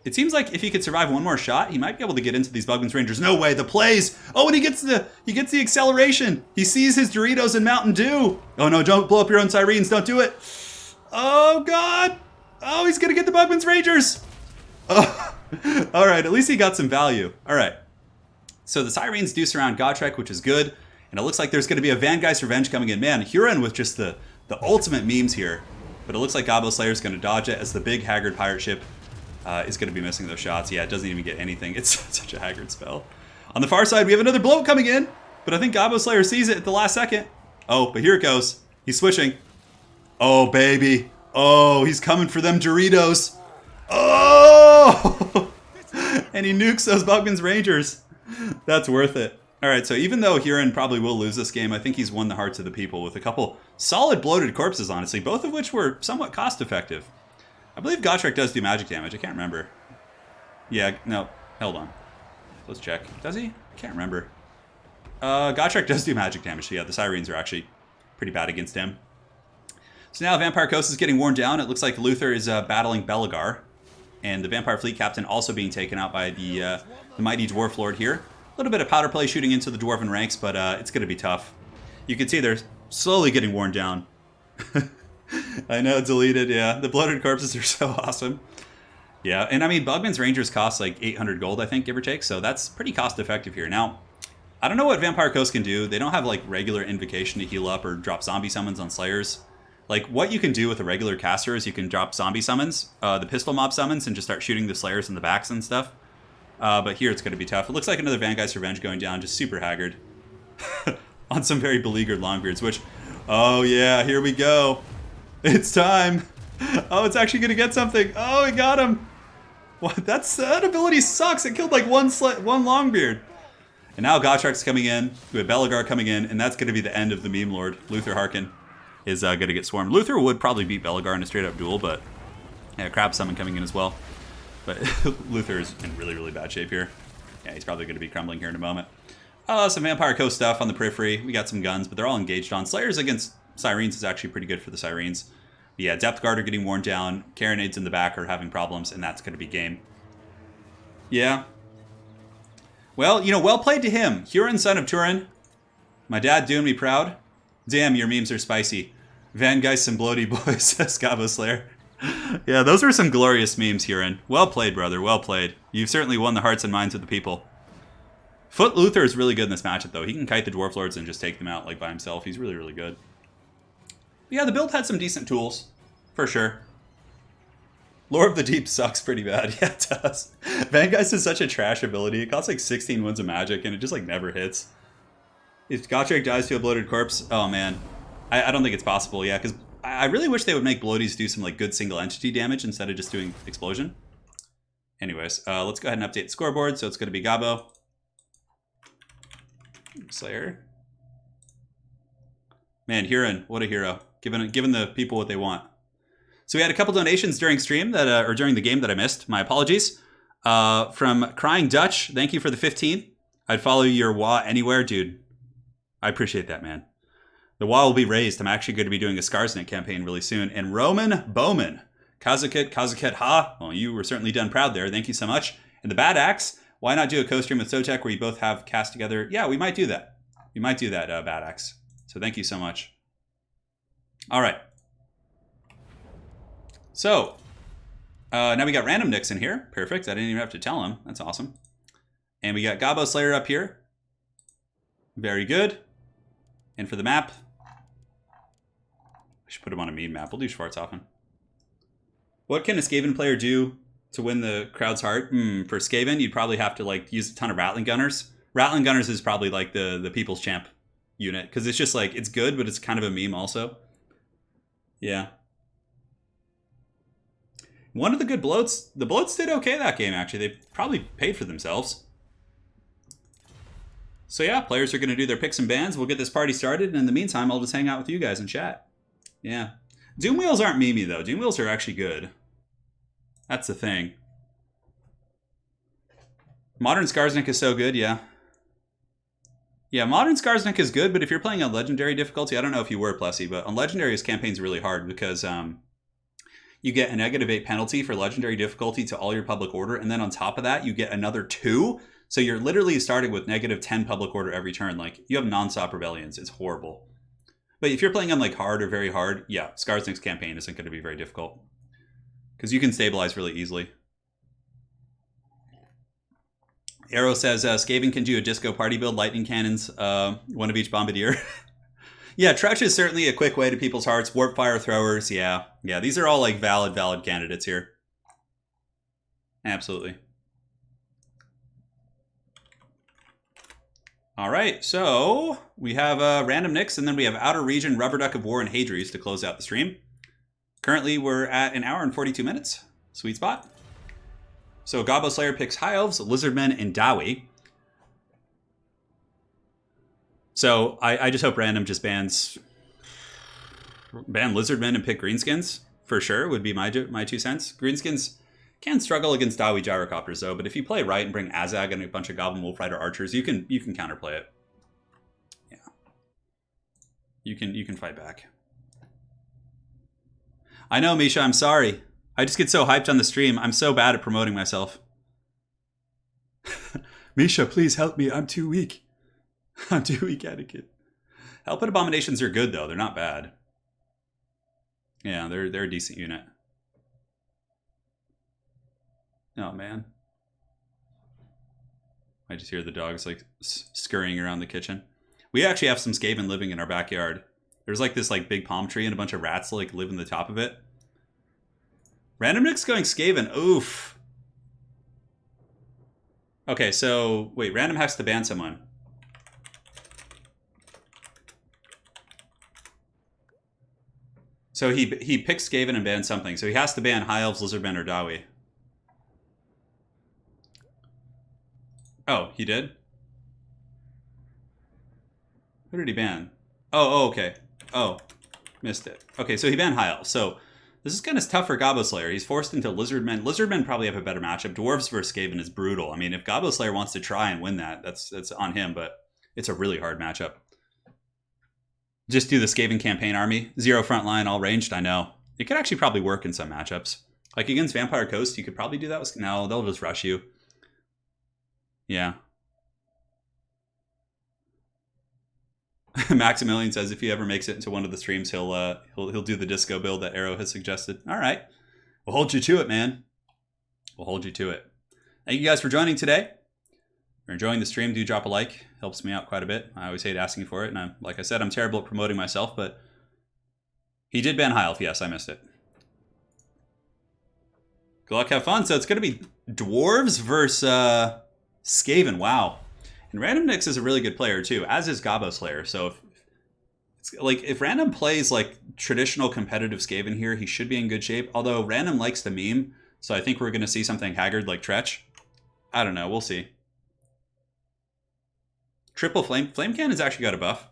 it seems like if he could survive one more shot, he might be able to get into these Bugman's Rangers. No way, the plays. Oh, and he gets the acceleration. He sees his Doritos and Mountain Dew. Oh no, don't blow up your own sirens. Don't do it. Oh God. Oh, he's going to get the Bugman's Rangers. Oh. All right, at least he got some value. All right. So the sirens do surround Gotrek, which is good. And it looks like there's going to be a Vangeist Revenge coming in. Man, Huron with just the ultimate memes here. But it looks like Gobbo Slayer is going to dodge it as the big Haggard pirate ship is going to be missing those shots. Yeah, it doesn't even get anything. It's such a Haggard spell. On the far side, we have another bloat coming in. But I think Gobbo Slayer sees it at the last second. Oh, but here it goes. He's switching. Oh, baby. Oh, he's coming for them Doritos. Oh! And he nukes those Bugman's Rangers. That's worth it. All right, so even though Huron probably will lose this game, I think he's won the hearts of the people with a couple solid bloated corpses, honestly, both of which were somewhat cost-effective. I believe Gotrek does do magic damage. I can't remember. Yeah, no, hold on. Let's check. Does he? I can't remember. Gotrek does do magic damage, so yeah, the Sirens are actually pretty bad against him. So now Vampire Coast is getting worn down. It looks like Luther is battling Belagar, and the Vampire Fleet Captain also being taken out by the mighty Dwarf Lord here. A little bit of powder play shooting into the Dwarven ranks, but it's going to be tough. You can see they're slowly getting worn down. I know, deleted, yeah. The bloated corpses are so awesome. Yeah, and I mean, Bugman's Rangers cost like 800 gold, I think, give or take, so that's pretty cost-effective here. Now, I don't know what Vampire Coast can do. They don't have like regular invocation to heal up or drop zombie summons on Slayers. Like, what you can do with a regular caster is you can drop zombie summons, the pistol mob summons, and just start shooting the Slayers in the backs and stuff. But here it's going to be tough. It looks like another Vangeist Revenge going down, just super haggard. On some very beleaguered Longbeards, which... Oh yeah, here we go. It's time. Oh, it's actually going to get something. Oh, it got him. What? That ability sucks. It killed like one Longbeard. And now Gotrek's coming in. We have Belagar coming in, and that's going to be the end of the meme lord. Luther Harkin is going to get swarmed. Luther would probably beat Belagar in a straight-up duel, but... Yeah, Crab Summon coming in as well. But Luther is in really, really bad shape here. Yeah, he's probably going to be crumbling here in a moment. Some Vampire Coast stuff on the periphery. We got some guns, but they're all engaged on. Slayers against Sirens is actually pretty good for the Sirens. But yeah, Depth Guard are getting worn down. Carronades in the back are having problems, and that's going to be game. Yeah. Well, you know, well played to him. Huron, son of Turin. My dad doing me proud. Damn, your memes are spicy. Vangeist and Bloaty Boys, says Gobbo Slayer. Yeah, those were some glorious memes, Huron. Well played, brother. Well played. You've certainly won the hearts and minds of the people. Foot Luther is really good in this matchup, though. He can kite the Dwarf Lords and just take them out like by himself. He's really, really good. But yeah, the build had some decent tools, for sure. Lore of the Deep sucks pretty bad. Yeah, it does. Vangeist is such a trash ability. It costs like 16 wounds of magic, and it just like never hits. If Gotrek dies to a bloated corpse, oh man. I don't think it's possible, yeah, because I really wish they would make bloaties do some like good single entity damage instead of just doing explosion. Anyways, let's go ahead and update the scoreboard. So it's going to be Gobbo. Slayer. Man, Huron, what a hero. Giving the people what they want. So we had a couple donations during stream that or during the game that I missed. My apologies. From Crying Dutch, thank you for the 15. I'd follow your WA anywhere, dude. I appreciate that, man. The WA will be raised. I'm actually going to be doing a Skarsnik campaign really soon. And Roman Bowman. Kazuket Ha. Well, you were certainly done proud there. Thank you so much. And the Bad Axe. Why not do a co-stream with Sotek where you both have cast together? Yeah, we might do that. We might do that, Bad Axe. So thank you so much. All right. So, now we got Random Nicks in here. Perfect. I didn't even have to tell him. That's awesome. And we got Gobbo Slayer up here. Very good. And for the map, I should put him on a mean map. We'll do Schwarzhofen. What can a Skaven player do to win the crowd's heart? For Skaven, you'd probably have to like use a ton of Rattling Gunners. Rattling Gunners is probably like the People's Champ unit, because it's just like, it's good, but it's kind of a meme also. Yeah. One of the good bloats, the bloats did okay that game, actually. They probably paid for themselves. So yeah, players are going to do their picks and bans. We'll get this party started, and in the meantime, I'll just hang out with you guys and chat. Yeah. Doom Wheels aren't memey, though. Doom Wheels are actually good. That's the thing. Modern Skarsnik is so good, yeah. Yeah, Modern Skarsnik is good, but if you're playing on Legendary difficulty, I don't know if you were, Plessy, but on Legendary, his campaign's really hard because you get a -8 penalty for Legendary difficulty to all your public order, and then on top of that, you get another 2. So you're literally starting with -10 public order every turn. Like, you have non-stop rebellions. It's horrible. But if you're playing on like hard or very hard, yeah, Skarsnik's campaign isn't going to be very difficult. Because you can stabilize really easily. Arrow says, Skaven can do a disco party build, lightning cannons, one of each bombardier. Yeah, Tretch is certainly a quick way to people's hearts. Warp fire throwers, yeah. Yeah, these are all like valid candidates here. Absolutely. All right, so we have Random Nicks, and then we have Outer Region, Rubber Duck of War, and Hadries to close out the stream. Currently, we're at 1 hour and 42 minutes. Sweet spot. So Gobbo Slayer picks High Elves, Lizardmen, and Dowie. So I just hope Random just ban Lizardmen and pick Greenskins, for sure, would be my 2 cents. Greenskins can struggle against Dowie Gyrocopters, though, but if you play right and bring Azag and a bunch of Goblin Wolf Rider archers, you can counterplay it. Yeah. You can fight back. I know, Misha, I'm sorry. I just get so hyped on the stream. I'm so bad at promoting myself. Misha, please help me. I'm too weak. I'm too weak, etiquette. Hellpit Abominations are good, though. They're not bad. Yeah, they're a decent unit. Oh, man. I just hear the dogs, like, scurrying around the kitchen. We actually have some Skaven living in our backyard. There's, like, this, like, big palm tree and a bunch of rats, like, live in the top of it. Random Nick's going Skaven. Oof. Okay, so, wait, Random has to ban someone. So he picks Skaven and bans something. So he has to ban High Elves, Lizardmen, or Dowie. Oh, he did? Who did he ban? Oh, okay. Oh, missed it. Okay, so he banned High Elves. So this is kind of tough for Gobbo Slayer. He's forced into Lizardmen. Lizardmen probably have a better matchup. Dwarves versus Skaven is brutal. I mean, if Gobbo Slayer wants to try and win that, that's on him, but it's a really hard matchup. Just do the Skaven campaign army. 0 front line, all ranged, I know. It could actually probably work in some matchups. Like against Vampire Coast, you could probably do that with... No, they'll just rush you. Yeah. Maximilian says if he ever makes it into one of the streams, he'll do the disco build that Arrow has suggested. All right. We'll hold you to it, man. We'll hold you to it. Thank you guys for joining today. If you're enjoying the stream, do drop a like. Helps me out quite a bit. I always hate asking for it. And like I said, I'm terrible at promoting myself, but he did ban High Elf. Yes, I missed it. Good luck, have fun. So it's going to be Dwarves versus Skaven. Wow. And Random Nix is a really good player too, as is Gobbo Slayer. So if Random plays like traditional competitive Skaven here, he should be in good shape. Although Random likes the meme, so I think we're going to see something haggard like Tretch. I don't know. We'll see. Triple Flame Cannon's actually got a buff.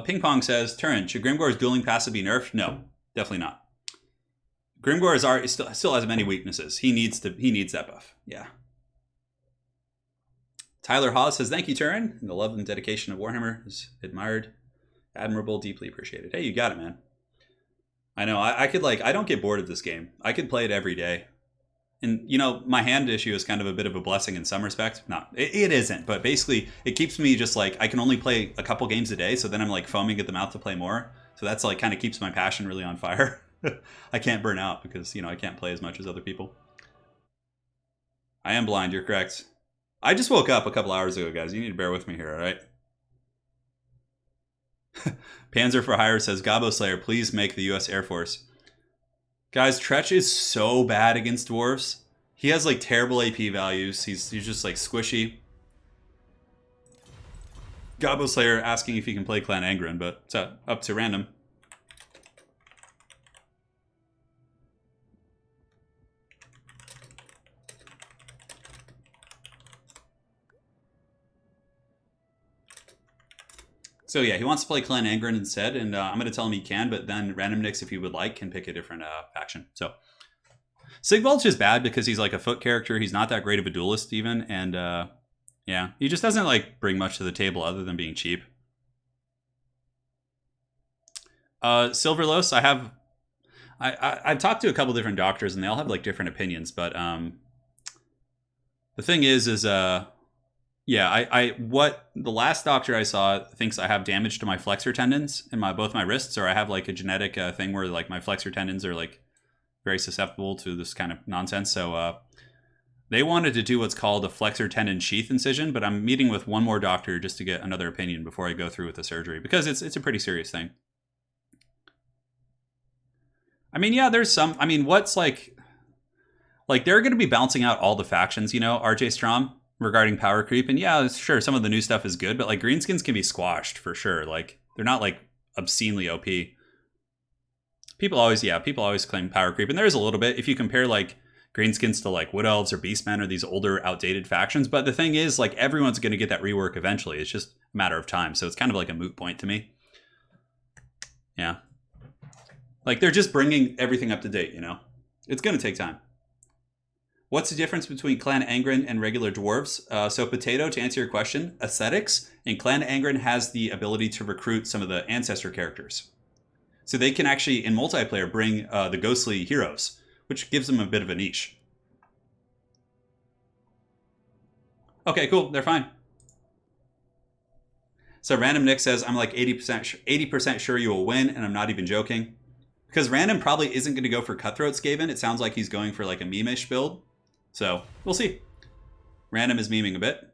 Ping Pong says, Turin, should Grimgore's dueling passive be nerfed? No, definitely not. Grimgore still has many weaknesses. He needs that buff. Yeah. Tyler Hawes says, thank you, Turin. The love and dedication of Warhammer is admired, admirable, deeply appreciated. Hey, you got it, man. I know. I could I don't get bored of this game. I could play it every day. And, you know, my hand issue is kind of a bit of a blessing in some respect. No, it isn't. But basically, it keeps me just I can only play a couple games a day. So then I'm foaming at the mouth to play more. So that's kind of keeps my passion really on fire. I can't burn out because, you know, I can't play as much as other people. I am blind. You're correct. I just woke up a couple hours ago, guys. You need to bear with me here, all right? Panzer for Hire says, Gabo Slayer, please make the U.S. Air Force. Guys, Tretch is so bad against dwarves. He has like terrible AP values. He's just like squishy. Gabo Slayer asking if he can play Clan Angren, but it's up to random. So yeah, he wants to play Clan Angren instead, and I'm going to tell him he can, but then Random Nix, if he would like, can pick a different faction. So Sigvald's just bad because he's like a foot character. He's not that great of a duelist even, and yeah, he just doesn't like bring much to the table other than being cheap. Silverlos, I've talked to a couple different doctors, and they all have like different opinions, but the thing is yeah, what the last doctor I saw thinks I have damage to my flexor tendons in both my wrists, or I have like a genetic thing where like my flexor tendons are like very susceptible to this kind of nonsense. So they wanted to do what's called a flexor tendon sheath incision, but I'm meeting with one more doctor just to get another opinion before I go through with the surgery, because it's a pretty serious thing. I mean, yeah, there's some. I mean, what's like they're going to be bouncing out all the factions, you know, RJ Strom, regarding power creep, and yeah, sure, some of the new stuff is good, but like greenskins can be squashed for sure. Like they're not like obscenely OP. People always claim power creep, and there's a little bit if you compare like greenskins to like wood elves or beastmen or these older outdated factions. But the thing is, like, everyone's going to get that rework eventually. It's just a matter of time. So it's kind of like a moot point to me. Yeah, like they're just bringing everything up to date. You know, it's going to take time. What's the difference between Clan Angren and regular dwarves? So Potato, to answer your question, aesthetics, and Clan Angren has the ability to recruit some of the ancestor characters. So they can actually, in multiplayer, bring the ghostly heroes, which gives them a bit of a niche. Okay, cool, they're fine. So Random Nick says, I'm like 80% sure you will win, and I'm not even joking. Because Random probably isn't going to go for Cutthroat Skaven. It sounds like he's going for like a meme-ish build. So, we'll see. Random is memeing a bit.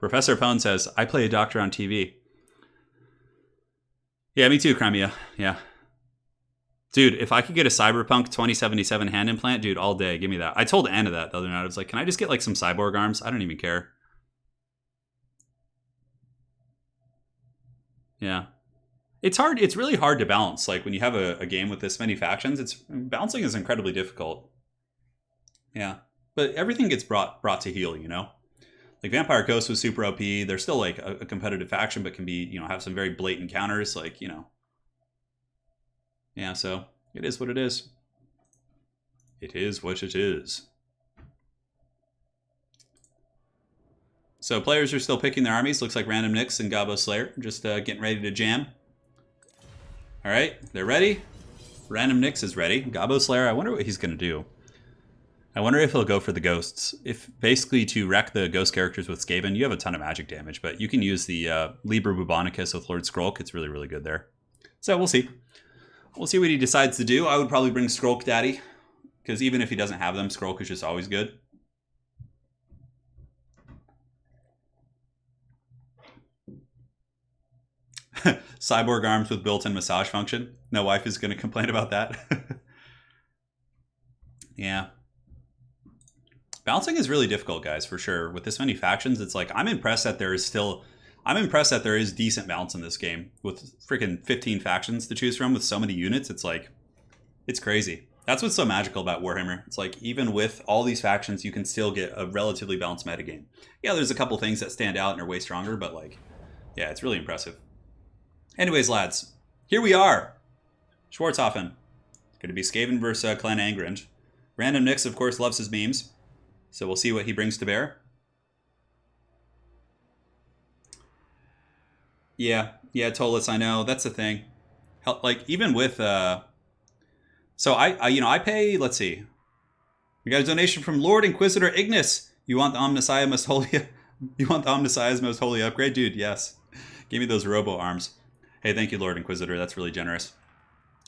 Professor Pone says, I play a doctor on TV. Yeah, me too, Crimea. Yeah. Dude, if I could get a Cyberpunk 2077 hand implant, dude, all day. Give me that. I told Anna that the other night. I was like, can I just get like some cyborg arms? I don't even care. Yeah. It's hard. It's really hard to balance. Like when you have a game with this many factions, balancing is incredibly difficult. Yeah, but everything gets brought to heel, you know? Like Vampire Ghost was super OP. They're still like a competitive faction, but can be, you know, have some very blatant counters, like, you know. Yeah, so it is what it is. It is what it is. So players are still picking their armies. Looks like Random Nix and Gabo Slayer just getting ready to jam. All right, they're ready. Random Nix is ready. Gabo Slayer, I wonder what he's going to do. I wonder if he'll go for the ghosts. If basically to wreck the ghost characters with Skaven, you have a ton of magic damage, but you can use the Liber Bubonicus with Lord Skrulk. It's really, really good there. So we'll see. We'll see what he decides to do. I would probably bring Skrulk Daddy, because even if he doesn't have them, Skrulk is just always good. Cyborg arms with built-in massage function. No wife is going to complain about that. Yeah. Balancing is really difficult, guys, for sure. With this many factions, it's like I'm impressed that there is decent balance in this game with freaking 15 factions to choose from with so many units. It's like, it's crazy. That's what's so magical about Warhammer. It's like even with all these factions, you can still get a relatively balanced metagame. Yeah, there's a couple things that stand out and are way stronger, but like, yeah, it's really impressive. Anyways, lads, here we are. Schwarzhofen. Going to be Skaven versus Clan Angren. Random Nix, of course, loves his memes. So we'll see what he brings to bear. Yeah, Tolis, I know. That's the thing. Like, even with... So I pay... Let's see. We got a donation from Lord Inquisitor Ignis. You want the Omnissiah's most holy... You want the Omnissiah's most holy upgrade? Dude, yes. Give me those robo arms. Hey, thank you, Lord Inquisitor. That's really generous.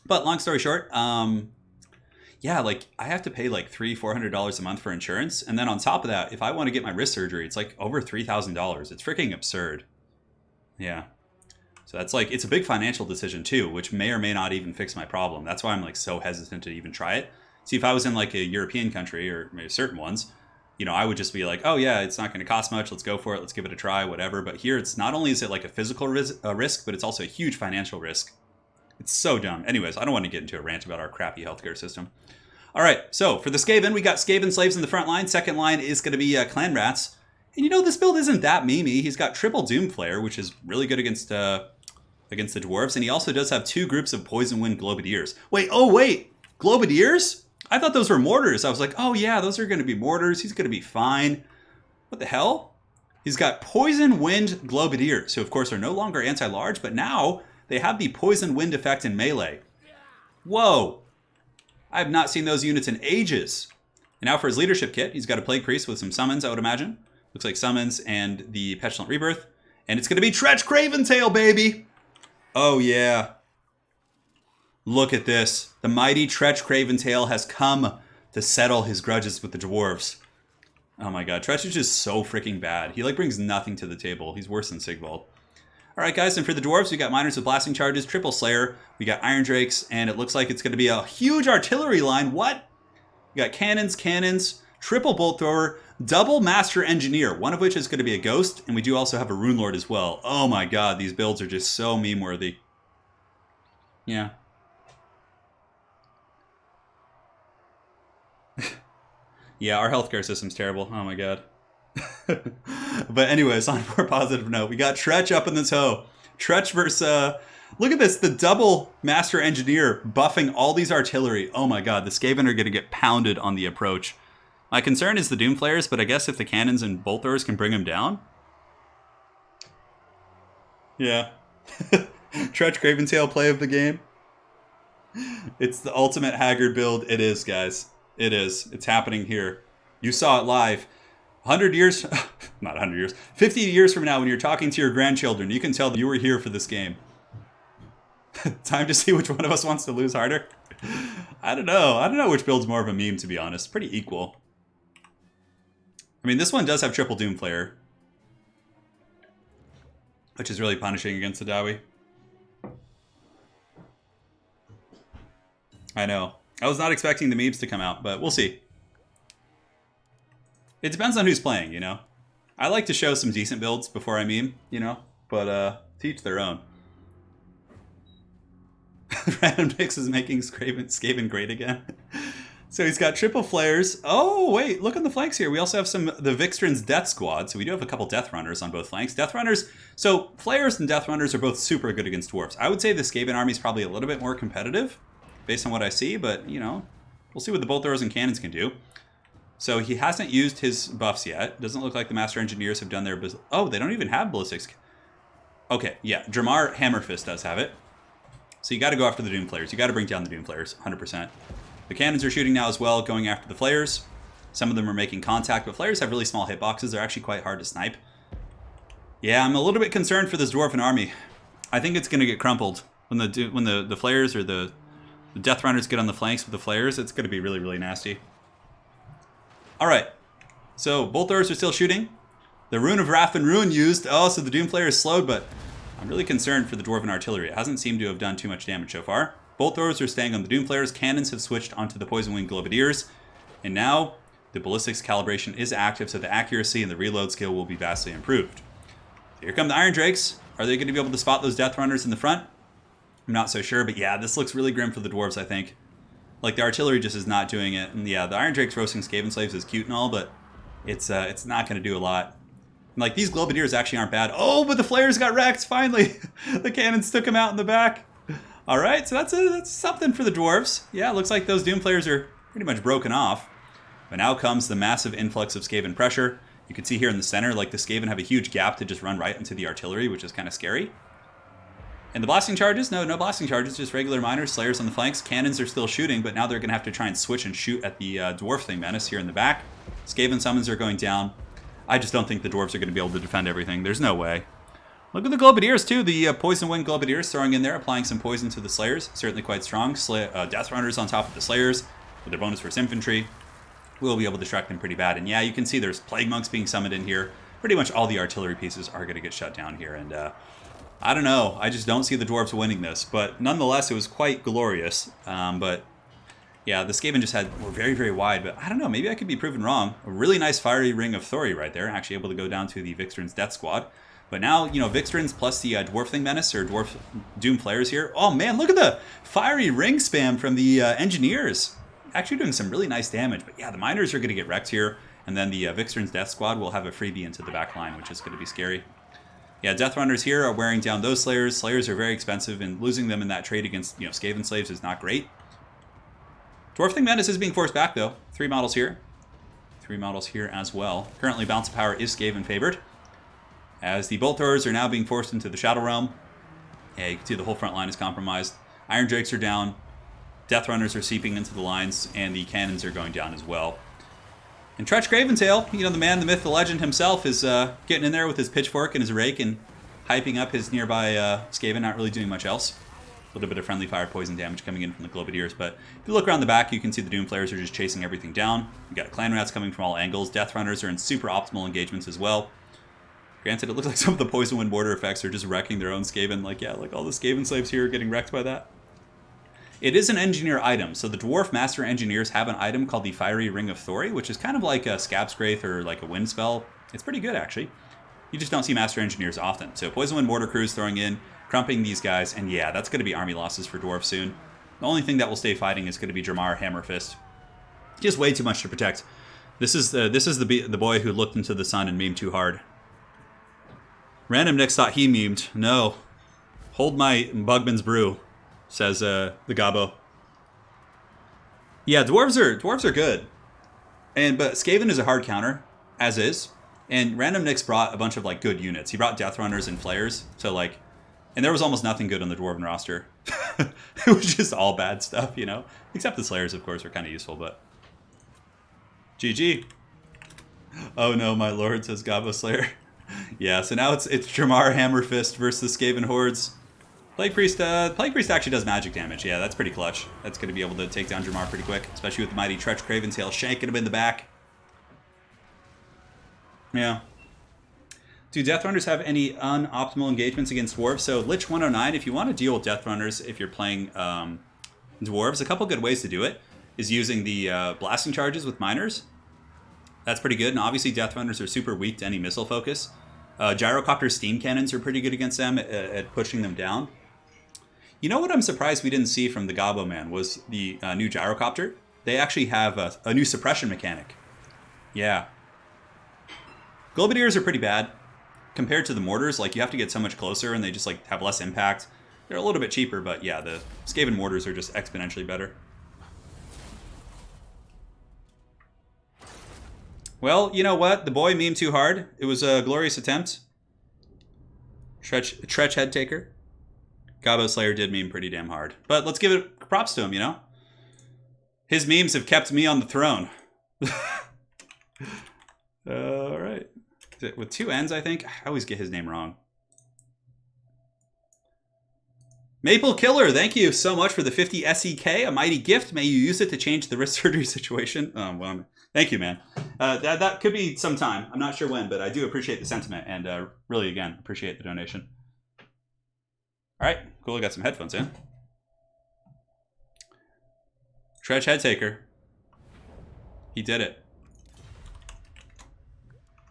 But long story short, yeah, like I have to pay like $400 a month for insurance, and then on top of that, if I want to get my wrist surgery, it's like over $3,000. It's freaking absurd. Yeah. So that's like, it's a big financial decision too, which may or may not even fix my problem. That's why I'm like so hesitant to even try it. See, if I was in like a European country or maybe certain ones, you know, I would just be like, oh yeah, it's not going to cost much. Let's go for it. Let's give it a try, whatever. But here, it's not only is it like a physical risk, but it's also a huge financial risk. It's so dumb. Anyways, I don't want to get into a rant about our crappy healthcare system. All right, so for the Skaven, we got Skaven slaves in the front line. Second line is going to be clan rats. And you know, this build isn't that memey. He's got triple Doom Flare, which is really good against the dwarves, and he also does have 2 groups of Poison Wind Globadiers. Wait, Globadiers? I thought those were mortars. I was like, oh yeah, those are going to be mortars. He's going to be fine. What the hell? He's got Poison Wind Globadiers, who of course are no longer anti-large, but now they have the Poison Wind effect in melee. Whoa. I have not seen those units in ages. And now for his leadership kit, he's got a Plague Priest with some summons, I would imagine. Looks like summons and the Petulant Rebirth. And it's going to be Tretch Craventail, baby! Oh, yeah. Look at this. The mighty Tretch Craventail has come to settle his grudges with the dwarves. Oh my god, Tretch is just so freaking bad. He like brings nothing to the table. He's worse than Sigvald. Alright guys, and for the dwarves, we got Miners with Blasting Charges, Triple Slayer, we got Iron Drakes, and it looks like it's going to be a huge artillery line. What? We got cannons, triple Bolt Thrower, double Master Engineer, one of which is going to be a Ghost, and we do also have a Rune Lord as well. Oh my god, these builds are just so meme-worthy. Yeah. Yeah, our healthcare system's terrible. Oh my god. But anyways, on a more positive note, we got Tretch up in the toe. Tretch versus, look at this, the double Master Engineer buffing all these artillery. Oh my god, the Skaven are going to get pounded on the approach. My concern is the Doom Flares, but I guess if the cannons and bolt throwers can bring them down. Yeah. Tretch Craventail play of the game. It's the ultimate Haggard build. It is, guys. It is. It's happening here. You saw it live. 100 years, not 100 years, 50 years from now when you're talking to your grandchildren, you can tell that you were here for this game. Time to see which one of us wants to lose harder. I don't know. I don't know which build's more of a meme, to be honest. Pretty equal. I mean, this one does have triple Doom Flare, which is really punishing against the Dawi. I know. I was not expecting the memes to come out, but we'll see. It depends on who's playing, you know? I like to show some decent builds before I meme, you know? But, to each their own. Random Mix is making Skaven great again. So he's got triple flares. Oh, wait, look on the flanks here. We also have the Vixtrin's Death Squad. So we do have a couple Death Runners on both flanks. Death Runners, so Flares and Death Runners are both super good against dwarves. I would say the Skaven army is probably a little bit more competitive based on what I see, but, you know, we'll see what the bolt throwers and cannons can do. So he hasn't used his buffs yet. Doesn't look like the Master Engineers have done their... Oh, they don't even have ballistics. Okay, yeah, Dramar Hammerfist does have it. So you got to go after the Doom Flares. You got to bring down the Doom Flares, 100%. The cannons are shooting now as well, going after the Flares. Some of them are making contact, but Flares have really small hitboxes. They're actually quite hard to snipe. Yeah, I'm a little bit concerned for this Dwarven army. I think it's going to get crumpled. When the Flares or the Death Runners get on the flanks with the Flares, it's going to be really, really nasty. Alright, so bolt throwers are still shooting. The Rune of Wrath and Ruin used. Oh, so the Doom Flare is slowed, but I'm really concerned for the Dwarven artillery. It hasn't seemed to have done too much damage so far. Bolt throwers are staying on the Doom Flares. Cannons have switched onto the Poison Wing Globadiers. And now the ballistics calibration is active, so the accuracy and the reload skill will be vastly improved. Here come the Iron Drakes. Are they going to be able to spot those Death Runners in the front? I'm not so sure, but yeah, this looks really grim for the dwarves, I think. Like, the artillery just is not doing it. And yeah, the Iron Drakes roasting Skaven slaves is cute and all, but it's not going to do a lot. And, like, these Globadiers actually aren't bad. Oh, but the Flares got wrecked, finally! The cannons took him out in the back. All right, so that's something for the dwarves. Yeah, it looks like those Doom Flares are pretty much broken off. But now comes the massive influx of Skaven pressure. You can see here in the center, like, the Skaven have a huge gap to just run right into the artillery, which is kind of scary. And the blasting charges? No blasting charges, just regular miners, slayers on the flanks. Cannons are still shooting, but now they're going to have to try and switch and shoot at the Dwarf-thing Menace here in the back. Skaven summons are going down. I just don't think the dwarves are going to be able to defend everything. There's no way. Look at the Globadiers, too. The Poison Wing Globadiers throwing in there, applying some poison to the Slayers. Certainly quite strong. Death Runners on top of the Slayers. with their bonus versus infantry, we'll be able to distract them pretty bad. And yeah, you can see there's Plague Monks being summoned in here. Pretty much all the artillery pieces are going to get shut down here. And I don't know. I just don't see the dwarves winning this. But nonetheless, it was quite glorious. But yeah, the Skaven just were very, very wide. But I don't know. Maybe I could be proven wrong. A really nice fiery ring of Thori right there. Actually able to go down to the Vixtrin's Death Squad. But now, you know, Vixtrins plus the Dwarf Thing Menace or Dwarf Doom Flares here. Oh man, look at the fiery ring spam from the Engineers. Actually doing some really nice damage. But yeah, the Miners are going to get wrecked here. And then the Vixtrin's Death Squad will have a freebie into the back line, which is going to be scary. Yeah, Death Runners here are wearing down those Slayers. Slayers are very expensive, and losing them in that trade against, you know, Skaven slaves is not great. Dwarf Thing Menace is being forced back, though. 3 models here. 3 models here as well. Currently, Balance of Power is Skaven favored. As the Bolt Throwers are now being forced into the Shadow Realm. Yeah, you can see the whole front line is compromised. Iron Drakes are down. Death Runners are seeping into the lines, and the Cannons are going down as well. And Tretch Craventail, you know, the man, the myth, the legend himself, is getting in there with his pitchfork and his rake and hyping up his nearby Skaven, not really doing much else. A little bit of friendly fire poison damage coming in from the Globadiers, but if you look around the back, you can see the Doom Flayers are just chasing everything down. You got Clan Rats coming from all angles. Death Runners are in super optimal engagements as well. Granted, it looks like some of the Poison Wind Mortar effects are just wrecking their own Skaven. Like, yeah, like all the Skaven slaves here are getting wrecked by that. It is an engineer item, so the Dwarf Master Engineers have an item called the Fiery Ring of Thori, which is kind of like a Scab Scraith or like a Wind Spell. It's pretty good, actually. You just don't see Master Engineers often. So Poison Wind Mortar Crews throwing in, crumping these guys, and yeah, that's going to be army losses for Dwarf soon. The only thing that will stay fighting is going to be Dramar Hammerfist. Just way too much to protect. This is the boy who looked into the sun and memed too hard. Random Nix thought he memed. No. Hold my Bugman's brew. Says the Gabo. Yeah, dwarves are good, but Skaven is a hard counter, as is. And Random Nix brought a bunch of like good units. He brought Death Runners and Flayers, so like, and there was almost nothing good on the Dwarven roster. It was just all bad stuff, you know. Except the Slayers, of course, were kind of useful, but GG. Oh no, my lord, says Gabo Slayer. Yeah, so now it's Dramar Hammerfist versus the Skaven hordes. Plague Priest actually does magic damage. Yeah, that's pretty clutch. That's going to be able to take down Dramar pretty quick, especially with the mighty Tretch Craventail shanking him in the back. Yeah. Do Death Runners have any unoptimal engagements against Dwarves? So Lich 109, if you want to deal with Death Runners, if you're playing Dwarves, a couple good ways to do it is using the blasting charges with Miners. That's pretty good, and obviously Death Runners are super weak to any missile focus. Gyrocopter Steam Cannons are pretty good against them at pushing them down. You know what I'm surprised we didn't see from the Gabo Man was the new Gyrocopter. They actually have a new suppression mechanic. Yeah. Globadiers are pretty bad. Compared to the mortars, like you have to get so much closer and they just like have less impact. They're a little bit cheaper, but yeah, the Skaven mortars are just exponentially better. Well, you know what? The boy memed too hard. It was a glorious attempt. Tretch Head Taker. Gabo Slayer did meme pretty damn hard. But let's give it props to him, you know? His memes have kept me on the throne. Alright. With 2 N's, I think? I always get his name wrong. Maple Killer, thank you so much for the 50 SEK. A mighty gift. May you use it to change the wrist surgery situation. Well, thank you, man. That could be some time. I'm not sure when, but I do appreciate the sentiment. And really, again, appreciate the donation. All right, cool. I got some headphones in. Tretch Head Taker. He did it.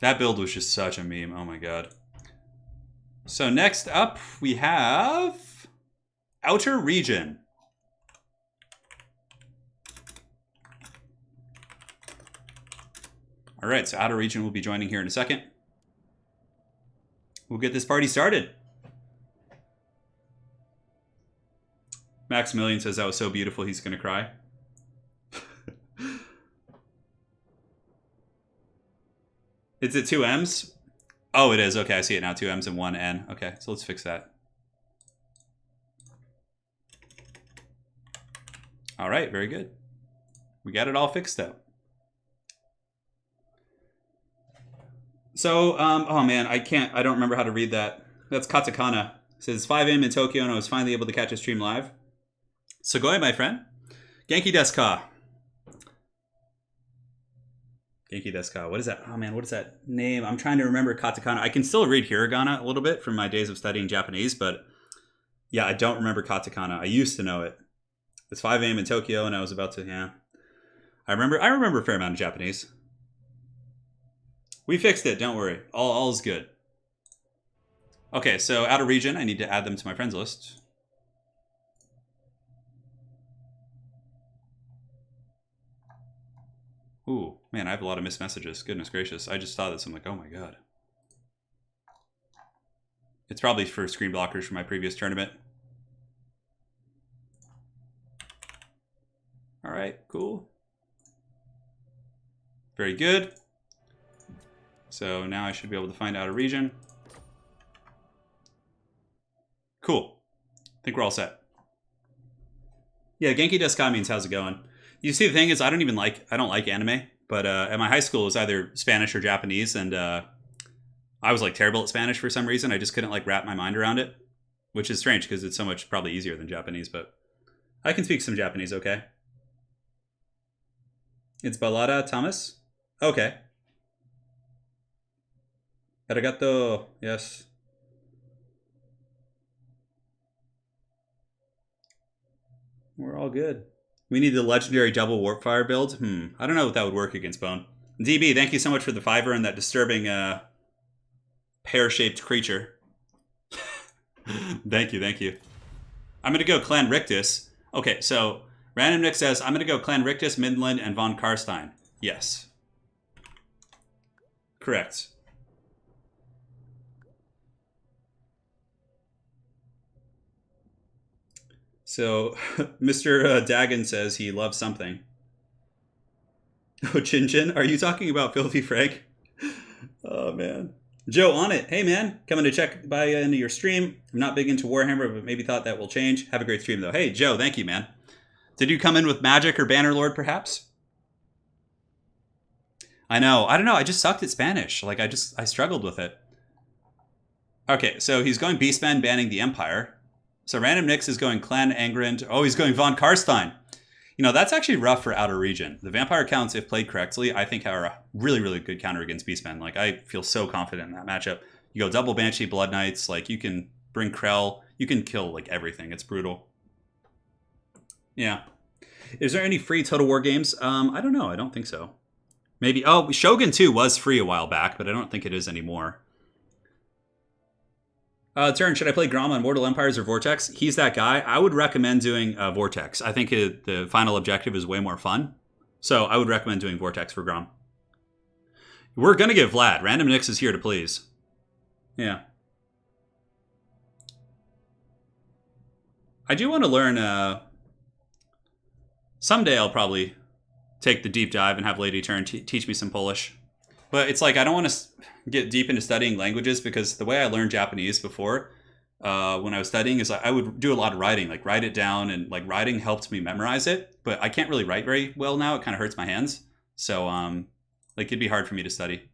That build was just such a meme. Oh my god. So next up, we have Outer Region. All right, so Outer Region will be joining here in a second. We'll get this party started. Maximilian says that was so beautiful he's going to cry. Is it 2 M's? Oh, it is. Okay, I see it now. 2 M's and 1 N. Okay, so let's fix that. All right, very good. We got it all fixed up. So, oh man, I don't remember how to read that. That's katakana. It says 5 AM in Tokyo, and I was finally able to catch a stream live. Sugoi, my friend. Genki desu ka? Genki desu. What is that? Oh man, what is that name? I'm trying to remember katakana. I can still read hiragana a little bit from my days of studying Japanese, but yeah, I don't remember katakana. I used to know it. It's 5 a.m. in Tokyo, and I was about to, yeah. I remember a fair amount of Japanese. We fixed it, don't worry. All is good. Okay, so out of region, I need to add them to my friends list. Ooh, man, I have a lot of missed messages. Goodness gracious. I just saw this. I'm like, oh my god. It's probably for screen blockers from my previous tournament. All right, cool. Very good. So now I should be able to find out a region. Cool. I think we're all set. Yeah, Genki desu means how's it going? You see, the thing is, I don't like anime, but at my high school it was either Spanish or Japanese, and I was like terrible at Spanish for some reason. I just couldn't like wrap my mind around it, which is strange because it's so much probably easier than Japanese, but I can speak some Japanese, okay? It's Balada Thomas? Okay. Arigato, yes. We're all good. We need the legendary double warp fire build. I don't know if that would work against Bone. DB, thank you so much for the $5 and that disturbing pear-shaped creature. Thank you. I'm going to go Clan Rictus. Okay, so Random Nick says, I'm going to go Clan Rictus, Midland, and Von Karstein. Yes. Correct. So, Mr. Dagon says he loves something. Oh, Chin Chin? Are you talking about Filthy Frank? Oh, man. Joe, on it. Hey, man. Coming to check by into your stream. I'm not big into Warhammer, but maybe thought that will change. Have a great stream, though. Hey, Joe, thank you, man. Did you come in with Magic or Bannerlord, perhaps? I know. I don't know. I just sucked at Spanish. Like, I struggled with it. Okay, so he's going Beastmen, banning the Empire. So Random Nix is going Clan Angrand. Oh, he's going Von Karstein. You know, that's actually rough for Outer Region. The Vampire counts, if played correctly, I think are a really, really good counter against Beastmen. Like, I feel so confident in that matchup. You go double Banshee, Blood Knights. Like, you can bring Krell. You can kill, like, everything. It's brutal. Yeah. Is there any free Total War games? I don't know. I don't think so. Maybe. Oh, Shogun 2 was free a while back, but I don't think it is anymore. Turin, should I play Grom on Mortal Empires or Vortex? He's that guy. I would recommend doing Vortex. I think the final objective is way more fun. So I would recommend doing Vortex for Grom. We're going to get Vlad. Random Nix is here to please. Yeah. I do want to learn... someday I'll probably take the deep dive and have Lady Turin teach me some Polish. But it's like I don't want to get deep into studying languages because the way I learned Japanese before when I was studying is I would do a lot of writing, like write it down, and like writing helped me memorize it. But I can't really write very well now. It kind of hurts my hands. So like it'd be hard for me to study.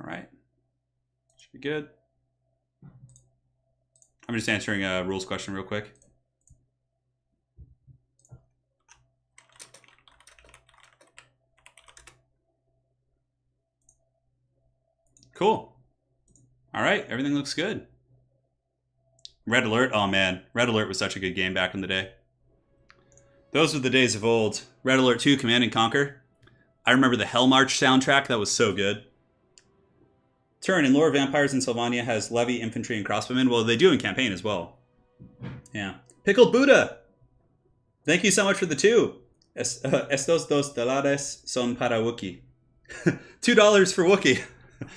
All right. Should be good. I'm just answering a rules question real quick. Cool. All right. Everything looks good. Red Alert. Oh, man. Red Alert was such a good game back in the day. Those were the days of old. Red Alert 2, Command and Conquer. I remember the Hell March soundtrack. That was so good. Turin in Lore of Vampires in Sylvania has Levy, Infantry, and Crossbowmen. Well, they do in campaign as well. Yeah. Pickled Buddha! Thank you so much for the 2. Estos dos dólares son para Wookie. $2 for Wookie.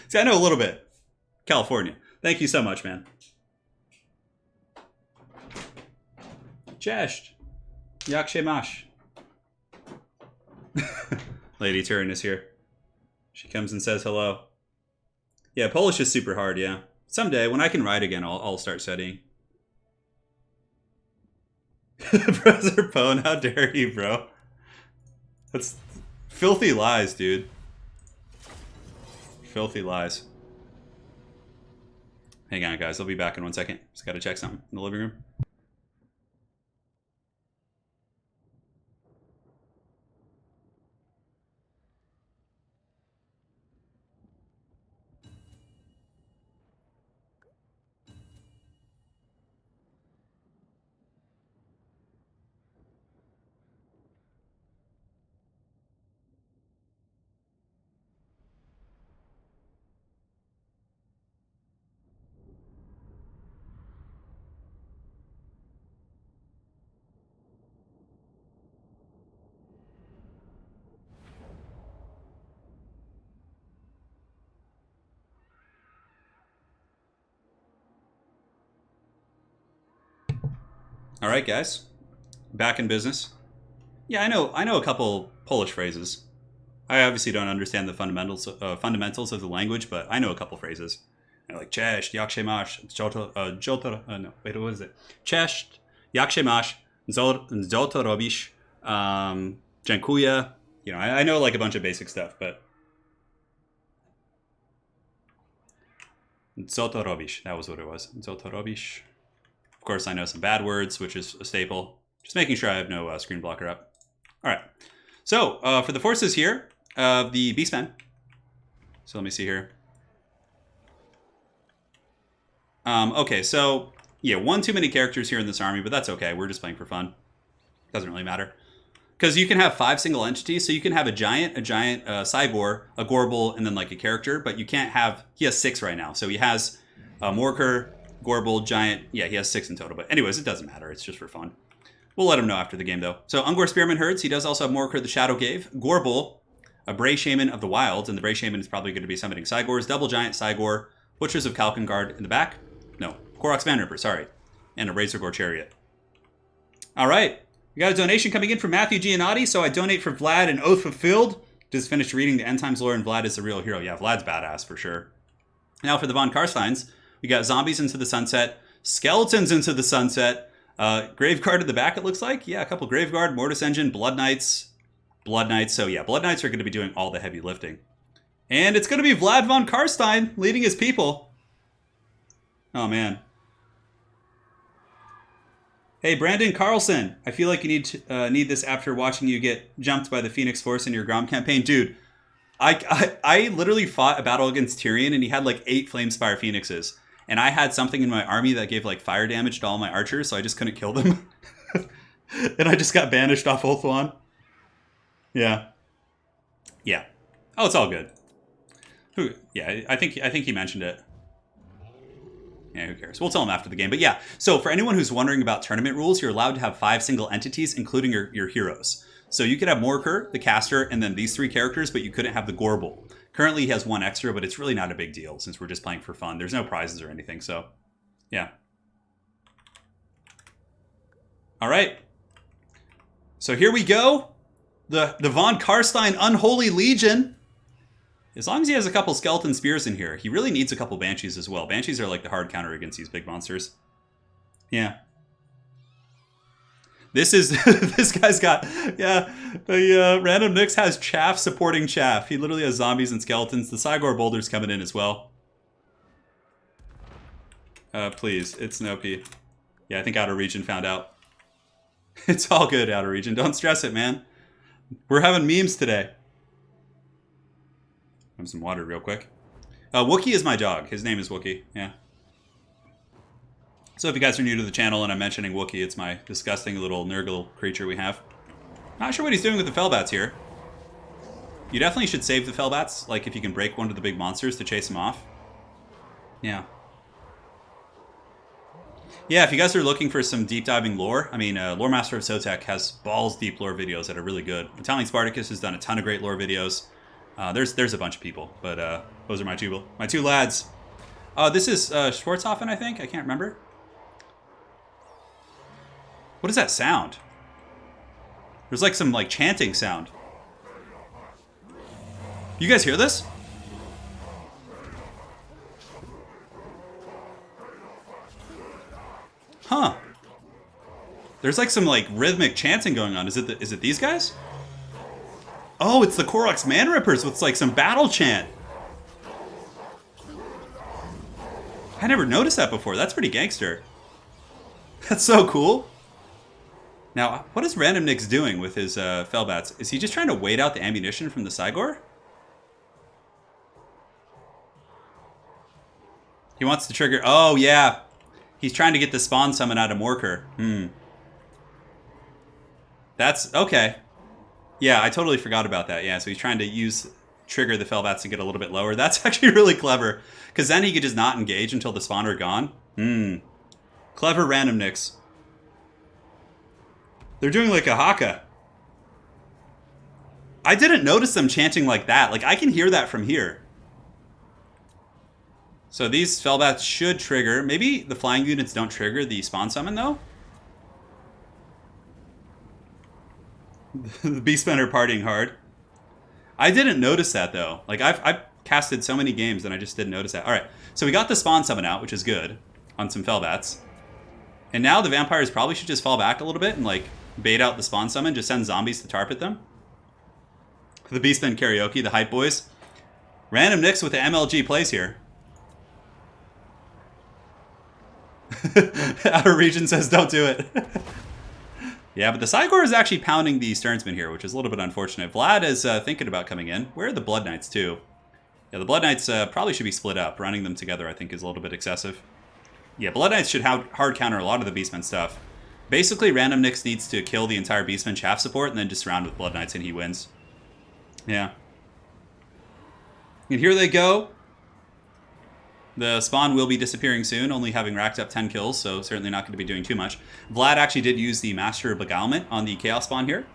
See, I know a little bit. California. Thank you so much, man. Cześć. Jak się masz? Lady Turin is here. She comes and says hello. Yeah, Polish is super hard, yeah. Someday, when I can write again, I'll start studying. Brother Pone, how dare you, bro? That's filthy lies, dude. Filthy lies. Hang on, guys. I'll be back in 1 second. Just gotta check something in the living room. All right, guys, back in business. Yeah, I know a couple Polish phrases. I obviously don't understand the fundamentals of the language, but I know a couple phrases. Like cześć, jak się masz, no, wait, what is it? Cześć, jak się masz, co to robisz, dziękuję. You know, I know like a bunch of basic stuff, but co to robisz, that was what it was. Co to robisz. Of course, I know some bad words, which is a staple. Just making sure I have no screen blocker up. All right. So for the forces here, the Beastmen. So let me see here. Okay, so yeah, one too many characters here in this army, but that's okay. We're just playing for fun. Doesn't really matter. Because you can have 5 single entities, so you can have a giant Cygor, a Gorbel, and then like a character, but you can't have... He has 6 right now. So he has Morker, Gorbel, Giant. Yeah, he has 6 in total. But anyways, it doesn't matter. It's just for fun. We'll let him know after the game, though. So Ungor Spearman Herds. He does also have Morker, the Shadow Gave. Gorbel, a Bray Shaman of the Wilds. And the Bray Shaman is probably going to be summoning Cygors. Double Giant Cygor. Butchers of Kalkengard in the back. No, Korok's Manripper, sorry. And a Razor Gore Chariot. All right. We got a donation coming in from Matthew Giannotti. So I donate for Vlad and Oath Fulfilled. Just finished reading the End Times lore, and Vlad is the real hero. Yeah, Vlad's badass for sure. Now for the Von Karsteins. We got Zombies into the Sunset, Skeletons into the Sunset, Graveguard at the back, it looks like. Yeah, a couple Graveguard, Mortis Engine, Blood Knights. So yeah, Blood Knights are going to be doing all the heavy lifting. And it's going to be Vlad von Karstein leading his people. Oh, man. Hey, Brandon Carlson. I feel like you need this after watching you get jumped by the Phoenix Force in your Grom campaign. Dude, I literally fought a battle against Turin, and he had like 8 Flamespire Phoenixes. And I had something in my army that gave like fire damage to all my archers, so I just couldn't kill them. And I just got banished off Ulthuan. Yeah. Yeah. Oh, it's all good. Yeah, I think he mentioned it. Yeah, who cares? We'll tell him after the game. But yeah, so for anyone who's wondering about tournament rules, you're allowed to have 5 single entities, including your heroes. So you could have Morker, the caster, and then these 3 characters, but you couldn't have the Gorbel. Currently, he has 1 extra, but it's really not a big deal since we're just playing for fun. There's no prizes or anything, so yeah. All right. So here we go. The Von Karstein Unholy Legion. As long as he has a couple Skeleton Spears in here, he really needs a couple Banshees as well. Banshees are like the hard counter against these big monsters. Yeah. This guy's got, yeah, the Random Nyx has Chaff supporting Chaff. He literally has zombies and skeletons. The Cygor Boulder's coming in as well. Please, it's an OP. Yeah, I think Outer Region found out. It's all good, Outer Region. Don't stress it, man. We're having memes today. Have some water real quick. Wookie is my dog. His name is Wookie, yeah. So if you guys are new to the channel and I'm mentioning Wookie, it's my disgusting little Nurgle creature we have. Not sure what he's doing with the Fellbats here. You definitely should save the Fellbats, like if you can break one of the big monsters to chase him off. Yeah. Yeah, if you guys are looking for some deep diving lore, I mean, Lore Master of Sotek has balls deep lore videos that are really good. Italian Spartacus has done a ton of great lore videos. There's a bunch of people, but those are my two lads. This is Schwarzhofen, I think. I can't remember. What is that sound? There's like some like chanting sound. You guys hear this? Huh. There's like some like rhythmic chanting going on. Is it these guys? Oh, it's the Koroks Man Rippers with like some battle chant. I never noticed that before. That's pretty gangster. That's so cool. Now, what is Random Nix doing with his Fellbats? Is he just trying to wait out the ammunition from the Cygor? He wants to trigger... Oh, yeah. He's trying to get the spawn summon out of Morker. That's... Okay. Yeah, I totally forgot about that. Yeah, so he's trying to trigger the Fellbats to get a little bit lower. That's actually really clever. Because then he could just not engage until the spawn are gone. Clever Random Nix. They're doing like a haka. I didn't notice them chanting like that. Like, I can hear that from here. So these Fellbats should trigger. Maybe the flying units don't trigger the spawn summon, though? The Beastmen are partying hard. I didn't notice that, though. Like, I've casted so many games, and I just didn't notice that. All right, so we got the spawn summon out, which is good, on some Fellbats. And now the vampires probably should just fall back a little bit and, like, bait out the spawn summon, just send zombies to tarp at them. The Beastmen karaoke, the hype boys. Random Nix with the MLG plays here. Outer Region says don't do it. Yeah, but the Cygor is actually pounding the Sternsman here, which is a little bit unfortunate. Vlad is thinking about coming in. Where are the Blood Knights, too? Yeah, the Blood Knights probably should be split up. Running them together, I think, is a little bit excessive. Yeah, Blood Knights should hard counter a lot of the Beastman stuff. Basically, Random Nix needs to kill the entire Beastman chaff support and then just surround with Blood Knights and he wins. Yeah. And here they go. The spawn will be disappearing soon, only having racked up 10 kills, so certainly not going to be doing too much. Vlad actually did use the Master of Beguilement on the Chaos spawn here,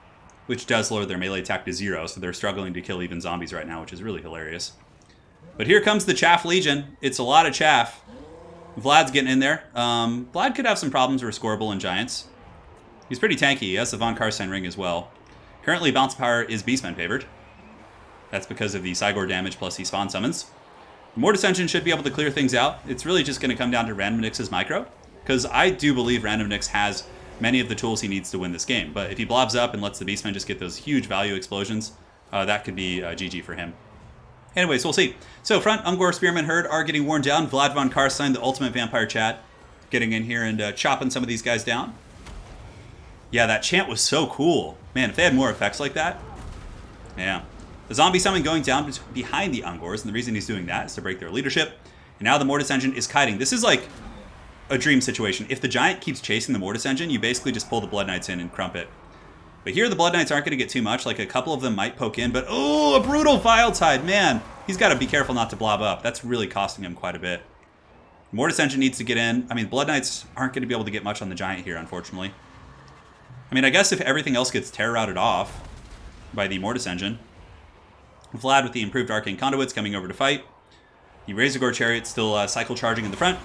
which does lower their melee attack to 0, so they're struggling to kill even zombies right now, which is really hilarious. But here comes the Chaff Legion. It's a lot of chaff. Vlad's getting in there. Vlad could have some problems with Scorbel and Giants. He's pretty tanky. He has the Von Karstein ring as well. Currently, bounce power is Beastman favored. That's because of the Cygor damage plus the spawn summons. Mortis Engine should be able to clear things out. It's really just going to come down to Random Nix's micro, because I do believe Random Nix has many of the tools he needs to win this game. But if he blobs up and lets the Beastmen just get those huge value explosions, that could be GG for him. Anyways, we'll see. So front, Ungor, Spearman, Herd are getting worn down. Vlad von Karstein, the ultimate vampire chat, getting in here and chopping some of these guys down. Yeah, that chant was so cool. Man, if they had more effects like that. Yeah. The zombie summon going down behind the Ungors, and the reason he's doing that is to break their leadership. And now the Mortis Engine is kiting. This is like a dream situation. If the Giant keeps chasing the Mortis Engine, you basically just pull the Blood Knights in and crump it. But here the Blood Knights aren't going to get too much. Like a couple of them might poke in, but oh, a brutal Vile Tide. Man, he's got to be careful not to blob up. That's really costing him quite a bit. Mortis Engine needs to get in. I mean, Blood Knights aren't going to be able to get much on the Giant here, unfortunately. I mean, I guess if everything else gets terror routed off by the Mortis Engine. Vlad with the improved Arcane Conduits coming over to fight. The Razorgore Chariot still cycle charging in the front.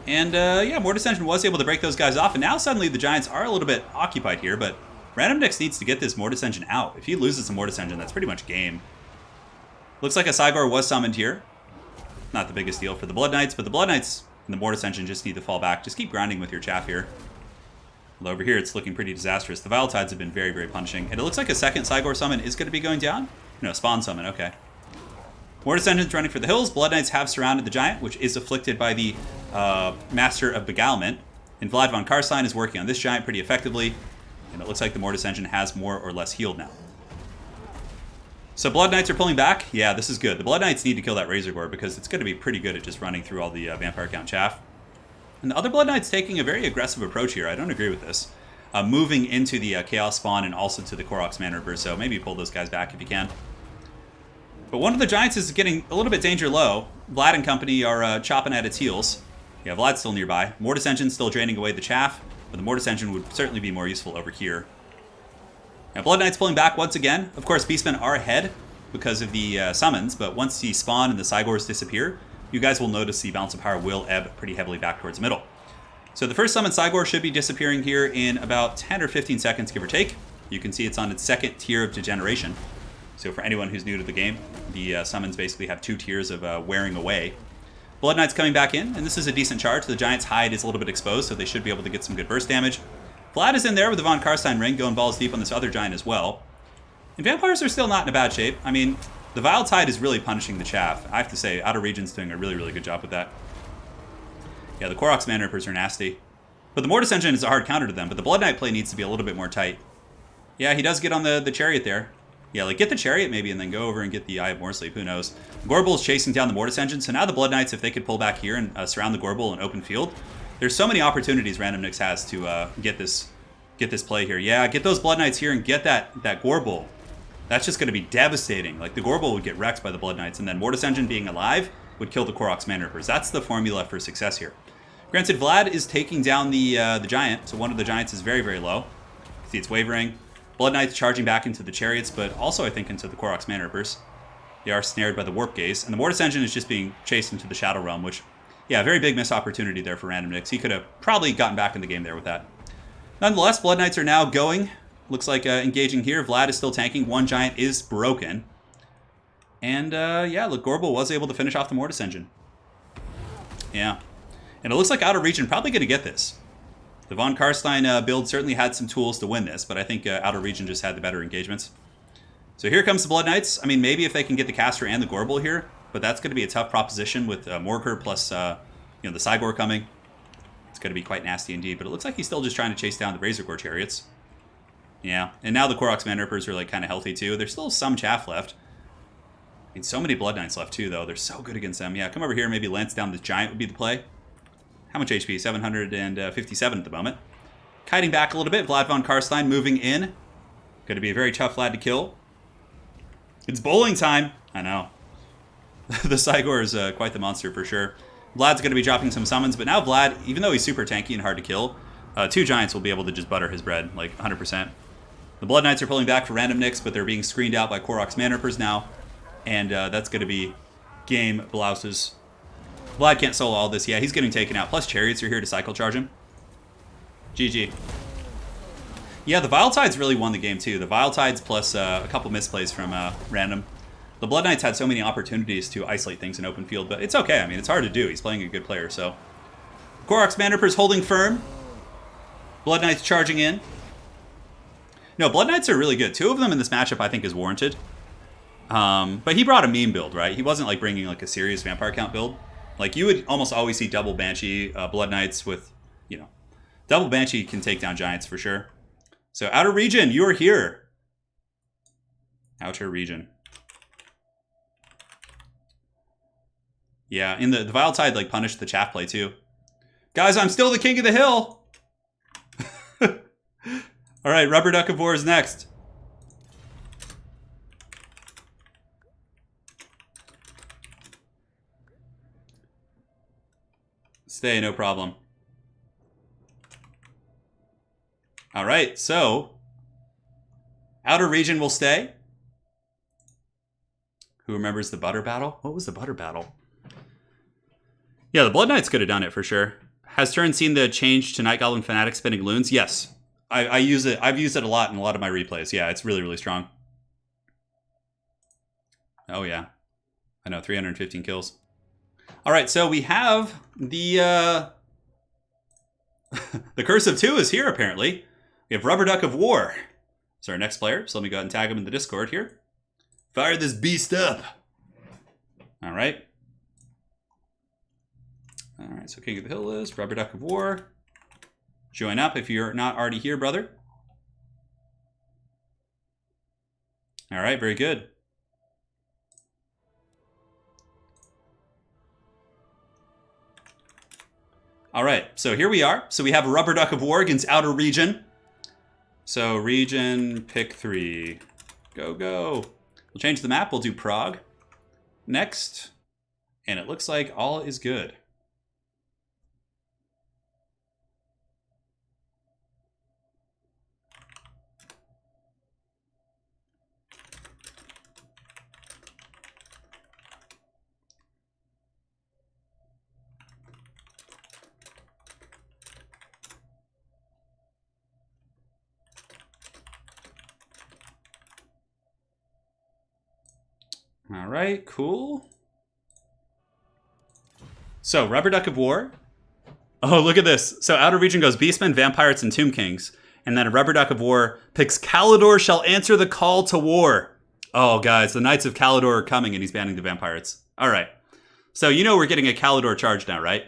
And yeah, Mortis Engine was able to break those guys off. And now suddenly the Giants are a little bit occupied here. But Random Nix needs to get this Mortis Engine out. If he loses the Mortis Engine, that's pretty much game. Looks like a Cygor was summoned here. Not the biggest deal for the Blood Knights. But the Blood Knights and the Mortis Engine just need to fall back. Just keep grinding with your chaff here. Well, over here, it's looking pretty disastrous. The Vile Tides have been very, very punishing. And it looks like a second Cygor summon is going to be going down. No, spawn summon, okay. Mortis Engine's running for the hills. Blood Knights have surrounded the Giant, which is afflicted by the Master of Beguilement. And Vlad von Karstein is working on this Giant pretty effectively. And it looks like the Mortis Engine has more or less healed now. So Blood Knights are pulling back. Yeah, this is good. The Blood Knights need to kill that Razorgore because it's going to be pretty good at just running through all the Vampire Count chaff. And the other Blood Knight's taking a very aggressive approach here. I don't agree with this. Moving into the Chaos spawn and also to the Koroks Man River, so maybe pull those guys back if you can. But one of the Giants is getting a little bit danger low. Vlad and company are chopping at its heels. Yeah, Vlad's still nearby. Mortis Engine still draining away the chaff, but the Mortis Engine would certainly be more useful over here. Now Blood Knight's pulling back once again. Of course, Beastmen are ahead because of the summons, but once the spawn and the Cygors disappear, you guys will notice the balance of power will ebb pretty heavily back towards the middle. So the first summon Cygor should be disappearing here in about 10 or 15 seconds, give or take. You can see it's on its second tier of degeneration. So for anyone who's new to the game, the summons basically have 2 tiers of wearing away. Blood Knight's coming back in, and this is a decent charge. The Giant's hide is a little bit exposed, so they should be able to get some good burst damage. Vlad is in there with the Von Karstein ring, going balls deep on this other Giant as well. And vampires are still not in a bad shape. I mean, the Vile Tide is really punishing the chaff. I have to say, Outer Region's doing a really, really good job with that. Yeah, the Korok's Man Rippers are nasty. But the Mortis Engine is a hard counter to them, but the Blood Knight play needs to be a little bit more tight. Yeah, he does get on the Chariot there. Yeah, like, get the Chariot maybe and then go over and get the Eye of Morsleep, who knows. Gorbul's chasing down the Mortis Engine, so now the Blood Knights, if they could pull back here and surround the Gorbul in open field, there's so many opportunities Random Nix has to get this play here. Yeah, get those Blood Knights here and get that Gorbul. That's just going to be devastating. Like, the Gorbul would get wrecked by the Blood Knights, and then Mortis Engine being alive would kill the Korok's Man Rippers. That's the formula for success here. Granted, Vlad is taking down the Giant, so one of the Giants is very, very low. See, it's wavering. Blood Knights charging back into the Chariots, but also, I think, into the Korok's Man Rippers. They are snared by the Warp Gaze, and the Mortis Engine is just being chased into the Shadow Realm, which, yeah, very big missed opportunity there for Random Nix. He could have probably gotten back in the game there with that. Nonetheless, Blood Knights are now going. Looks like engaging here. Vlad is still tanking. One Giant is broken. And, yeah, look, Gorbul was able to finish off the Mortis Engine. Yeah. And it looks like Outer Region probably going to get this. The Von Karstein build certainly had some tools to win this, but I think Outer Region just had the better engagements. So here comes the Blood Knights. I mean, maybe if they can get the Caster and the Gorbul here, but that's going to be a tough proposition with Morker plus, the Cygor coming. It's going to be quite nasty indeed, but it looks like he's still just trying to chase down the Razorgore Chariots. Yeah, and now the Korok's Man Rippers are, like, kind of healthy, too. There's still some chaff left. I mean, so many Blood Knights left, too, though. They're so good against them. Yeah, come over here, maybe lance down this Giant would be the play. How much HP? 757 at the moment. Kiting back a little bit. Vlad von Karstein moving in. Going to be a very tough Vlad to kill. It's bowling time. I know. The Cygor is quite the monster for sure. Vlad's going to be dropping some summons, but now Vlad, even though he's super tanky and hard to kill, two Giants will be able to just butter his bread, like 100%. The Blood Knights are pulling back for Random Nix, but they're being screened out by Korok's Man Rippers now. And that's going to be game blouses. Vlad can't solo all this. Yeah, he's getting taken out. Plus Chariots are here to cycle charge him. GG. Yeah, the Vile Tides really won the game too. The Vile Tides plus a couple misplays from Random. The Blood Knights had so many opportunities to isolate things in open field, but it's okay. I mean, it's hard to do. He's playing a good player, so. Korok's Man Rippers holding firm. Blood Knights charging in. No, Blood Knights are really good. Two of them in this matchup I think is warranted. But he brought a meme build, right? He wasn't like bringing like a serious vampire count build. Like, you would almost always see double Banshee Blood Knights with, double Banshee can take down Giants for sure. So, Outer Region, you are here. Outer Region. Yeah, and the Vile Tide, like, punished the chaff play, too. Guys, I'm still the king of the hill! Alright, Rubber Duck of War is next. Stay, no problem. Alright, so Outer Region will stay. Who remembers the butter battle? What was the butter battle? Yeah, the Blood Knights could have done it for sure. Has Turin seen the change to Night Goblin Fanatic spinning loons? Yes. I use it. I've used it a lot in a lot of my replays. Yeah, it's really, really strong. Oh, yeah. I know, 315 kills. All right, so we have the the Curse of Two is here, apparently. We have Rubber Duck of War. It's our next player, so let me go ahead and tag him in the Discord here. Fire this beast up. All right. All right, so King of the Hill is Rubber Duck of War. Join up if you're not already here, brother. All right, very good. All right, so here we are. So we have a Rubber Duck of War against Outer Region. So region, pick 3. Go, go. We'll change the map. We'll do Prague. Next. And it looks like all is good. All right, cool. So, Rubber Duck of War. Oh, look at this. So, Outer Region goes Beastmen, Vampires, and Tomb Kings. And then a Rubber Duck of War picks Kalidor shall answer the call to war. Oh, guys, the Knights of Kalidor are coming, and he's banning the vampires. All right. So you know we're getting a Kalidor charge now, right?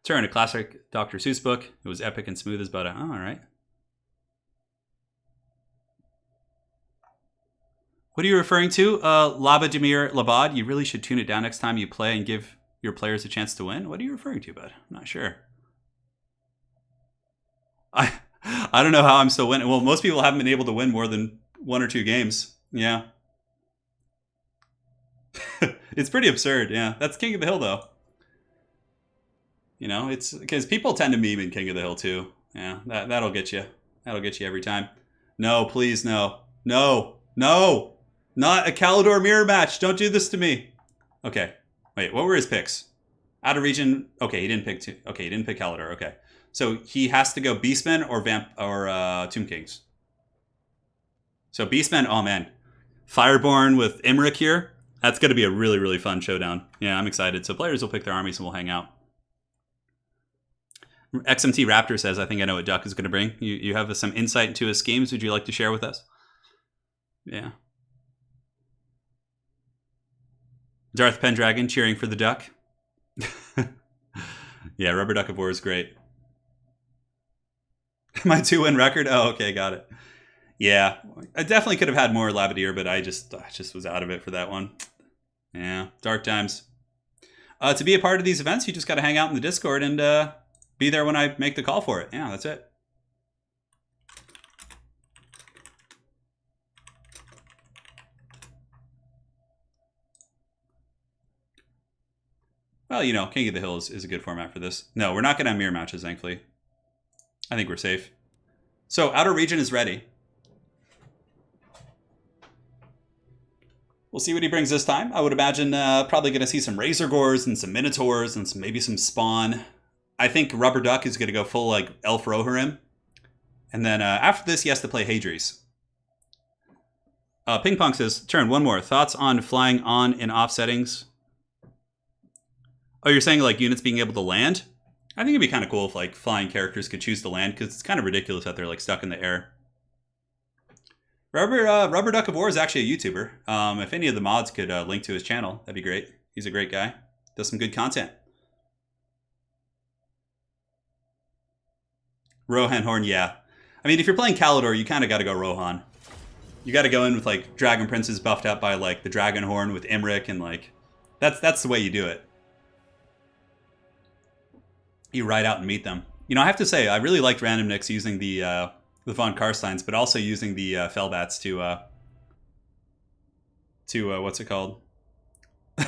Turin, a classic Dr. Seuss book. It was epic and smooth as butter. Oh, all right. What are you referring to? Labadimir Labad, you really should tune it down next time you play and give your players a chance to win. What are you referring to, bud? I'm not sure. I don't know how I'm still winning. Well, most people haven't been able to win more than 1 or 2 games. Yeah. It's pretty absurd, yeah. That's King of the Hill, though. You know, it's because people tend to meme in King of the Hill, too. Yeah, that'll get you. That'll get you every time. No, please, no. No, no. Not a Kalidor mirror match. Don't do this to me. Okay. Wait, what were his picks? Out of region. Okay, he didn't pick two. Okay, he didn't pick Kalidor. Okay. So he has to go Beastmen or Tomb Kings. So Beastmen, oh man. Fireborn with Imric here. That's going to be a really, really fun showdown. Yeah, I'm excited. So players will pick their armies and we'll hang out. XMT Raptor says, I think I know what Duck is going to bring. You have some insight into his schemes. Would you like to share with us? Yeah. Darth Pendragon cheering for the Duck. Yeah, Rubber Duck of War is great. My 2-win record? Oh, okay, got it. Yeah, I definitely could have had more Labadir, but I just was out of it for that one. Yeah, dark times. To be a part of these events, you just got to hang out in the Discord and be there when I make the call for it. Yeah, that's it. Well, you know, King of the Hill is a good format for this. No, we're not going to have mirror matches, thankfully. I think we're safe. So, Outer Region is ready. We'll see what he brings this time. I would imagine probably going to see some Razor Gores and some Minotaurs and maybe some Spawn. I think Rubber Duck is going to go full like Elf Rohirrim. And then after this, he has to play Hadries. Ping Pong says, Turin, one more. Thoughts on flying on and off settings? Oh, you're saying like units being able to land? I think it'd be kind of cool if like flying characters could choose to land because it's kind of ridiculous that they're like stuck in the air. Rubber Duck of War is actually a YouTuber. If any of the mods could link to his channel, that'd be great. He's a great guy. Does some good content. Rohan Horn, yeah. I mean, if you're playing Kalidor, you kind of got to go Rohan. You got to go in with like Dragon Princes buffed up by like the Dragon Horn with Imric and like that's the way you do it. You ride out and meet them. You know, I have to say, I really liked Random Nicks using the Von Karsteins, but also using the Fellbats to what's it called?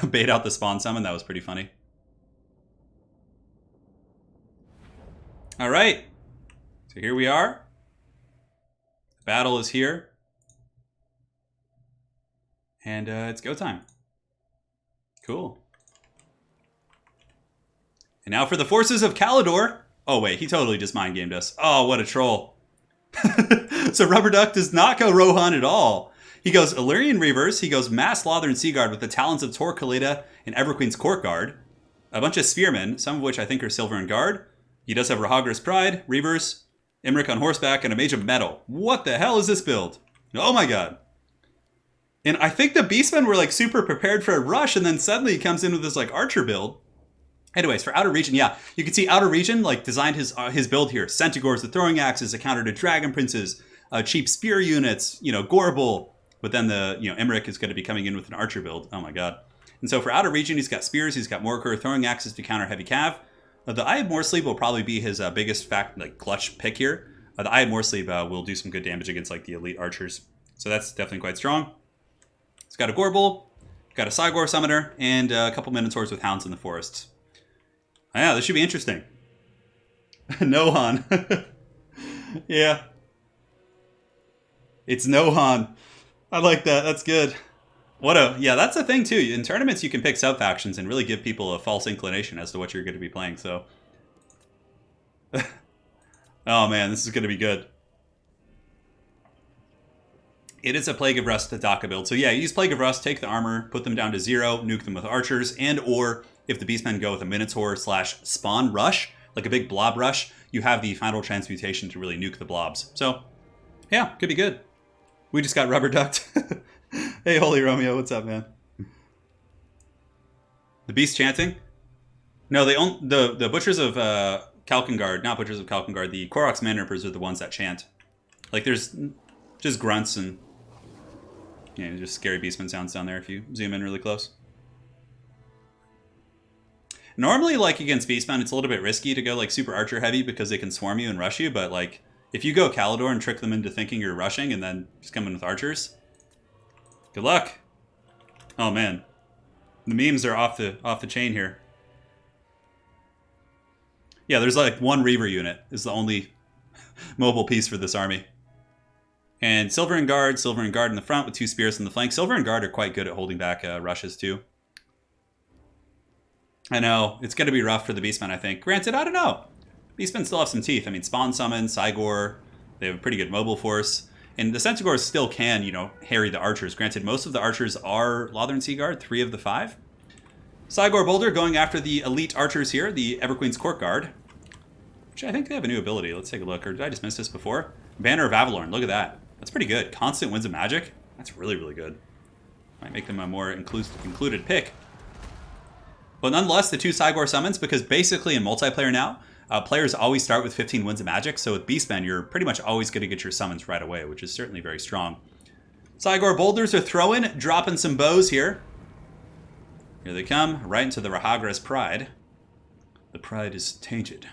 Bait out the spawn summon. That was pretty funny. All right. So here we are. The battle is here. And it's go time. Cool. And now for the forces of Kalidor. Oh, wait. He totally just mind gamed us. Oh, what a troll. So Rubber Duck does not go Rohan at all. He goes Illyrian Reavers. He goes Mass Lothern Seaguard with the talons of Tor Kaleda and Everqueen's Court Guard. A bunch of Spearmen, some of which I think are Silver and Guard. He does have Rahagra's Pride, Reavers, Imric on horseback, and a Mage of Metal. What the hell is this build? Oh my god. And I think the Beastmen were like super prepared for a rush, and then suddenly he comes in with this like Archer build. Anyways, for Outer Region, yeah, you can see Outer Region like designed his build here. Centaurs, the throwing axes, a counter to Dragon Princes, cheap spear units, you know, Gorbel. But then the Imric is going to be coming in with an Archer build. Oh my god. And so for Outer Region, he's got spears, he's got Morkur, throwing axes to counter heavy cav. The Eye of Moorsleep will probably be his biggest clutch pick here. The Eye of Moorsleep will do some good damage against like the elite archers. So that's definitely quite strong. He's got a Gorbel, got a Cygor Summoner, and a couple Minotaurs with Hounds in the forests. Yeah, this should be interesting. Nohan. Yeah. It's Nohan. I like that. That's good. Yeah, that's a thing too. In tournaments, you can pick sub-factions and really give people a false inclination as to what you're going to be playing, so. Oh man, this is going to be good. It is a Plague of Rust Daka build. So yeah, use Plague of Rust, take the armor, put them down to 0, nuke them with archers, and or if the Beastmen go with a Minotaur / Spawn Rush, like a big blob rush, you have the final transmutation to really nuke the blobs. So, yeah, could be good. We just got rubber ducked. Hey, Holy Romeo, what's up, man? The beast chanting? No, they own the butchers of Kalkengard, not butchers of Kalkengard. The Koroks Manrippers are the ones that chant. Like there's just grunts and just scary beastman sounds down there if you zoom in really close. Normally, like against beastmen, it's a little bit risky to go like super archer heavy because they can swarm you and rush you. But like if you go Kalidor and trick them into thinking you're rushing and then just come in with archers, good luck. Oh man, the memes are off the chain here. Yeah, there's like one Reaver unit is the only mobile piece for this army. And Silver and Guard in the front with 2 spears in the flank. Silver and Guard are quite good at holding back rushes too. I know, it's going to be rough for the Beastmen, I think. Granted, I don't know. Beastmen still have some teeth. I mean, Spawn Summon, Cygor, they have a pretty good mobile force. And the Centaurs still can, harry the archers. Granted, most of the archers are Lothern Sea Guard, 3 of the 5. Cygor Boulder going after the elite archers here, the Everqueen's Court Guard. Which I think they have a new ability. Let's take a look. Or did I just miss this before? Banner of Avalorn. Look at that. That's pretty good. Constant Winds of Magic. That's really, really good. Might make them a more included pick. But nonetheless, the 2 Cygor summons, because basically in multiplayer now, players always start with 15 Winds of Magic. So with Beastmen, you're pretty much always going to get your summons right away, which is certainly very strong. Cygor Boulders are throwing, dropping some bows here. Here they come, right into the Rahagra's Pride. The Pride is tainted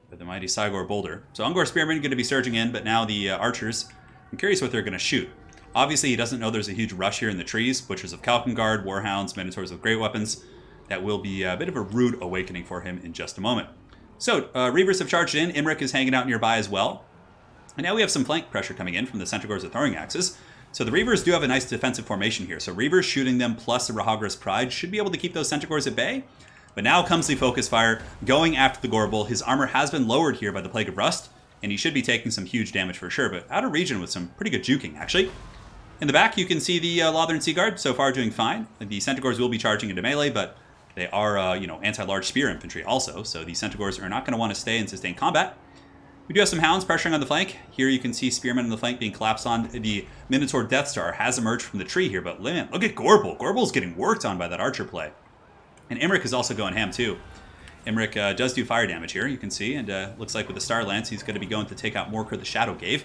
by the mighty Cygor Boulder. So Ungor Spearman going to be surging in, but now the archers, I'm curious what they're going to shoot. Obviously, he doesn't know there's a huge rush here in the trees. Butchers of Kalkengard, Warhounds, Minotaurs with great weapons. That will be a bit of a rude awakening for him in just a moment. So, Reavers have charged in. Imric is hanging out nearby as well. And now we have some flank pressure coming in from the Centaurs with throwing axes. So the Reavers do have a nice defensive formation here. So Reavers shooting them plus the Rahagra's Pride should be able to keep those Centaurs at bay. But now comes the focus fire, going after the Gorbel. His armor has been lowered here by the Plague of Rust, and he should be taking some huge damage for sure, but out of region with some pretty good juking, actually. In the back, you can see the Lothern Sea Guard so far doing fine. The Centaurs will be charging into melee, but they are, anti-large spear infantry also, so the Centaurs are not going to want to stay and sustain combat. We do have some Hounds pressuring on the flank. Here you can see Spearmen on the flank being collapsed on. The Minotaur Death Star has emerged from the tree here, but man, look at Gorbel. Gorbel's getting worked on by that archer play. And Imric is also going ham too. Imric does do fire damage here, you can see, and looks like with the Star Lance, he's going to be going to take out Morkor the Shadow Gave.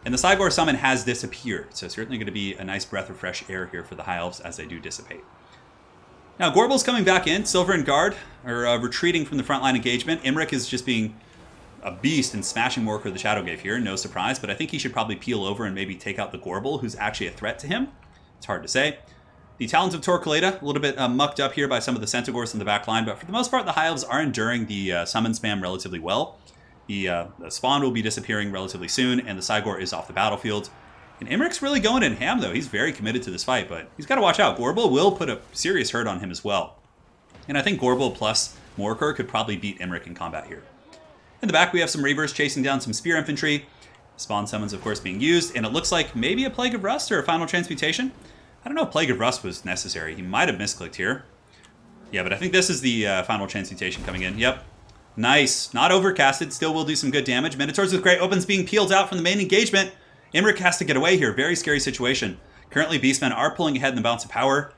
And the Cygor summon has disappeared, so certainly going to be a nice breath of fresh air here for the High Elves as they do dissipate. Now, Gorbel's coming back in. Silver and Guard are retreating from the frontline engagement. Imric is just being a beast and smashing Morkor the Shadow Gave here, no surprise, but I think he should probably peel over and maybe take out the Gorbel, who's actually a threat to him. It's hard to say. The Talons of Torquelada, a little bit mucked up here by some of the Centaurs in the back line, but for the most part, the High Elves are enduring the summon spam relatively well. The spawn will be disappearing relatively soon, and the Cygor is off the battlefield. And Imric's really going in ham, though. He's very committed to this fight, but he's got to watch out. Gorbel will put a serious hurt on him as well. And I think Gorbel plus Morkor could probably beat Imric in combat here. In the back, we have some Reavers chasing down some Spear Infantry. Spawn summons, of course, being used, and it looks like maybe a Plague of Rust or a Final Transmutation. I don't know if Plague of Rust was necessary. He might have misclicked here. Yeah, but I think this is the Final Transmutation coming in. Yep. Nice. Not overcasted. Still will do some good damage. Minotaurs with great opens being peeled out from the main engagement. Imric has to get away here. Very scary situation. Currently, Beastmen are pulling ahead in the Balance of Power.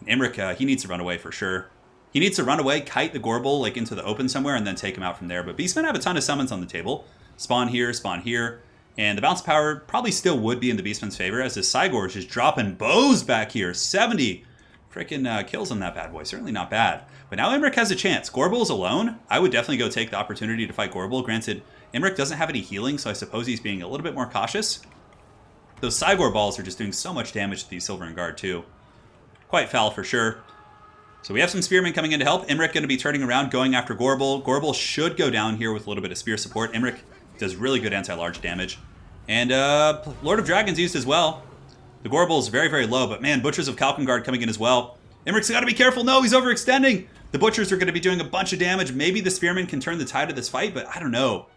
Imric, he needs to run away for sure. He needs to run away, kite the Gorbel like into the open somewhere, and then take him out from there. But Beastmen have a ton of summons on the table. Spawn here, and the Balance of Power probably still would be in the Beastmen's favor, as this Cygor is just dropping bows back here. 70 freaking kills on that bad boy. Certainly not bad. But now Imric has a chance. Gorbel is alone. I would definitely go take the opportunity to fight Gorbel. Granted, Imric doesn't have any healing, so I suppose he's being a little bit more cautious. Those Cygor balls are just doing so much damage to the Silver and Guard, too. Quite foul for sure. So we have some Spearmen coming in to help. Imric going to be turning around, going after Gorbel. Gorbel should go down here with a little bit of spear support. Imric does really good anti-large damage. And Lord of Dragons used as well. The Gorbel is very, very low, but man, Butchers of Kalkengard coming in as well. Imric's got to be careful. No, he's overextending. The Butchers are going to be doing a bunch of damage. Maybe the Spearmen can turn the tide of this fight, but I don't know.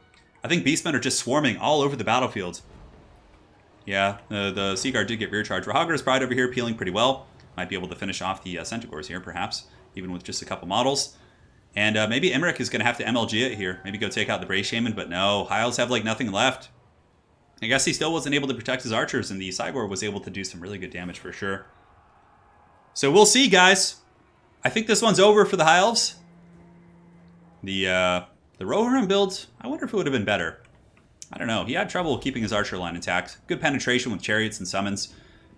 I think Beastmen are just swarming all over the battlefield. Yeah, the Sea Guard did get rear charge. Rahagra's Pride over here peeling pretty well. Might be able to finish off the Centaurs here, perhaps, even with just a couple models. And maybe Emmerich is going to have to MLG it here. Maybe go take out the Bray Shaman, but no. Hiles have like nothing left. I guess he still wasn't able to protect his archers, and the Cygor was able to do some really good damage for sure. So we'll see, guys. I think this one's over for the High Elves. The Rohirrim build, I wonder if it would have been better. I don't know. He had trouble keeping his archer line intact. Good penetration with chariots and summons.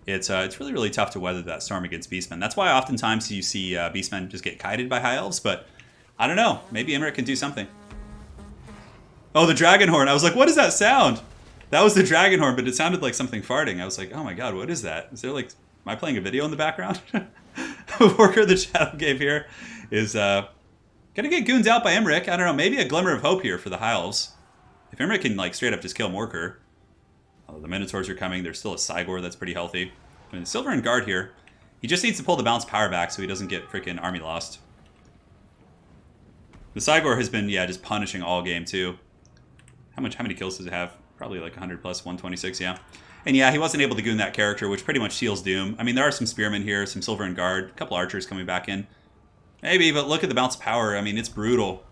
It's really, really tough to weather that storm against Beastmen. That's why oftentimes you see Beastmen just get kited by High Elves, but I don't know. Maybe Emmerich can do something. Oh, the dragon horn. I was like, what is that sound? That was the dragon horn, but it sounded like something farting. I was like, oh my god, what is that? Is there like, am I playing a video in the background? Worker the Shadow Cave here is gonna get gooned out by Emmerich. I don't know, maybe a glimmer of hope here for the High Elves. If Emmerich can like straight up just kill Morker. Oh, the Minotaurs are coming. There's still a Cygor that's pretty healthy. I mean, Silver and Guard here. He just needs to pull the balance power back so he doesn't get freaking army lost. The Cygor has been, yeah, just punishing all game too. How many kills does it have? Probably like 100 plus, 126, yeah. And yeah, he wasn't able to goon that character, which pretty much seals doom. I mean, there are some Spearmen here, some Silver and Guard, a couple Archers coming back in. Maybe, but look at the bounce of power. I mean, it's brutal.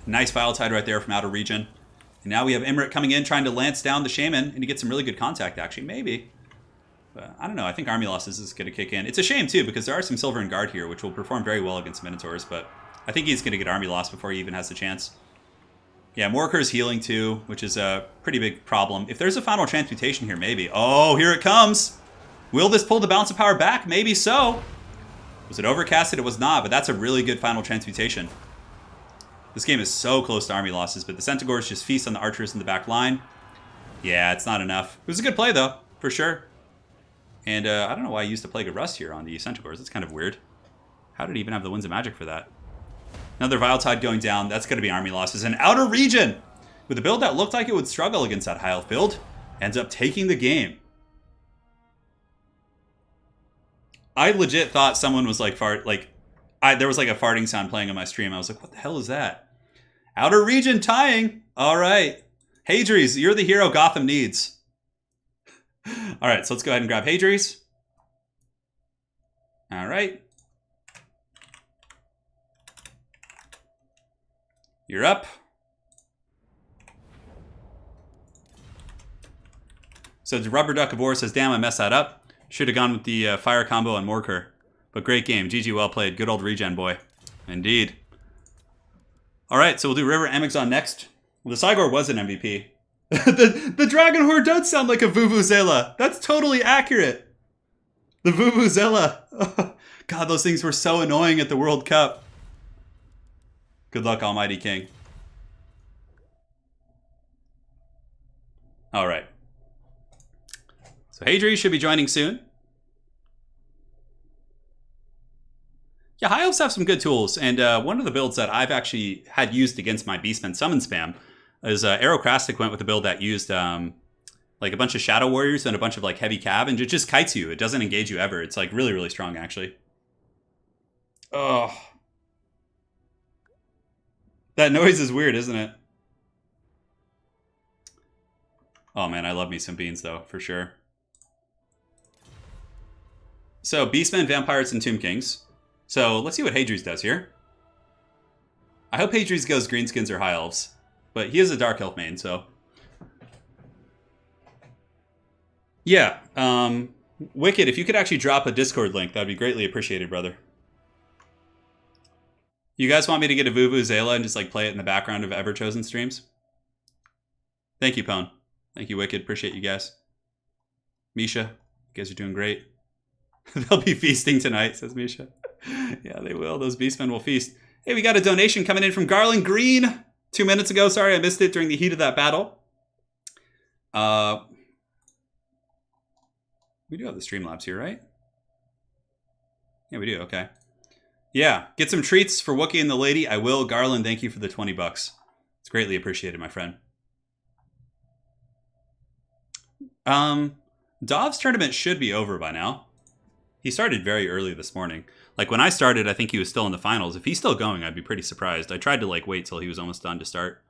Nice Vile Tide right there from Outer Region. And now we have Emmerich coming in, trying to lance down the Shaman, and he gets some really good contact, actually. Maybe. But I don't know. I think Army Losses is going to kick in. It's a shame, too, because there are some Silver and Guard here, which will perform very well against Minotaurs, but I think he's going to get Army Loss before he even has the chance. Yeah, Morker's healing, too, which is a pretty big problem. If there's a final transmutation here, maybe. Oh, here it comes! Will this pull the balance of power back? Maybe so. Was it overcasted? It was not, but that's a really good final transmutation. This game is so close to Army Losses, but the Centaurs just feast on the Archers in the back line. Yeah, it's not enough. It was a good play, though, for sure. And I don't know why I used to Plague of Rust here on the Centaurs. That's kind of weird. How did he even have the Winds of Magic for that? Another Vile Tide going down. That's going to be Army Losses. And Outer Region, with a build that looked like it would struggle against that High Elf build, ends up taking the game. I legit thought someone was like there was like a farting sound playing on my stream. I was like, what the hell is that? Outer Region tying. All right. Hadries, you're the hero Gotham needs. All right, so let's go ahead and grab Hadries. All right. You're up. So the Rubber Duck of War says, damn, I messed that up. Should have gone with the fire combo on Morker. But great game. GG, well played. Good old regen, boy. Indeed. All right, so we'll do River Amazon next. Well, the Cygor was an MVP. the Dragon Horde does sound like a Vuvuzela. That's totally accurate. The Vuvuzela. Oh, God, those things were so annoying at the World Cup. Good luck, Almighty King. All right. So Hadri should be joining soon. Yeah, High Elves have some good tools, and one of the builds that I've actually had used against my Beastman summon spam is Aerocrastic went with a build that used like a bunch of Shadow Warriors and a bunch of like heavy cav, and it just kites you. It doesn't engage you ever. It's like really, really strong, actually. Oh. That noise is weird, isn't it? Oh man, I love me some beans though, for sure. So, Beastmen, Vampires, and Tomb Kings. So, let's see what Hadries does here. I hope Hadries goes Greenskins or High Elves. But he is a Dark Elf main, so... Yeah, Wicked, if you could actually drop a Discord link, that would be greatly appreciated, brother. You guys want me to get a Vuvuzela and just like play it in the background of Everchosen streams? Thank you, Pone. Thank you, Wicked. Appreciate you guys. Misha, you guys are doing great. They'll be feasting tonight, says Misha. Yeah, they will. Those Beastmen will feast. Hey, we got a donation coming in from Garland Green 2 minutes ago. Sorry, I missed it during the heat of that battle. We do have the Streamlabs here, right? Yeah, we do. Okay. Yeah, get some treats for Wookiee and the lady. I will. Garland, thank you for the 20 bucks. It's greatly appreciated, my friend. Dov's tournament should be over by now. He started very early this morning. Like when I started, I think he was still in the finals. If he's still going, I'd be pretty surprised. I tried to like wait till he was almost done to start.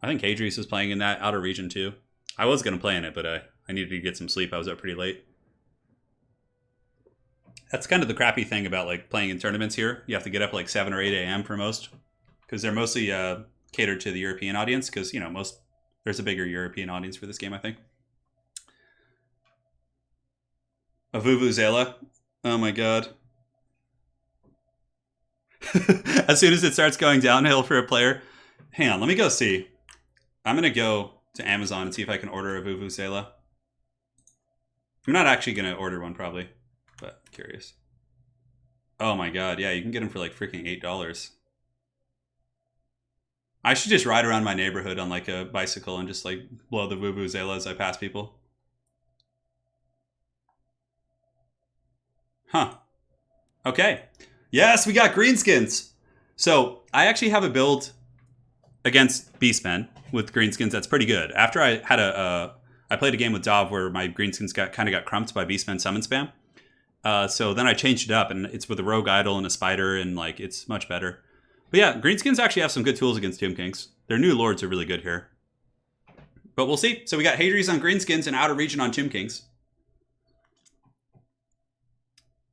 I think Hadries was playing in that Outer Region too. I was going to play in it, but I needed to get some sleep. I was up pretty late. That's kind of the crappy thing about like playing in tournaments here. You have to get up like 7 or 8 a.m. for most, because they're mostly catered to the European audience. Because there's a bigger European audience for this game, I think. A Vuvuzela. Oh my god. As soon as it starts going downhill for a player. Hang on, let me go see. I'm going to go to Amazon and see if I can order a Vuvuzela. I'm not actually going to order one probably, but I'm curious. Oh my god, yeah, you can get them for like freaking $8. I should just ride around my neighborhood on like a bicycle and just like blow the Vuvuzela as I pass people. Huh. Okay. Yes, we got greenskins. So I actually have a build against Beastmen with greenskins that's pretty good. After I had I played a game with Dov where my greenskins kind of got crumped by Beastmen summon spam. So then I changed it up, and it's with a rogue idol and a spider, and like it's much better. But yeah, greenskins actually have some good tools against Tomb Kings. Their new lords are really good here. But we'll see. So we got Hadries on greenskins and Outer Region on Tomb Kings.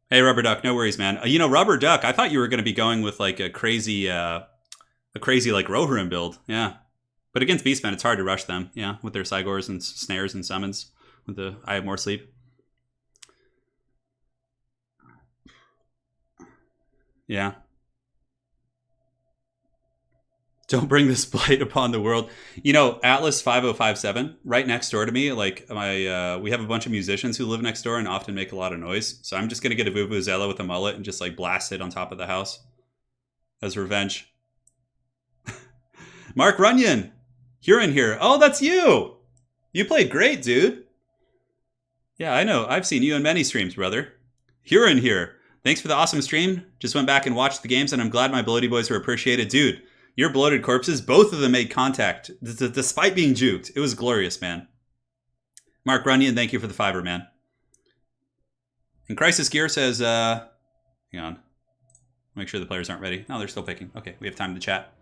Hey, Rubber Duck, no worries, man. Rubber Duck, I thought you were going to be going with like a crazy like Rohirrim build. Yeah. But against Beastmen, it's hard to rush them. Yeah, with their Cygors and snares and summons. With the I have more sleep. Yeah. Don't bring this blight upon the world. Atlas 5057, right next door to me, like we have a bunch of musicians who live next door and often make a lot of noise. So I'm just going to get a Vuvuzela with a mullet and just like blast it on top of the house as revenge. Mark Runyon, you're in here. Oh, that's you. You played great, dude. Yeah, I know. I've seen you in many streams, brother. You're in here. Thanks for the awesome stream. Just went back and watched the games, and I'm glad my Bloody Boys were appreciated. Dude, your bloated corpses, both of them made contact, despite being juked. It was glorious, man. Mark Runyon, thank you for the fiber, man. And Crisis Gear says, hang on. Make sure the players aren't ready. No, they're still picking. Okay, we have time to chat.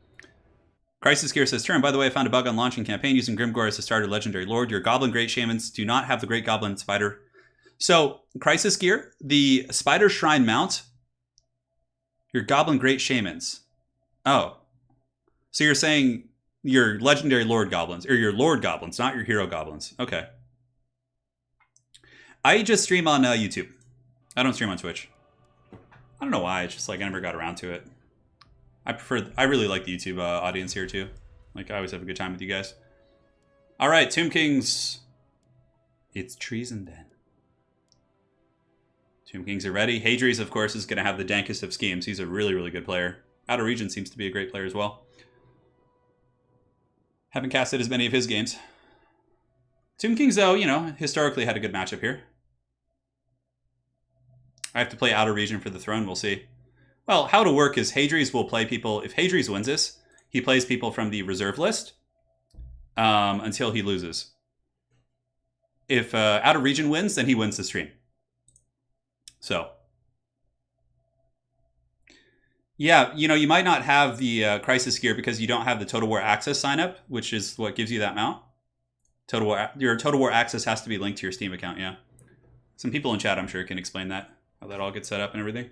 Crisis Gear says, Turin, by the way, I found a bug on launching campaign using Grimgore as a starter legendary lord. Your Goblin Great Shamans do not have the Great Goblin Spider. So, Crisis Gear, the Spider Shrine mount, your Goblin Great Shamans. Oh. So you're saying your legendary lord goblins, or your lord goblins, not your hero goblins. Okay. I just stream on YouTube. I don't stream on Twitch. I don't know why. It's just like I never got around to it. I really like the YouTube audience here too. Like I always have a good time with you guys. All right, Tomb Kings. It's treason then. Tomb Kings are ready. Hadries, of course, is going to have the dankest of schemes. He's a really, really good player. Outer Region seems to be a great player as well. Haven't casted as many of his games. Tomb Kings, though, historically had a good matchup here. I have to play Outer Region for the throne. We'll see. Well, how it'll work is Hadries will play people. If Hadries wins this, he plays people from the reserve list until he loses. If Outer Region wins, then he wins the stream. So, yeah, you might not have the Crisis Gear because you don't have the Total War Access sign up, which is what gives you that mount. Your Total War Access has to be linked to your Steam account, yeah. Some people in chat, I'm sure, can explain that, how that all gets set up and everything.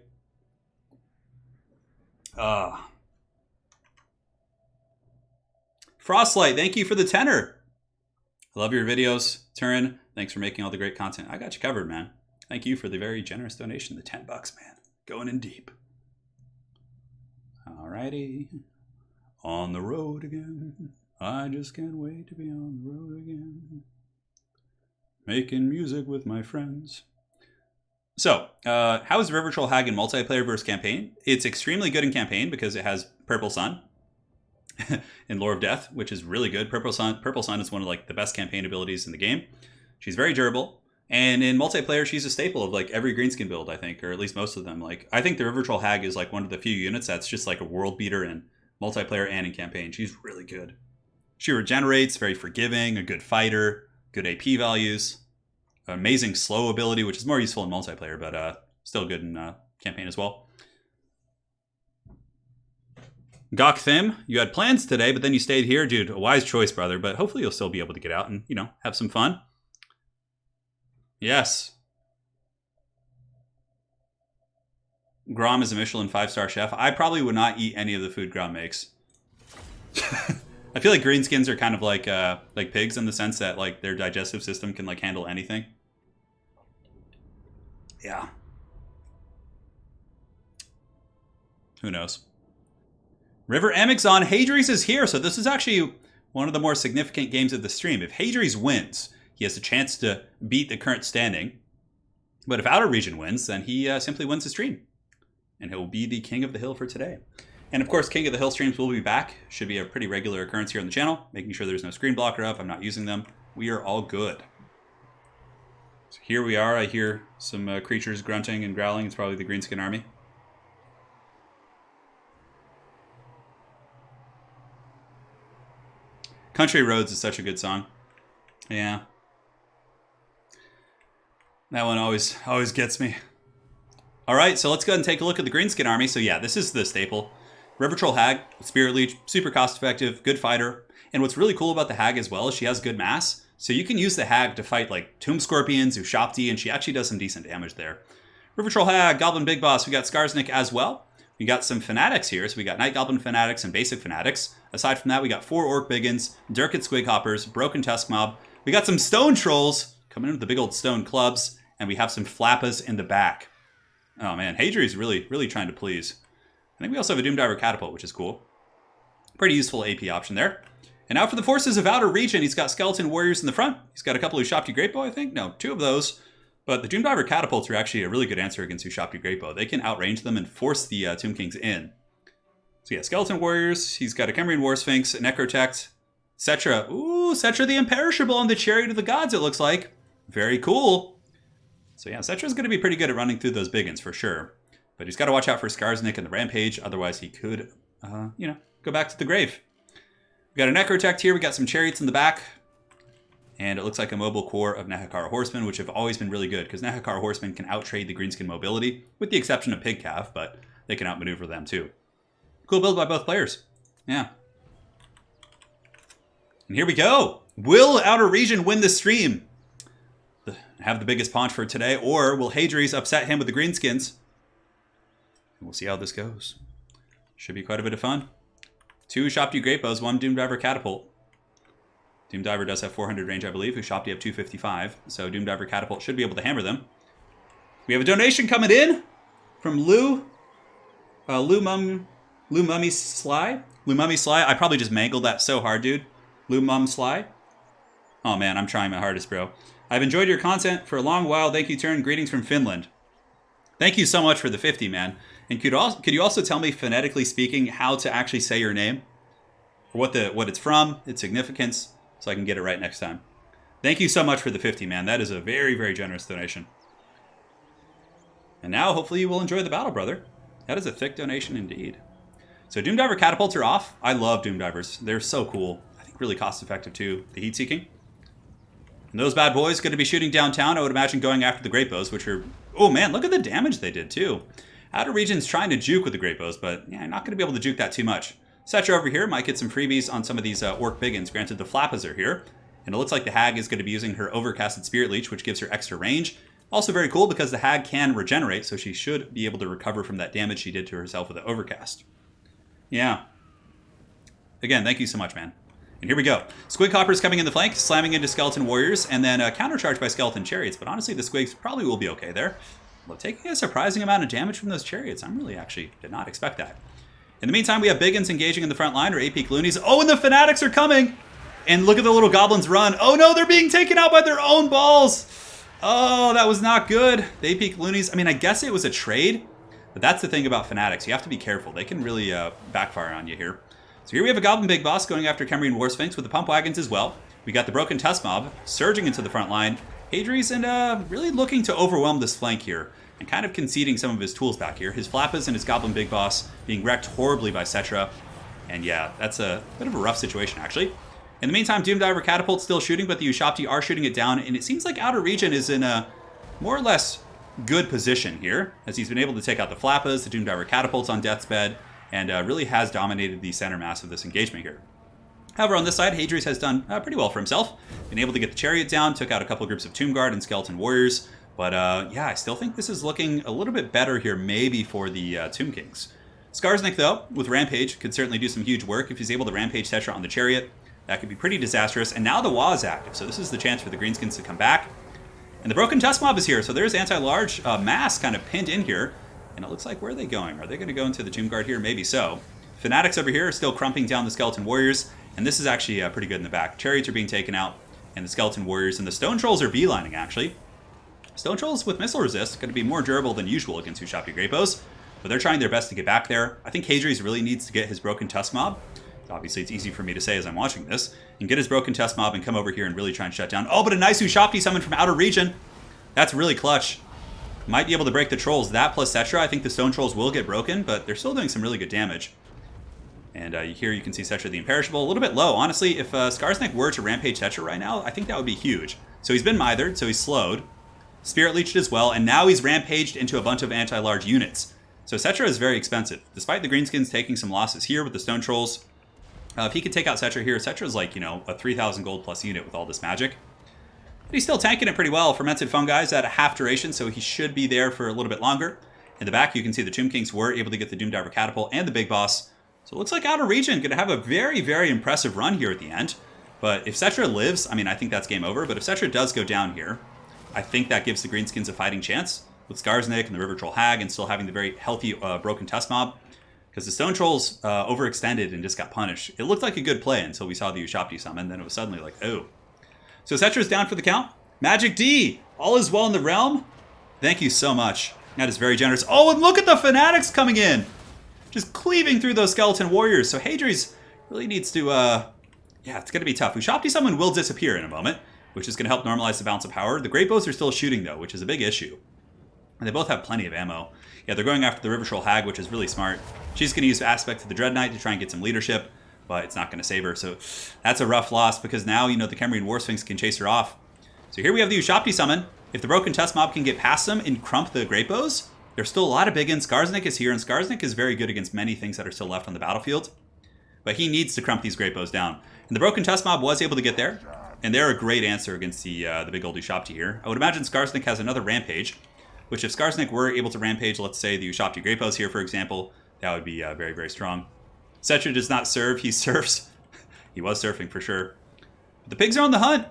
Frostlight, thank you for the tenor. I love your videos, Turin. Thanks for making all the great content. I got you covered, man. Thank you for the very generous donation, the $10, man. Going in deep. Alrighty. On the road again. I just can't wait to be on the road again. Making music with my friends. So, how is River Troll Hag in multiplayer versus campaign? It's extremely good in campaign because it has Purple Sun in Lore of Death, which is really good. Purple Sun is one of like the best campaign abilities in the game. She's very durable. And in multiplayer, she's a staple of like every greenskin build, I think, or at least most of them. Like, I think the River Troll Hag is like one of the few units that's just like a world beater in multiplayer and in campaign. She's really good. She regenerates, very forgiving, a good fighter, good AP values, amazing slow ability, which is more useful in multiplayer, but still good in campaign as well. Gok Thim, you had plans today, but then you stayed here. Dude, a wise choice, brother, but hopefully you'll still be able to get out and, have some fun. Yes. Grom is a Michelin 5-star chef. I probably would not eat any of the food Grom makes. I feel like greenskins are kind of like pigs in the sense that like their digestive system can like handle anything. Yeah. Who knows? River Amixon, Hadries is here. So this is actually one of the more significant games of the stream. If Hadries wins, he has a chance to beat the current standing. But if Outer Region wins, then he simply wins the stream. And he'll be the King of the Hill for today. And of course, King of the Hill streams will be back. Should be a pretty regular occurrence here on the channel. Making sure there's no screen blocker up. I'm not using them. We are all good. So here we are. I hear some creatures grunting and growling. It's probably the Greenskin army. Country Roads is such a good song. Yeah. That one always gets me. All right, so let's go ahead and take a look at the Greenskin army. So yeah, this is the staple. River Troll Hag, Spirit Leech, super cost effective, good fighter. And what's really cool about the Hag as well is she has good mass. So you can use the Hag to fight like Tomb Scorpions, Ushopti, and she actually does some decent damage there. River Troll Hag, Goblin Big Boss, we got Skarsnik as well. We got some Fanatics here, so we got Night Goblin Fanatics and Basic Fanatics. Aside from that, we got 4 Orc Biggins, Dirk Squig Hoppers, Broken Tusk Mob. We got some Stone Trolls coming in with the big old stone clubs, and we have some Flappas in the back. Oh man, Hadri's really trying to please. I think we also have a Doomdiver Catapult, which is cool. Pretty useful AP option there. And now for the forces of Outer Region, he's got Skeleton Warriors in the front. He's got a couple of Ushopti Greatbow, I think. No, 2 of those. But the Doomdiver Catapults are actually a really good answer against Ushopti Greatbow. They can outrange them and force the Tomb Kings in. So yeah, Skeleton Warriors. He's got a Kemrian War Sphinx, a Necrotect, Cetra. Ooh, Cetra the Imperishable on the Chariot of the Gods, it looks like. Very cool. So yeah, Cetra's going to be pretty good at running through those biggins for sure. But he's got to watch out for Skarsnik and the Rampage. Otherwise, he could, go back to the grave. We got a Necrotect here. We got some Chariots in the back. And it looks like a mobile core of Nehekara Horsemen, which have always been really good, because Nehekara Horsemen can outtrade the Greenskin mobility, with the exception of Pig Calf, but they can outmaneuver them too. Cool build by both players. Yeah. And here we go. Will Outer Region win the stream? Have the biggest paunch for today, or will Hadries upset him with the Greenskins? We'll see how this goes. Should be quite a bit of fun. 2 Ushopti Greatbows, 1 Doomdiver Catapult. Doomdiver does have 400 range, I believe. Ushopti have 255. So Doomdiver Catapult should be able to hammer them. We have a donation coming in from Lou Mummy Sly. Lou Mummy Sly. I probably just mangled that so hard, dude. Lou Mum Sly. Oh man, I'm trying my hardest, bro. I've enjoyed your content for a long while. Thank you, Turin. Greetings from Finland. Thank you so much for the 50, man. And could you also tell me, phonetically speaking, how to actually say your name? Or what it's from, its significance, so I can get it right next time. Thank you so much for the 50, man. That is a very, very generous donation. And now, hopefully, you will enjoy the battle, brother. That is a thick donation indeed. So Doomdiver Catapults are off. I love Doomdivers. They're so cool. I think really cost-effective, too. The Heat-Seeking. And those bad boys going to be shooting downtown, I would imagine going after the Greatbows, which are... Oh, man, look at the damage they did, too. Outer Region's trying to juke with the Greatbows, but yeah, not going to be able to juke that too much. Cetra over here might get some freebies on some of these Orc Biggins. Granted, the Flappas are here. And it looks like the Hag is going to be using her Overcasted Spirit Leech, which gives her extra range. Also very cool because the Hag can regenerate, so she should be able to recover from that damage she did to herself with the Overcast. Yeah. Again, thank you so much, man. And here we go. Squig Hoppers coming in the flank, slamming into Skeleton Warriors, and then countercharged by Skeleton Chariots. But honestly, the Squigs probably will be okay there. Well, taking a surprising amount of damage from those Chariots. I'm really actually did not expect that. In the meantime, we have Biggins engaging in the front line, or AP Loonies. Oh, and the Fanatics are coming! And look at the little goblins run. Oh no, they're being taken out by their own balls! Oh, that was not good. The AP Loonies, I mean, I guess it was a trade, but that's the thing about Fanatics. You have to be careful. They can really backfire on you here. So here we have a Goblin Big Boss going after Kemrian War Sphinx with the Pump Wagons as well. We got the Broken Tusk Mob surging into the front line. Hadries and really looking to overwhelm this flank here and kind of conceding some of his tools back here. His Flappas and his Goblin Big Boss being wrecked horribly by Cetra. And yeah, that's a bit of a rough situation actually. In the meantime, Doomdiver Catapult still shooting, but the Ushopti are shooting it down, and it seems like Outer Region is in a more or less good position here, as he's been able to take out the Flappas, the Doomdiver Catapults on Death's Bed, and really has dominated the center mass of this engagement here. However, on this side, Hadries has done pretty well for himself. Been able to get the Chariot down, took out a couple groups of Tomb Guard and Skeleton Warriors, But yeah, I still think this is looking a little bit better here, maybe for the Tomb Kings. Skarsnik, though, with Rampage, could certainly do some huge work. If he's able to Rampage Tetra on the Chariot, that could be pretty disastrous. And now the Wa is active, so this is the chance for the Greenskins to come back. And the Broken Tusk Mob is here, so there's anti-large mass kind of pinned in here. And it looks like, where are they going? Are they going to go into the Tomb Guard here? Maybe so. Fanatics over here are still crumping down the Skeleton Warriors, and this is actually pretty good in the back. Chariots are being taken out, and the Skeleton Warriors and the Stone Trolls are beelining, actually. Stone Trolls with missile resist going to be more durable than usual against Ushabti Great Bows, but they're trying their best to get back there. I think Hadri's really needs to get his Broken Tusk Mob. Obviously, it's easy for me to say as I'm watching this. And get his Broken Tusk Mob and come over here and really try and shut down. Oh, but a nice Ushabti summon from Outer Region. That's really clutch. Might be able to break the Trolls. That plus Cetra, I think the Stone Trolls will get broken, but they're still doing some really good damage. And here you can see Cetra the Imperishable. A little bit low. Honestly, if Skarsnik were to Rampage Cetra right now, I think that would be huge. So he's been mithered, so he's slowed. Spirit Leeched as well, and now he's Rampaged into a bunch of anti-large units. So Cetra is very expensive. Despite the Greenskins taking some losses here with the Stone Trolls, if he could take out Cetra here, Cetra's like, you know, a 3,000 gold plus unit with all this magic. But he's still tanking it pretty well. Fermented Fungi is at a half duration, so he should be there for a little bit longer. In the back, you can see the Tomb Kings were able to get the Doomdiver Catapult and the Big Boss. So it looks like Outer Region going to have a very, very impressive run here at the end. But if Cetra lives, I mean, I think that's game over. But if Cetra does go down here, I think that gives the Greenskins a fighting chance with Skarsnik and the River Troll Hag and still having the very healthy Broken Tusk Mob. Because the Stone Trolls overextended and just got punished. It looked like a good play until we saw the Ushabti summon. Then it was suddenly like, oh. So Cetra's down for the count. Magic D, all is well in the realm. Thank you so much. That is very generous. Oh, and look at the Fanatics coming in. Just cleaving through those Skeleton Warriors. So Hadri's really needs to, yeah, it's going to be tough. Ushabti summon will disappear in a moment, which is going to help normalize the balance of power. The Great Bows are still shooting, though, which is a big issue. And they both have plenty of ammo. Yeah, they're going after the River Troll Hag, which is really smart. She's going to use Aspect of the Dread Knight to try and get some leadership, but it's not going to save her. So that's a rough loss because now, you know, the Khemrian War Sphinx can chase her off. So here we have the Ushabti summon. If the Broken Tusk Mob can get past them and crump the Great Bows, there's still a lot of big ins. Skarsnik is here, and Skarsnik is very good against many things that are still left on the battlefield. But he needs to crump these Great Bows down. And the Broken Tusk Mob was able to get there, and they're a great answer against the big old Ushabti here. I would imagine Skarsnik has another Rampage, which if Skarsnik were able to Rampage, let's say the Ushabti Great Bows here, for example, that would be very, very strong. Cetra does not serve, he surfs. He was surfing for sure. But the pigs are on the hunt.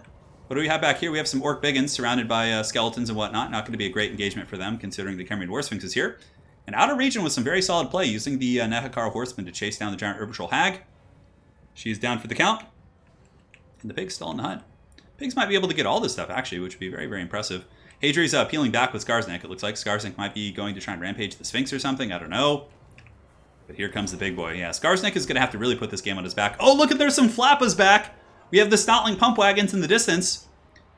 What do we have back here? We have some Orc Biggins surrounded by skeletons and whatnot. Not going to be a great engagement for them, considering the Khemrian War Sphinx is here. And Outer Region with some very solid play, using the Nehakar Horseman to chase down the giant River Troll Hag. She's down for the count. And the pig's still on the hunt. Pigs might be able to get all this stuff, actually, which would be very, very impressive. Hadri's peeling back with Skarsnik. It looks like Skarsnik might be going to try and Rampage the Sphinx or something. I don't know. But here comes the big boy. Yeah, Skarsnik is going to have to really put this game on his back. Oh, look, there's some Flappas back. We have the Snotling Pump Wagons in the distance.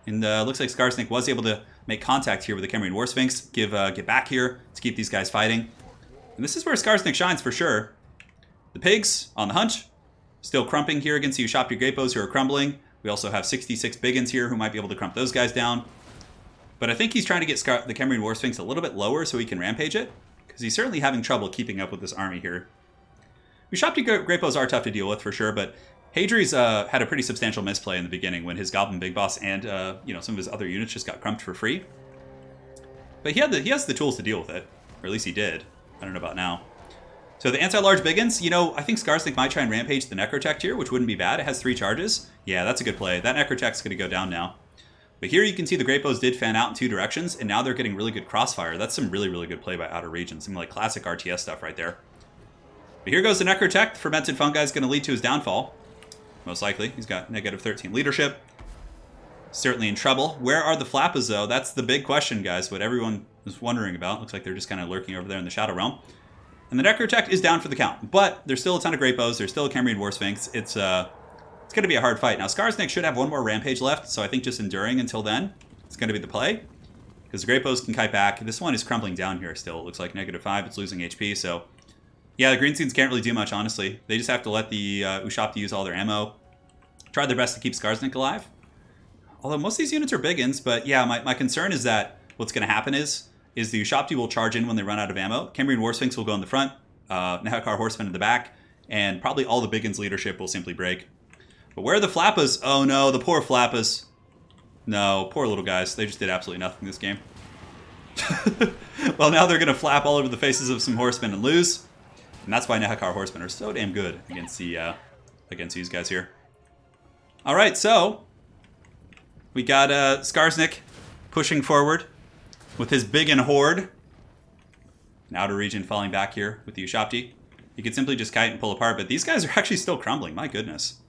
And looks like Skarsnik was able to make contact here with the Khemrian War Sphinx. Get back here to keep these guys fighting. And this is where Skarsnik shines for sure. The pigs on the hunt. Still crumping here against the Ushabti Great Bows who are crumbling. We also have 66 Biggins here who might be able to crump those guys down. But I think he's trying to get the Khemrian War Sphinx a little bit lower so he can Rampage it. Because he's certainly having trouble keeping up with this army here. Ushabti Great Bows are tough to deal with for sure, but Hadri's had a pretty substantial misplay in the beginning when his Goblin Big Boss and some of his other units just got crumped for free. But he has the tools to deal with it, or at least he did. I don't know about now. So the anti-large Biggins, I think Skarsnik might try and Rampage the Necrotect here, which wouldn't be bad. It has 3 charges. Yeah, that's a good play. That Necrotect's going to go down now. But here you can see the Great Bows did fan out in 2 directions, and now they're getting really good crossfire. That's some really, really good play by Outer Region. Some like classic RTS stuff right there. But here goes the Necrotect. Fermented Fungi is going to lead to his downfall. Most likely. He's got negative 13 leadership. Certainly in trouble. Where are the Flappas, though? That's the big question, guys. What everyone is wondering about. Looks like they're just kind of lurking over there in the Shadow Realm. And the Necrotect is down for the count. But there's still a ton of Great Bows. There's still a Khemrian War Sphinx. It's going to be a hard fight. Now, Skarsnik should have 1 more Rampage left, so I think just enduring until then is going to be the play. Because the Great Bows can kite back. This one is crumbling down here still. It looks like -5. It's losing HP, so... Yeah, the Greenskins can't really do much, honestly. They just have to let the Ushabti use all their ammo. Try their best to keep Skarsnik alive. Although most of these units are Biggins, but yeah, my concern is that what's going to happen is the Ushabti will charge in when they run out of ammo. Khemrian War Sphinx will go in the front, Nehakar Horseman in the back, and probably all the Biggins' leadership will simply break. But where are the Flappas? Oh no, the poor Flappas. No, poor little guys. They just did absolutely nothing this game. Well, now they're going to flap all over the faces of some horsemen and lose. And that's why Nehekar horsemen are so damn good against these guys here. All right, so we got Skarsnik pushing forward with his big and horde. An outer region falling back here with the Ushapti. You could simply just kite and pull apart, but these guys are actually still crumbling. My goodness.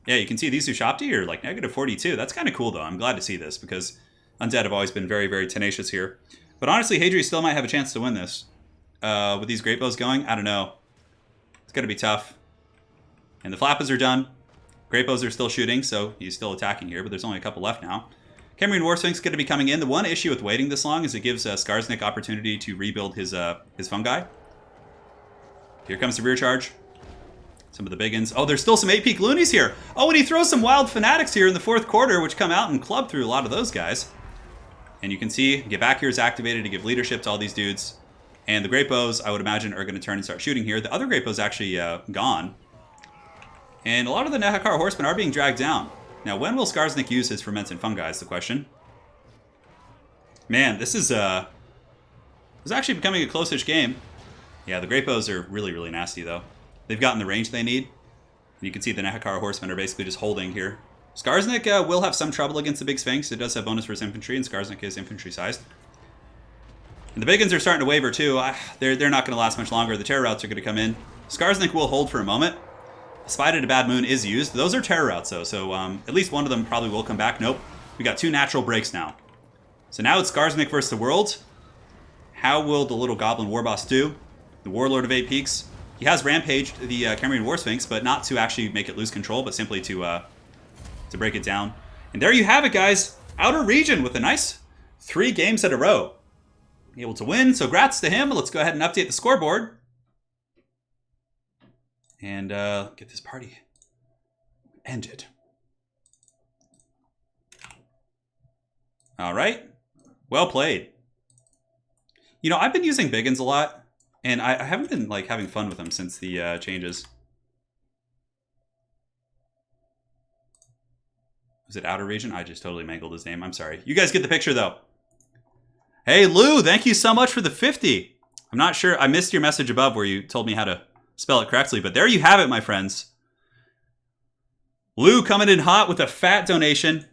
Yeah, you can see these Ushapti are like negative 42. That's kind of cool, though. I'm glad to see this because Undead have always been very, very tenacious here. But honestly, Hadri still might have a chance to win this. With these Great Bows going, I don't know. It's going to be tough. And the Flappas are done. Great Bows are still shooting, so he's still attacking here, but there's only a couple left now. Cameron Warsphinx is going to be coming in. The one issue with waiting this long is it gives Skarsnik opportunity to rebuild his fungi. Here comes the rear charge. Some of the big uns. Oh, there's still some 8-peak loonies here. Oh, and he throws some wild fanatics here in the fourth quarter, which come out and club through a lot of those guys. And you can see, Get Back Here is activated to give leadership to all these dudes. And the Great Bows, I would imagine, are going to turn and start shooting here. The other Great Bows actually gone. And a lot of the Nehekar horsemen are being dragged down. Now, when will Skarsnik use his fermented fungi is the question. Man, this is actually becoming a close-ish game. Yeah, the Great Bows are really, really nasty, though. They've gotten the range they need. You can see the Nehekar horsemen are basically just holding here. Skarsnik will have some trouble against the Big Sphinx. It does have bonus for his infantry, and Skarsnik is infantry-sized. And the big uns are starting to waver, too. They're not going to last much longer. The terror routes are going to come in. Skarsnik will hold for a moment. Spied a Bad Moon is used. Those are terror routes, though, so at least one of them probably will come back. Nope. We got 2 natural breaks now. So now it's Skarsnik versus the world. How will the little goblin warboss do? The warlord of 8 peaks. He has rampaged the Cameron Warsphinx, but not to actually make it lose control, but simply to break it down. And there you have it, guys. Outer region with a nice 3 games in a row. Able to win, so grats to him. Let's go ahead and update the scoreboard. And get this party ended. All right. Well played. You know, I've been using Biggins a lot, and I haven't been like having fun with them since the changes. Was it Outer Region? I just totally mangled his name. I'm sorry. You guys get the picture, though. Hey, Lou, thank you so much for the 50. I'm not sure. I missed your message above where you told me how to spell it correctly, but there you have it, my friends. Lou coming in hot with a fat donation.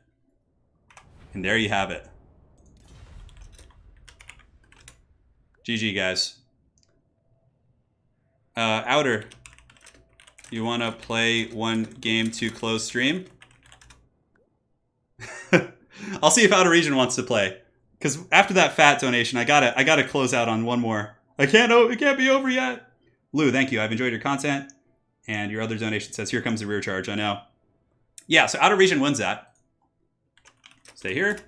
And there you have it. GG, guys. Outer, you want to play one game to close stream? I'll see if Outer Region wants to play. Because after that fat donation, I gotta close out on one more. It can't be over yet. Lou, thank you. I've enjoyed your content. And your other donation says, here comes the rear charge. I know. Yeah, so Outer Region wins that. Stay here.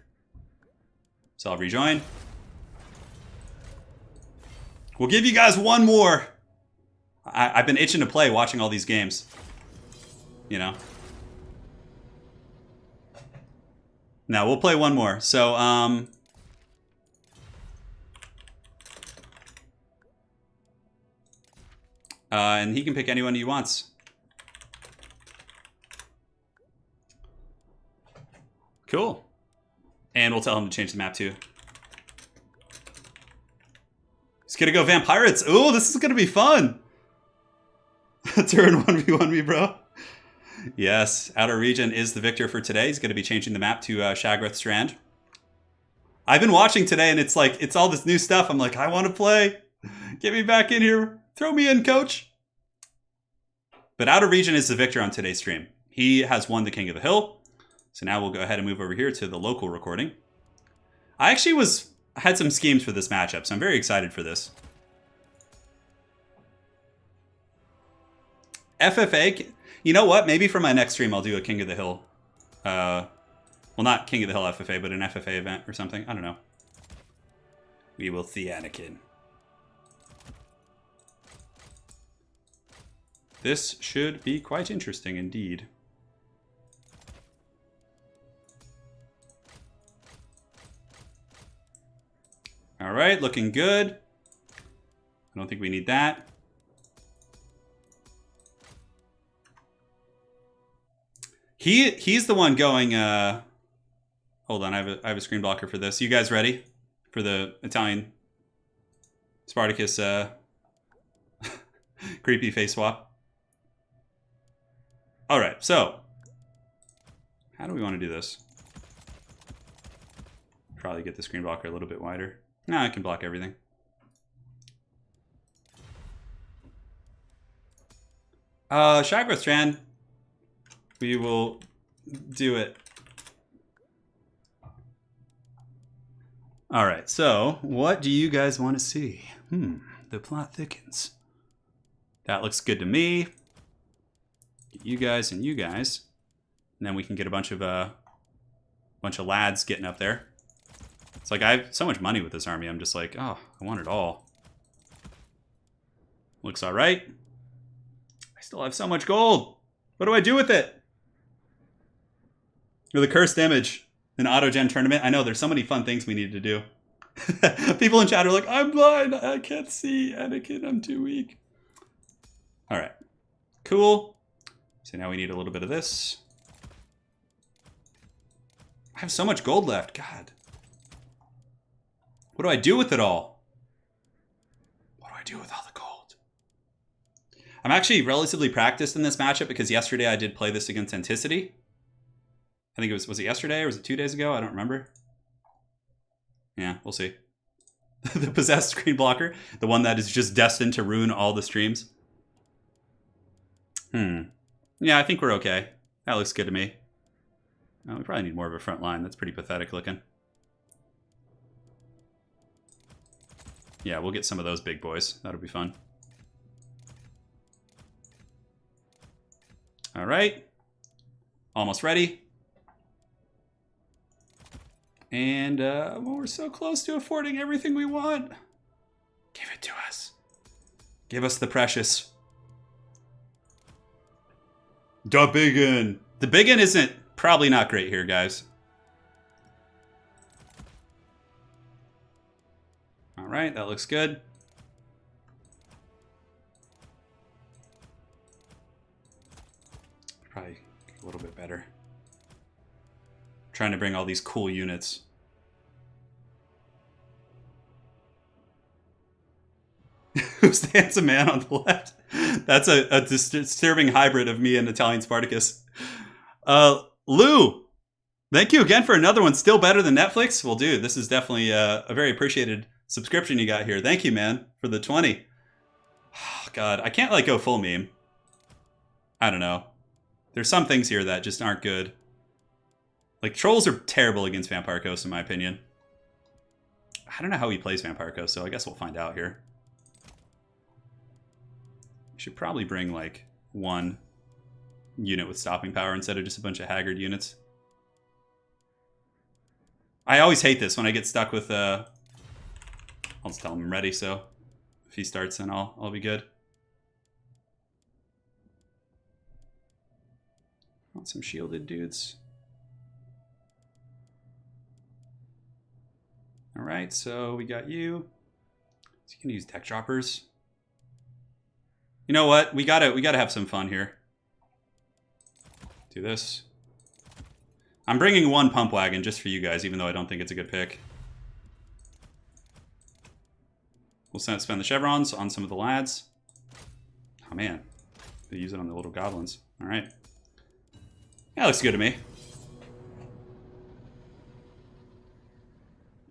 So I'll rejoin. We'll give you guys one more. I've been itching to play watching all these games. You know. Now, we'll play one more. So, and he can pick anyone he wants. Cool. And we'll tell him to change the map too. He's gonna go Vampirates. Ooh, this is gonna be fun. Turin 1v1 me, bro. Yes, Outer Region is the victor for today. He's gonna be changing the map to Shagrath Strand. I've been watching today and it's like, it's all this new stuff. I'm like, I want to play. Get me back in here. Throw me in, coach. But Outer Region is the victor on today's stream. He has won the King of the Hill. So now we'll go ahead and move over here to the local recording. I actually had some schemes for this matchup, so I'm very excited for this. FFA, you know what? Maybe for my next stream I'll do a King of the Hill. Well, not King of the Hill FFA, but an FFA event or something. I don't know. We will see, Anakin. This should be quite interesting indeed. All right, looking good. I don't think we need that. He's the one going. Hold on, I have a screen blocker for this. You guys ready for the Italian Spartacus creepy face swap. All right, so how do we want to do this? Probably get the screen blocker a little bit wider. No, I can block everything. Shagworth Strand. We will do it. All right, so what do you guys want to see? The plot thickens. That looks good to me. Get you guys and you guys. And then we can get a bunch of lads getting up there. It's like I have so much money with this army. I'm just like, oh, I want it all. Looks all right. I still have so much gold. What do I do with it? Or the cursed image, an auto-gen tournament. I know there's so many fun things we need to do. People in chat are like, I'm blind. I can't see. Anakin, I'm too weak. All right. Cool. So now we need a little bit of this. I have so much gold left. God. What do I do with it all? What do I do with all the gold? I'm actually relatively practiced in this matchup because yesterday I did play this against Anticity. I think was it yesterday or was it 2 days ago? I don't remember. Yeah, we'll see. The possessed screen blocker. The one that is just destined to ruin all the streams. Yeah, I think we're okay. That looks good to me. Oh, we probably need more of a front line. That's pretty pathetic looking. Yeah, we'll get some of those big boys. That'll be fun. All right. Almost ready. And we're so close to affording everything we want. Give it to us. Give us the precious. The biggin. The biggin isn't probably not great here, guys. All right, that looks good. Probably a little bit better. Trying to bring all these cool units. Who's the handsome man on the left? That's a disturbing hybrid of me and Italian Spartacus. Lou, thank you again for another one. Still better than Netflix? Well, dude, this is definitely a very appreciated subscription you got here. Thank you, man, for the 20. Oh, God, I can't go full meme. I don't know. There's some things here that just aren't good. Like, trolls are terrible against Vampire Coast, in my opinion. I don't know how he plays Vampire Coast, so I guess we'll find out here. Should probably bring, one unit with stopping power instead of just a bunch of haggard units. I always hate this when I get stuck with, I'll just tell him I'm ready, so if he starts, then I'll be good. Want some shielded dudes. All right, so we got you. So you can use deck droppers. You know what? We gotta have some fun here. Do this. I'm bringing one pump wagon just for you guys, even though I don't think it's a good pick. We'll spend the chevrons on some of the lads. Oh man, they use it on the little goblins. All right. That looks good to me.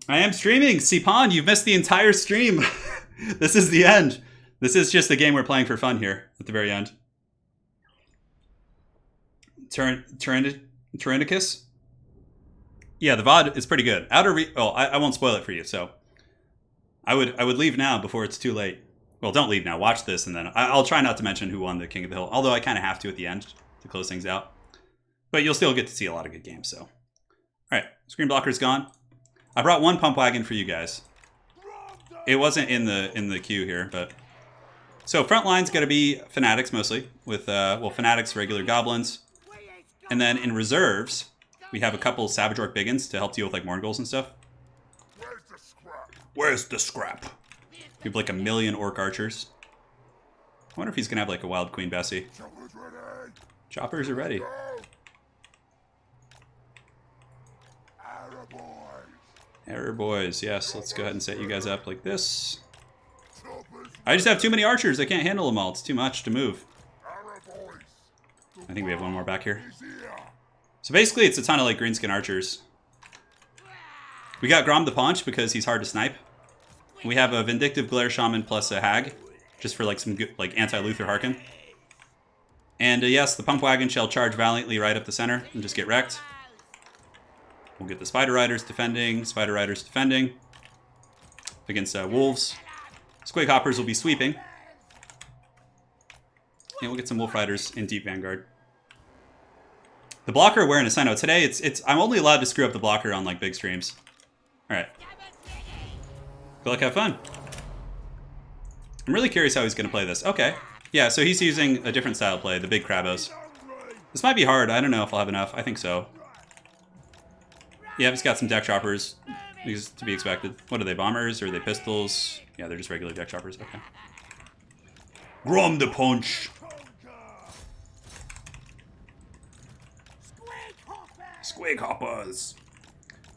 I am streaming. Sipan, you've missed the entire stream. This is the end. This is just the game we're playing for fun here at the very end. Tyrannicus? Yeah, the VOD is pretty good. I won't spoil it for you, so I would leave now before it's too late. Well, don't leave now. Watch this, and then I'll try not to mention who won the King of the Hill, although I kind of have to at the end to close things out. But you'll still get to see a lot of good games, so. All right, screen blocker's gone. I brought one pump wagon for you guys. It wasn't in the queue here, but... So front line's got to be Fanatics mostly, with, Fanatics, regular Goblins. And then in reserves, we have a couple Savage Orc Biggins to help deal with, Morgul's and stuff. Where's the scrap? Where's the scrap? We have, 1 million Orc Archers. I wonder if he's going to have, a Wild Queen Bessie. Chopper's ready. Choppers are ready. Attaboy. Error boys. Yes, let's go ahead and set you guys up like this. I just have too many archers. I can't handle them all. It's too much to move. I think we have one more back here. So basically, it's a ton of like greenskin archers. We got Grom the PAUNCH because he's hard to snipe. We have a Vindictive Glare Shaman plus a Hag, just for like some good, like anti-Luther Harkin. And yes, the Pump Wagon shall charge valiantly right up the center and just get wrecked. We'll get the Spider Riders defending, against Wolves. Squig Hoppers will be sweeping. And we'll get some Wolf Riders in Deep Vanguard. The blocker awareness, I know, today I'm only allowed to screw up the blocker on like big streams. Alright. Good luck, have fun. I'm really curious how he's going to play this. Okay. Yeah, so he's using a different style of play, the big Krabos. This might be hard. I don't know if I'll have enough. I think so. Yeah, he's got some deck choppers. These to be expected. What are they, bombers or are they pistols? Yeah, they're just regular deck choppers. Okay. Grom the PAUNCH. Squig hoppers.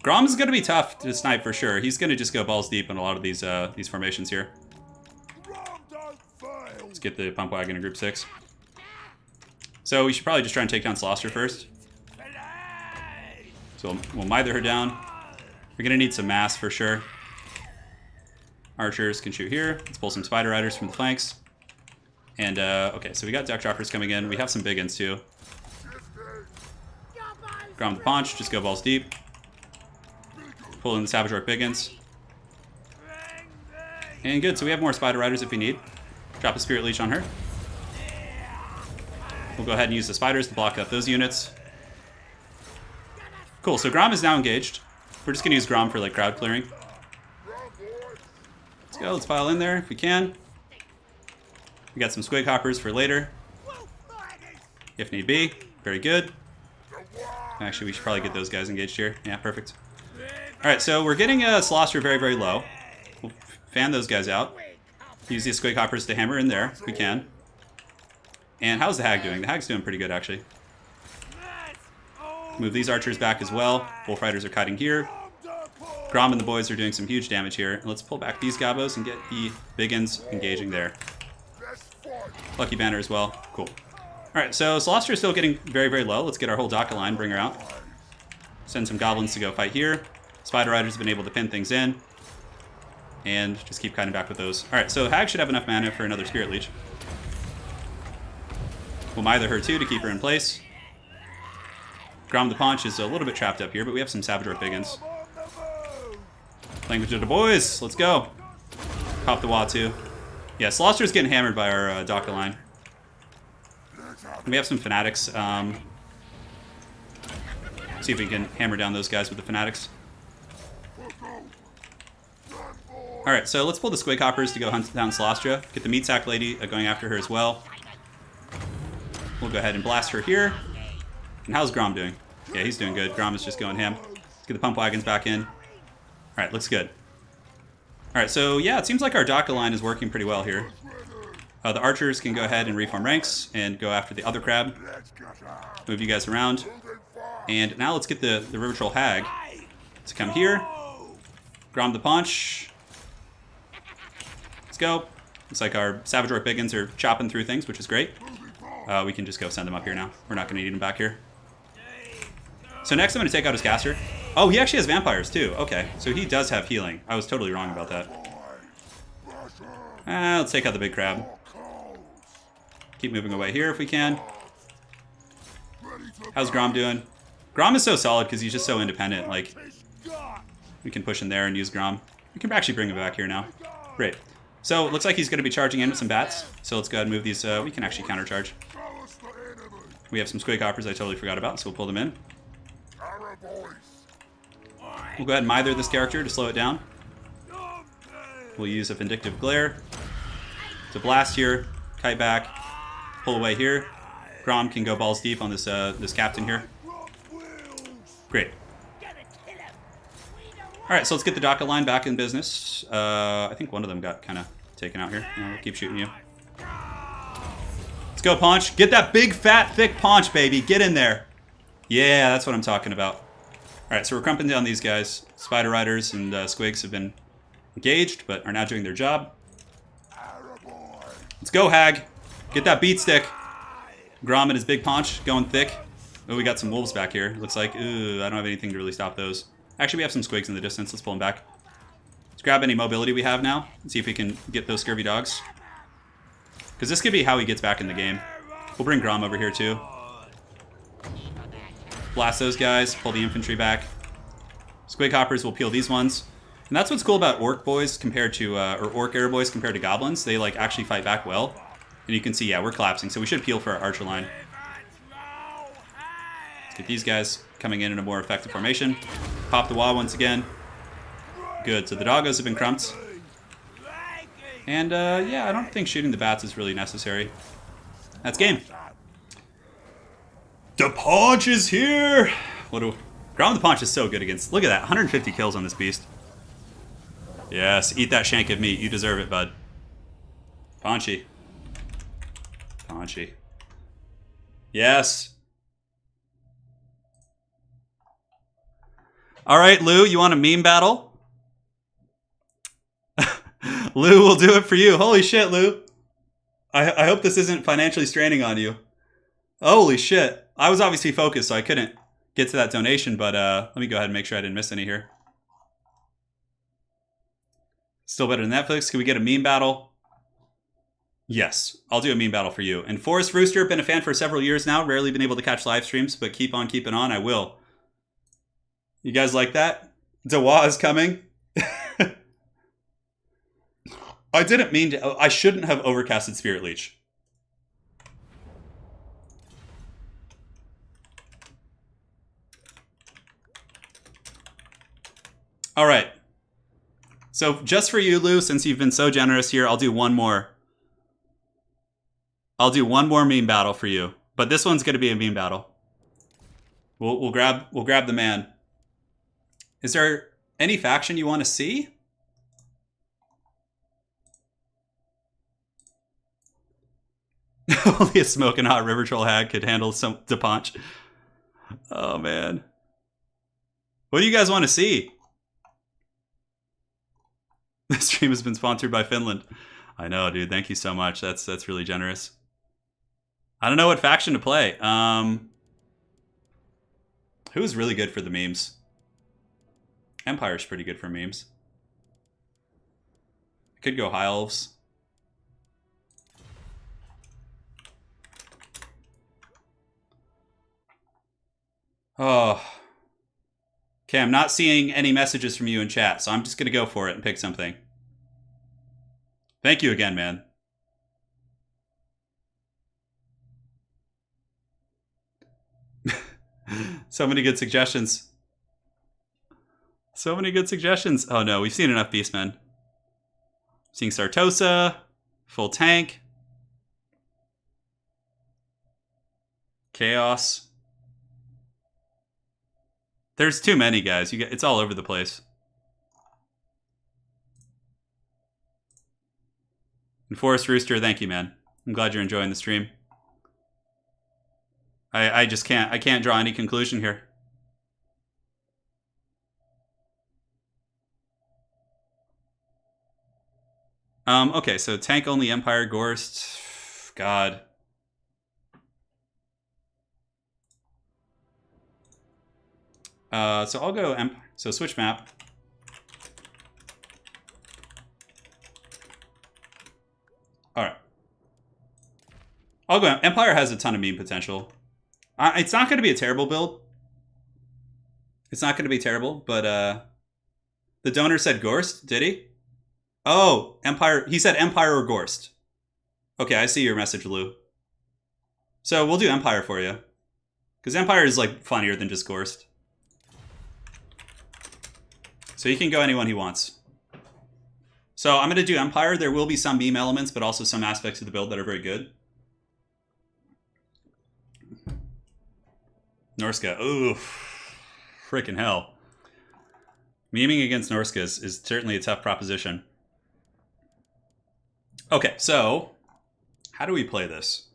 Grom is going to be tough to snipe for sure. He's going to just go balls deep in a lot of these formations here. Let's get the Pump Wagon in group 6. So we should probably just try and take down Sloster first. So we'll mither her down. We're going to need some mass for sure. Archers can shoot here. Let's pull some Spider Riders from the flanks. And, okay, so we got deck choppers coming in. We have some big ends too. Grom the PAUNCH, just go balls deep. Pull in the Savage Orc Biggins. And good, so we have more Spider Riders if we need. Drop a Spirit Leech on her. We'll go ahead and use the spiders to block up those units. Cool, so Grom is now engaged. We're just going to use Grom for like crowd clearing. Let's go, let's pile in there if we can. We got some Squig Hoppers for later, if need be. Very good. Actually, we should probably get those guys engaged here. Yeah, perfect. Alright, so we're getting Sloster very, very low. We'll fan those guys out. Use these Squig Hoppers to hammer in there if we can. And how's the Hag doing? The Hag's doing pretty good, actually. Move these archers back as well. Wolf Riders are cutting here. Grom and the boys are doing some huge damage here. And let's pull back these Gabos and get the Biggins engaging there. Lucky Banner as well. Cool. Alright, so Sloster is still getting very, very low. Let's get our whole Daka line, bring her out. Send some Goblins to go fight here. Spider Riders have been able to pin things in. And just keep cutting back with those. Alright, so Hag should have enough mana for another Spirit Leech. We'll mither her too to keep her in place. Grom the PAUNCH is a little bit trapped up here, but we have some Savage Orc Biggins. Language of the boys, let's go. Pop the Watu. Yeah, Sloster's getting hammered by our Daka line. We have some Fanatics. See if we can hammer down those guys with the Fanatics. Alright, so let's pull the Squig Hoppers to go hunt down Slostra. Get the Meat Sack Lady going after her as well. We'll go ahead and blast her here. And how's Grom doing? Yeah, he's doing good. Grom is just going ham. Let's get the Pump Wagons back in. Alright, looks good. Alright, so yeah, it seems like our Daka line is working pretty well here. The archers can go ahead and reform ranks and go after the other crab. Move you guys around. And now let's get the River Troll Hag to come here. Grom the PAUNCH. Let's go. Looks like our Savage Orc Biggins are chopping through things, which is great. We can just go send them up here now. We're not going to need them back here. So next I'm going to take out his caster. Oh, he actually has vampires too. Okay, so he does have healing. I was totally wrong about that. Let's take out the big crab. Keep moving away here if we can. How's Grom doing? Grom is so solid because he's just so independent. Like, we can push in there and use Grom. We can actually bring him back here now. Great. So it looks like he's going to be charging in with some bats. So let's go ahead and move these. We can actually countercharge. We have some Squig Hoppers I totally forgot about, so we'll pull them in. We'll go ahead and mither this character to slow it down. We'll use a Vindictive Glare to blast here, kite back, pull away here. Grom can go balls deep on this this captain here. Great. Alright, so let's get the Daka line back in business. I think one of them got kind of taken out here. Yeah, we'll keep shooting you. Let's go, PAUNCH. Get that big, fat, thick PAUNCH, baby. Get in there. Yeah, that's what I'm talking about. Alright, so we're crumping down these guys. Spider Riders and Squigs have been engaged, but are now doing their job. Let's go, Hag. Get that beat stick. Grom and his big paunch going thick. Oh, we got some wolves back here. Looks like, ooh, I don't have anything to really stop those. Actually, we have some Squigs in the distance. Let's pull them back. Let's grab any mobility we have now and see if we can get those scurvy dogs. Because this could be how he gets back in the game. We'll bring Grom over here too. Blast those guys, pull the infantry back. Squig hoppers will peel these ones. And that's what's cool about orc boys compared to, or orc air boys compared to goblins. They like actually fight back well. And you can see, yeah, we're collapsing, so we should peel for our archer line. Let's get these guys coming in a more effective formation. Pop the wall once again. Good, so the doggos have been crumped. And yeah, I don't think shooting the bats is really necessary. That's game. The Paunch is here! Grom the Paunch is so good against... Look at that, 150 kills on this beast. Yes, eat that shank of meat. You deserve it, bud. Paunchy. Paunchy. Yes. Alright, Lou, you want a meme battle? Lou will do it for you. Holy shit, Lou. I hope this isn't financially straining on you. Holy shit. I was obviously focused, so I couldn't get to that donation, but let me go ahead and make sure I didn't miss any here. Still better than Netflix. Can we get a meme battle? Yes, I'll do a meme battle for you. And Forest Rooster, been a fan for several years now. Rarely been able to catch live streams, but keep on keeping on. I will. You guys like that? Dewa is coming. I didn't mean to. I shouldn't have overcasted Spirit Leech. All right. So just for you, Lou, since you've been so generous here, I'll do one more. I'll do one more meme battle for you, but this one's going to be a meme battle. We'll grab the man. Is there any faction you want to see? Only a smoking hot river troll hag could handle some DePaunch. Oh man. What do you guys want to see? This stream has been sponsored by Finland. I know, dude. Thank you so much. That's really generous. I don't know what faction to play. Who's really good for the memes? Empire's pretty good for memes. I could go High Elves. Oh. Okay, I'm not seeing any messages from you in chat, so I'm just going to go for it and pick something. Thank you again, man. So many good suggestions. So many good suggestions. Oh no, we've seen enough Beastmen. Seeing Sartosa, full tank. Chaos. There's too many, guys. It's all over the place. And Forest Rooster, thank you, man. I'm glad you're enjoying the stream. I just can't. I can't draw any conclusion here. Okay, so tank only Empire Gorst. God. So I'll go so switch map. All right. I'll go. Empire has a ton of meme potential. It's not going to be a terrible build. It's not going to be terrible, but the donor said Gorst, did he? Oh, Empire. He said Empire or Gorst. Okay, I see your message, Lou. So we'll do Empire for you. Because Empire is like funnier than just Gorst. So he can go anyone he wants. So I'm going to do Empire. There will be some meme elements, but also some aspects of the build that are very good. Norsca. Ooh. Freaking hell. Memeing against Norsca is certainly a tough proposition. Okay, so how do we play this?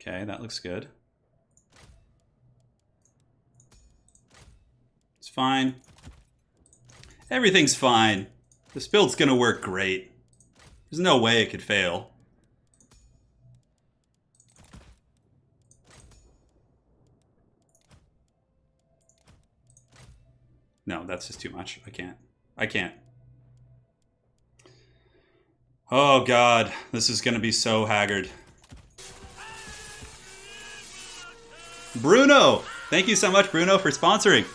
Okay, that looks good. It's fine. Everything's fine. This build's gonna work great. There's no way it could fail. No, that's just too much. I can't. I can't. Oh god, this is gonna be so haggard. Bruno! Thank you so much, Bruno, for sponsoring.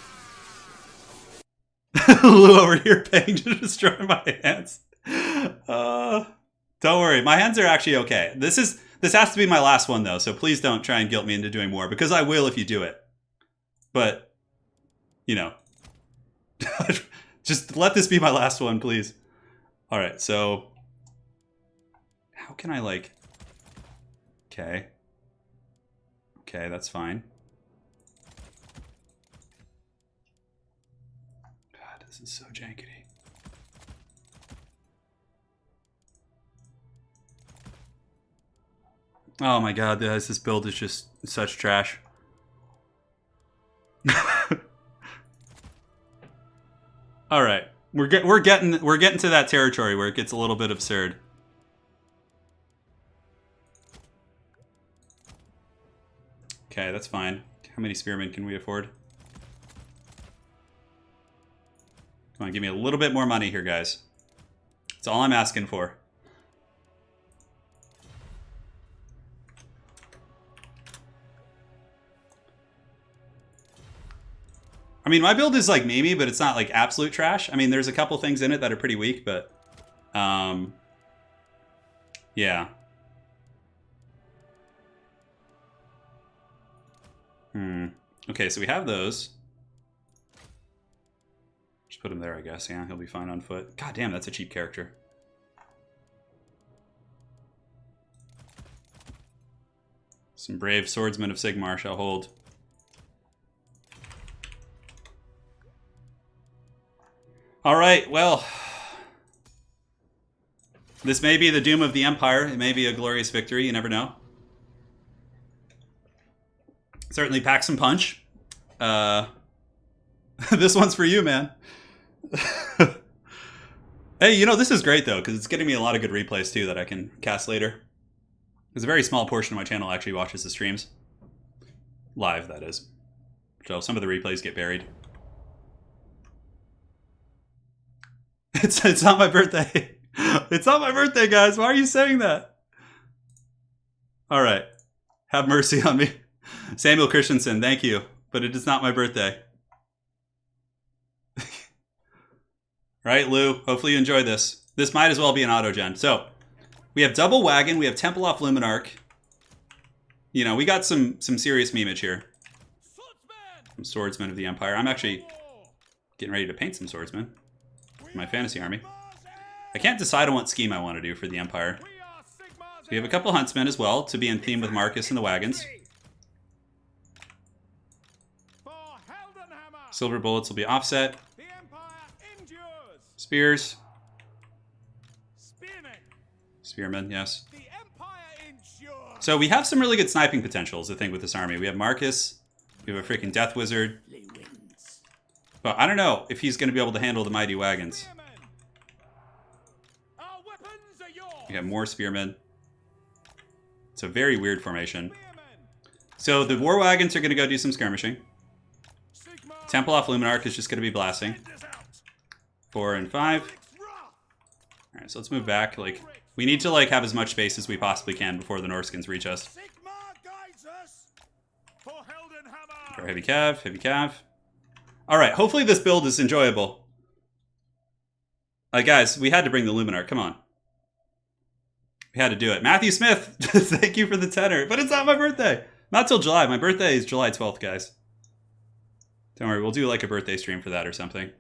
Lou over here paying to destroy my hands. Don't worry, my hands are actually okay. This has to be my last one though, so please don't try and guilt me into doing more, because I will if you do it. But, you know, just let this be my last one, please. All right, so how can I like? Okay, that's fine. God, this is so jankety. Oh my god, guys, this build is just such trash. All right, we're getting to that territory where it gets a little bit absurd. Okay, that's fine. How many spearmen can we afford? Come on, give me a little bit more money here, guys. That's all I'm asking for. I mean, my build is like memey, but it's not like absolute trash. I mean, there's a couple things in it that are pretty weak, but yeah. Okay, so we have those. Just put him there, I guess. Yeah, he'll be fine on foot. God damn, that's a cheap character. Some brave swordsmen of Sigmar shall hold. All right, well, this may be the doom of the Empire. It may be a glorious victory. You never know. Certainly pack some punch. This one's for you, man. Hey, you know, this is great, though, because it's getting me a lot of good replays, too, that I can cast later. There's a very small portion of my channel actually watches the streams. Live, that is. So some of the replays get buried. It's not my birthday. It's not my birthday, guys. Why are you saying that? All right. Have mercy on me. Samuel Christensen, thank you. But it is not my birthday. Right, Lou? Hopefully you enjoy this. This might as well be an auto-gen. So, we have Double Wagon. We have Temple off Luminarch. You know, we got some serious memeage here. Some swordsmen of the Empire. I'm actually getting ready to paint some swordsmen. My fantasy army. I can't decide on what scheme I want to do for the Empire. So we have a couple huntsmen as well to be in theme with Marcus and the wagons. Silver bullets will be offset. Spears. Spearmen, yes. So we have some really good sniping potential is the thing with this army. We have Marcus. We have a freaking Death Wizard. But I don't know if he's going to be able to handle the mighty wagons. We have more spearmen. It's a very weird formation. So the war wagons are going to go do some skirmishing. Temple off Luminarch is just going to be blasting. 4 and 5. All right, so let's move back. Like, we need to like have as much space as we possibly can before the Norskins reach us. For heavy cav, heavy cav. All right, hopefully this build is enjoyable. Guys, we had to bring the Luminarch. Come on. We had to do it. Matthew Smith, thank you for the tenor. But it's not my birthday. Not till July. My birthday is July 12th, guys. Don't worry, we'll do like a birthday stream for that or something.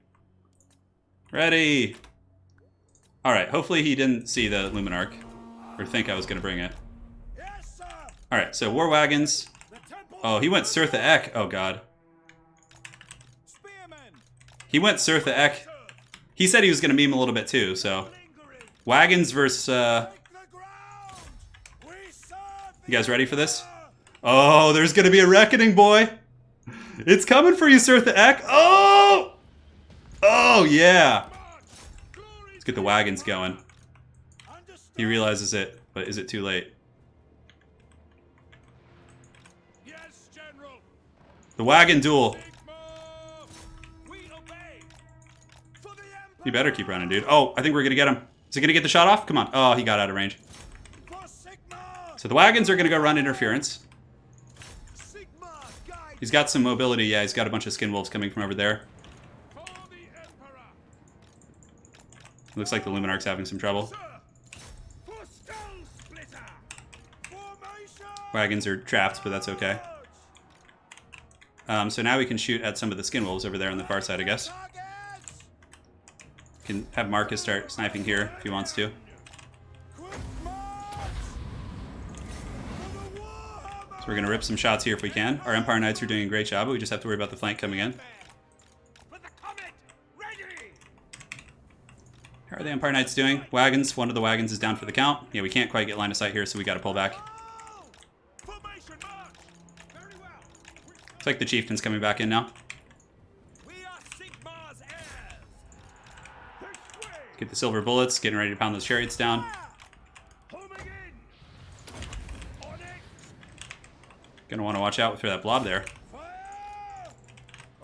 Ready. All right, hopefully he didn't see the Luminarch or think I was going to bring it. All right, so war wagons. Oh, he went Sirtha Ek. Oh, God. He went Sirtha Ek. He said he was going to meme a little bit too, so. Wagons versus... You guys ready for this? Oh, there's gonna be a reckoning, boy. It's coming for you, Sir Ek. Oh! Oh, yeah. Let's get the wagons going. He realizes it, but is it too late? Yes, General. The wagon duel. We obey. For the Empire. You better keep running, dude. Oh, I think we're gonna get him. Is he gonna get the shot off? Come on. Oh, he got out of range. For Sigma. So the wagons are gonna go run interference. Sigma guide. He's got some mobility. Yeah, he's got a bunch of skin wolves coming from over there. For the Emperor. Looks like the Luminarch's having some trouble. Sir. For Skull Splitter. Formation. Wagons are trapped, but that's okay. So now we can shoot at some of the skin wolves over there on the far side, I guess. Targets. Can have Marcus start sniping here if he wants to. Quick march. For the Warhammer. So we're gonna rip some shots here if we can. Our Empire Knights are doing a great job, but we just have to worry about the flank coming in. For the Comet. Ready. How are the Empire Knights doing? Wagons, one of the wagons is down for the count. Yeah, we can't quite get line of sight here, so we gotta pull back. Oh! Formation march. Very well. Looks like the chieftain's coming back in now. We are Sigma's heirs. This way. Get the silver bullets, getting ready to pound those chariots down. Home again. On it. Gonna want to watch out for that blob there. Fire.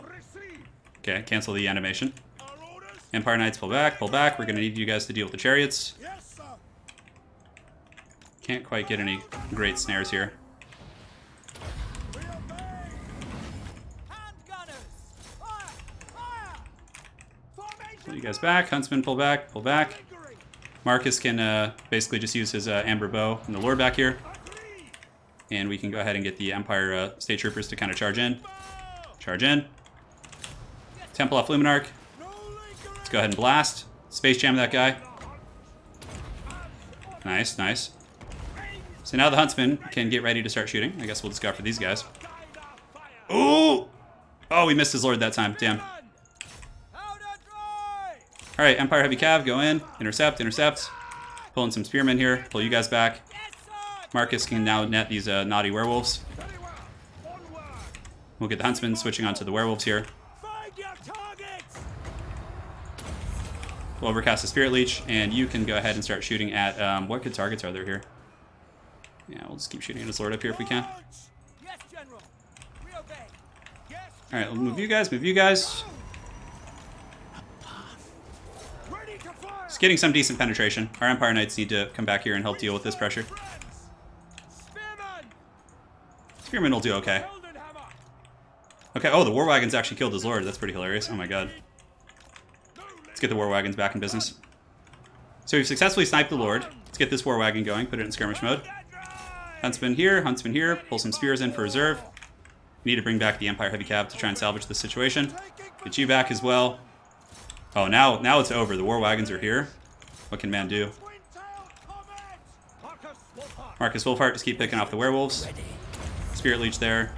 Receive. Okay, cancel the animation. Our orders. Empire Knights, pull back, pull back. We're gonna need you guys to deal with the chariots. Yes, sir. Can't quite get any great snares here. We obey. Hand gunners. Fire. Fire. Formation. Pull you guys back. Huntsman, pull back, pull back. Lingering. Marcus can basically just use his amber bow and the lure back here. Agree. And we can go ahead and get the Empire State Troopers to kind of charge in. Bow. Charge in. Temple off Luminarch. No lingering. Let's go ahead and blast. Space jam that guy. Nice, nice. So now the Huntsman can get ready to start shooting. I guess we'll just go for these guys. Guide our fire. Ooh! Oh, we missed his lord that time. Damn. Powder dry. Alright, Empire Heavy Cav, go in. Intercept, intercept. Pulling some spearmen here. Pull you guys back. Yes, sir. Marcus can now net these naughty werewolves. Very well. Onward. We'll get the Huntsman switching onto the werewolves here. Find your targets. We'll overcast the Spirit Leech, and you can go ahead and start shooting at... what good targets are there here? Yeah, we'll just keep shooting at his lord up here if we can. Launch. Yes, General. We obey. Yes. Alright, we'll move you guys, move you guys. Ready to fire. Just getting some decent penetration. Our Empire Knights need to come back here and help deal with this pressure. Friends. Spearman. Spearmen will do okay. Heldenhammer. Okay, oh, the War Wagons actually killed his lord. That's pretty hilarious. Oh my god. Let's get the War Wagons back in business. So we've successfully sniped the lord. Let's get this War Wagon going, put it in skirmish mode. Huntsman here, pull some spears in for reserve. We need to bring back the Empire Heavy Cav to try and salvage this situation. Get you back as well. Oh, now it's over. The War Wagons are here. What can man do? Marcus Wolfheart, just keep picking off the werewolves. Spirit Leech there.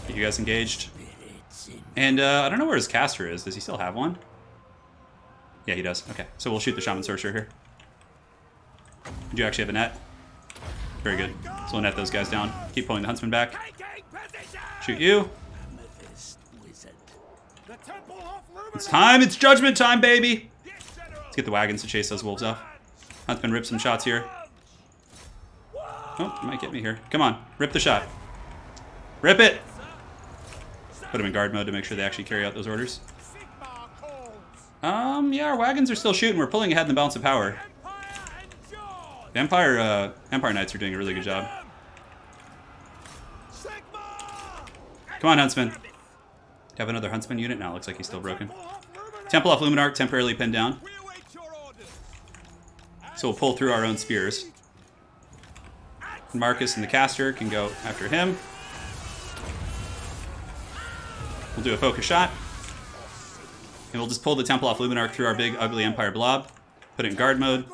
Get you guys engaged. And I don't know where his caster is. Does he still have one? Yeah, he does. Okay, so we'll shoot the Shaman Sorcerer here. Do you actually have a net? Very good. So we'll net those guys down. Keep pulling the Huntsman back. Shoot you. It's time. It's judgment time, baby. Let's get the wagons to chase those wolves off. Huntsman rips some shots here. Oh, you might get me here. Come on, rip the shot. Rip it. Put them in guard mode to make sure they actually carry out those orders. Yeah, our wagons are still shooting. We're pulling ahead in the balance of power. The Empire Knights are doing a really good job. Come on, Huntsman. Do you have another Huntsman unit? No, looks like he's still broken. Temple off Luminarch, temporarily pinned down. So we'll pull through our own spears. Marcus and the caster can go after him. We'll do a focus shot. And we'll just pull the Temple off Luminarch through our big, ugly Empire blob. Put it in guard mode.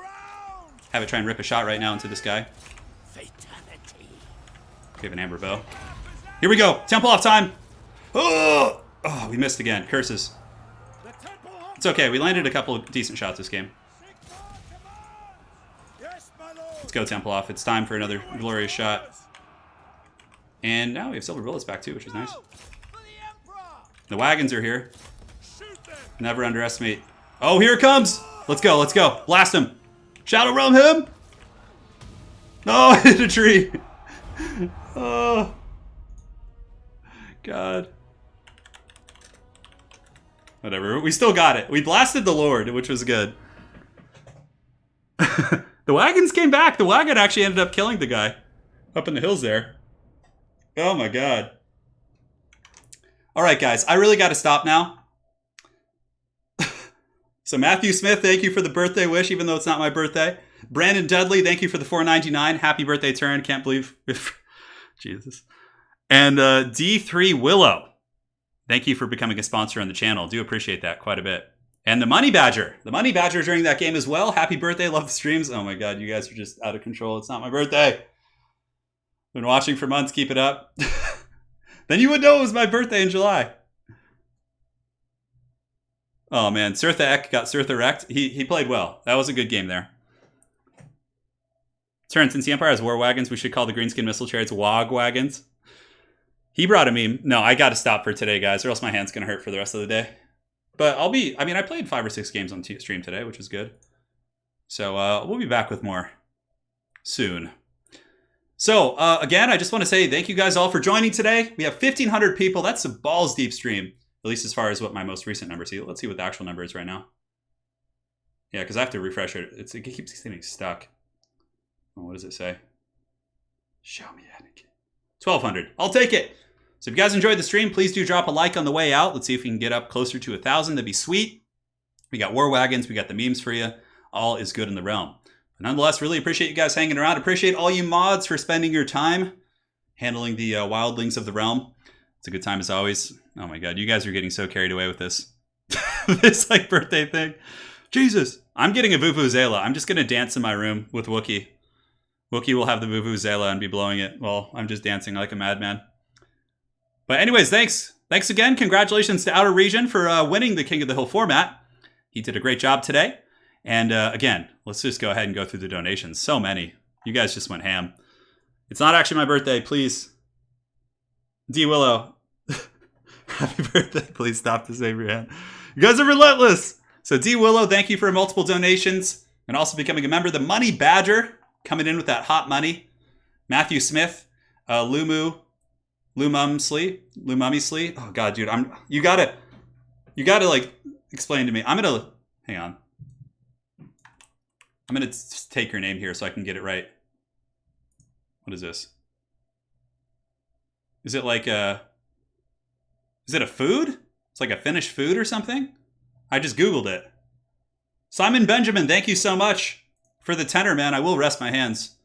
Have it try and rip a shot right now into this guy. We have an amber bow. Here we go. Temple off time. Oh, we missed again. Curses. It's okay. We landed a couple of decent shots this game. Let's go Temple off. It's time for another glorious shot. And now we have silver bullets back too, which is nice. For the Emperor! The wagons are here. Shoot them! Never underestimate. Oh, here it comes! Let's go, let's go. Blast him. Shadow realm him! Oh, I hit a tree. Oh. God. Whatever, we still got it. We blasted the Lord, which was good. The wagons came back. The wagon actually ended up killing the guy up in the hills there. Oh my God. All right, guys, I really got to stop now. So Matthew Smith, thank you for the birthday wish, even though it's not my birthday. Brandon Dudley, thank you for the $4.99. Happy birthday, Turin. Can't believe. Jesus. And D3 Willow, thank you for becoming a sponsor on the channel. Do appreciate that quite a bit. And the Money Badger. The Money Badger during that game as well. Happy birthday. Love the streams. Oh my God, you guys are just out of control. It's not my birthday. Been watching for months. Keep it up. Then you would know it was my birthday in July. Oh man, Sirtha Ek got Sirtha wrecked. He played well. That was a good game there. Turn, since the Empire has war wagons, we should call the greenskin missile chariots wog wagons. He brought a meme. No, I got to stop for today, guys, or else my hand's going to hurt for the rest of the day. But I played 5 or 6 games on stream today, which is good. So we'll be back with more soon. So again, I just want to say thank you guys all for joining today. We have 1,500 people. That's a balls deep stream, at least as far as what my most recent numbers see. Let's see what the actual number is right now. Yeah, because I have to refresh it. It keeps getting stuck. Oh, what does it say? Show me Anakin. 1,200. I'll take it. So if you guys enjoyed the stream, please do drop a like on the way out. Let's see if we can get up closer to 1,000. That'd be sweet. We got war wagons. We got the memes for you. All is good in the realm. But nonetheless, really appreciate you guys hanging around. Appreciate all you mods for spending your time handling the wildlings of the realm. It's a good time as always. Oh my God, you guys are getting so carried away with this. This like birthday thing. Jesus. I'm getting a Vuvuzela. I'm just going to dance in my room with Wookiee. Wookiee will have the Vuvuzela and be blowing it while I'm just dancing like a madman. But anyways, thanks. Thanks again. Congratulations to Outer Region for winning the King of the Hill format. He did a great job today. And again, let's just go ahead and go through the donations. So many. You guys just went ham. It's not actually my birthday. Please. D. Willow. Happy birthday. Please stop to save your hand. You guys are relentless. So D. Willow, thank you for multiple donations. And also becoming a member. The Money Badger coming in with that hot money. Matthew Smith. Lumumslee. Oh God, dude, you gotta like explain to me. Hang on. I'm gonna take your name here so I can get it right. What is this? Is it like is it a food? It's like a Finnish food or something? I just Googled it. Simon Benjamin, thank you so much for the tenor, man. I will rest my hands.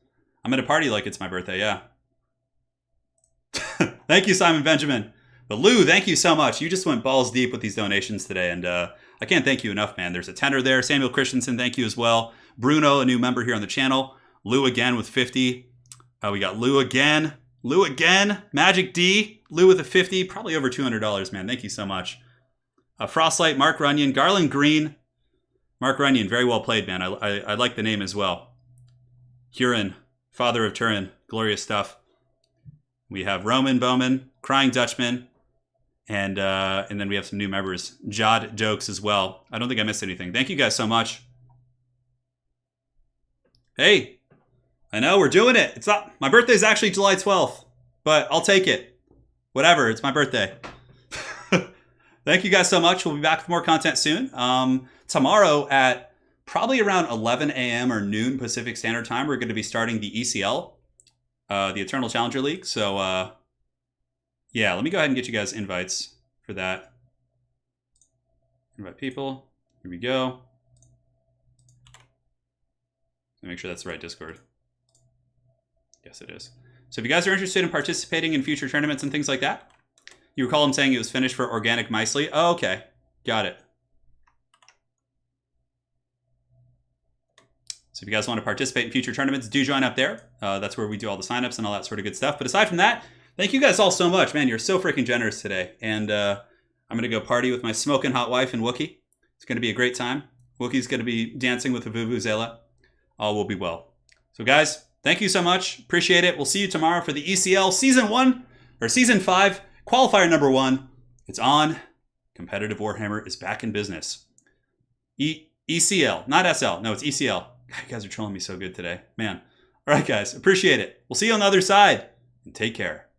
I'm gonna party like it's my birthday, yeah. Thank you, Simon Benjamin. But Lou, thank you so much. You just went balls deep with these donations today, and I can't thank you enough, man. There's a tenor there. Samuel Christensen, thank you as well. Bruno, a new member here on the channel. Lou again with 50. We got Lou again. Magic D. Lou with a 50. Probably over $200, man. Thank you so much. Frostlight, Mark Runyon, Garland Green. Mark Runyon, very well played, man. I like the name as well. Huron, father of Turin. Glorious stuff. We have Roman Bowman, Crying Dutchman, and then we have some new members. Jod Jokes as well. I don't think I missed anything. Thank you guys so much. Hey, I know we're doing it. It's not my birthday's actually July 12th, but I'll take it. Whatever, it's my birthday. Thank you guys so much. We'll be back with more content soon. Tomorrow at probably around 11 a.m. or noon Pacific Standard Time, we're going to be starting the ECL. The Eternal Challenger League. So, yeah, let me go ahead and get you guys invites for that. Invite people. Here we go. Make sure that's the right Discord. Yes, it is. So if you guys are interested in participating in future tournaments and things like that, you recall him saying it was finished for Organic Micely. Oh, okay. Got it. So if you guys want to participate in future tournaments, do join up there. That's where we do all the signups and all that sort of good stuff. But aside from that, thank you guys all so much. Man, you're so freaking generous today. And I'm going to go party with my smoking hot wife and Wookiee. It's going to be a great time. Wookiee's going to be dancing with the Vuvuzela. All will be well. So guys, thank you so much. Appreciate it. We'll see you tomorrow for the ECL Season 1 or Season 5, Qualifier number 1. It's on. Competitive Warhammer is back in business. ECL, not SL. No, it's ECL. God, you guys are trolling me so good today. Man. All right, guys. Appreciate it. We'll see you on the other side. And take care.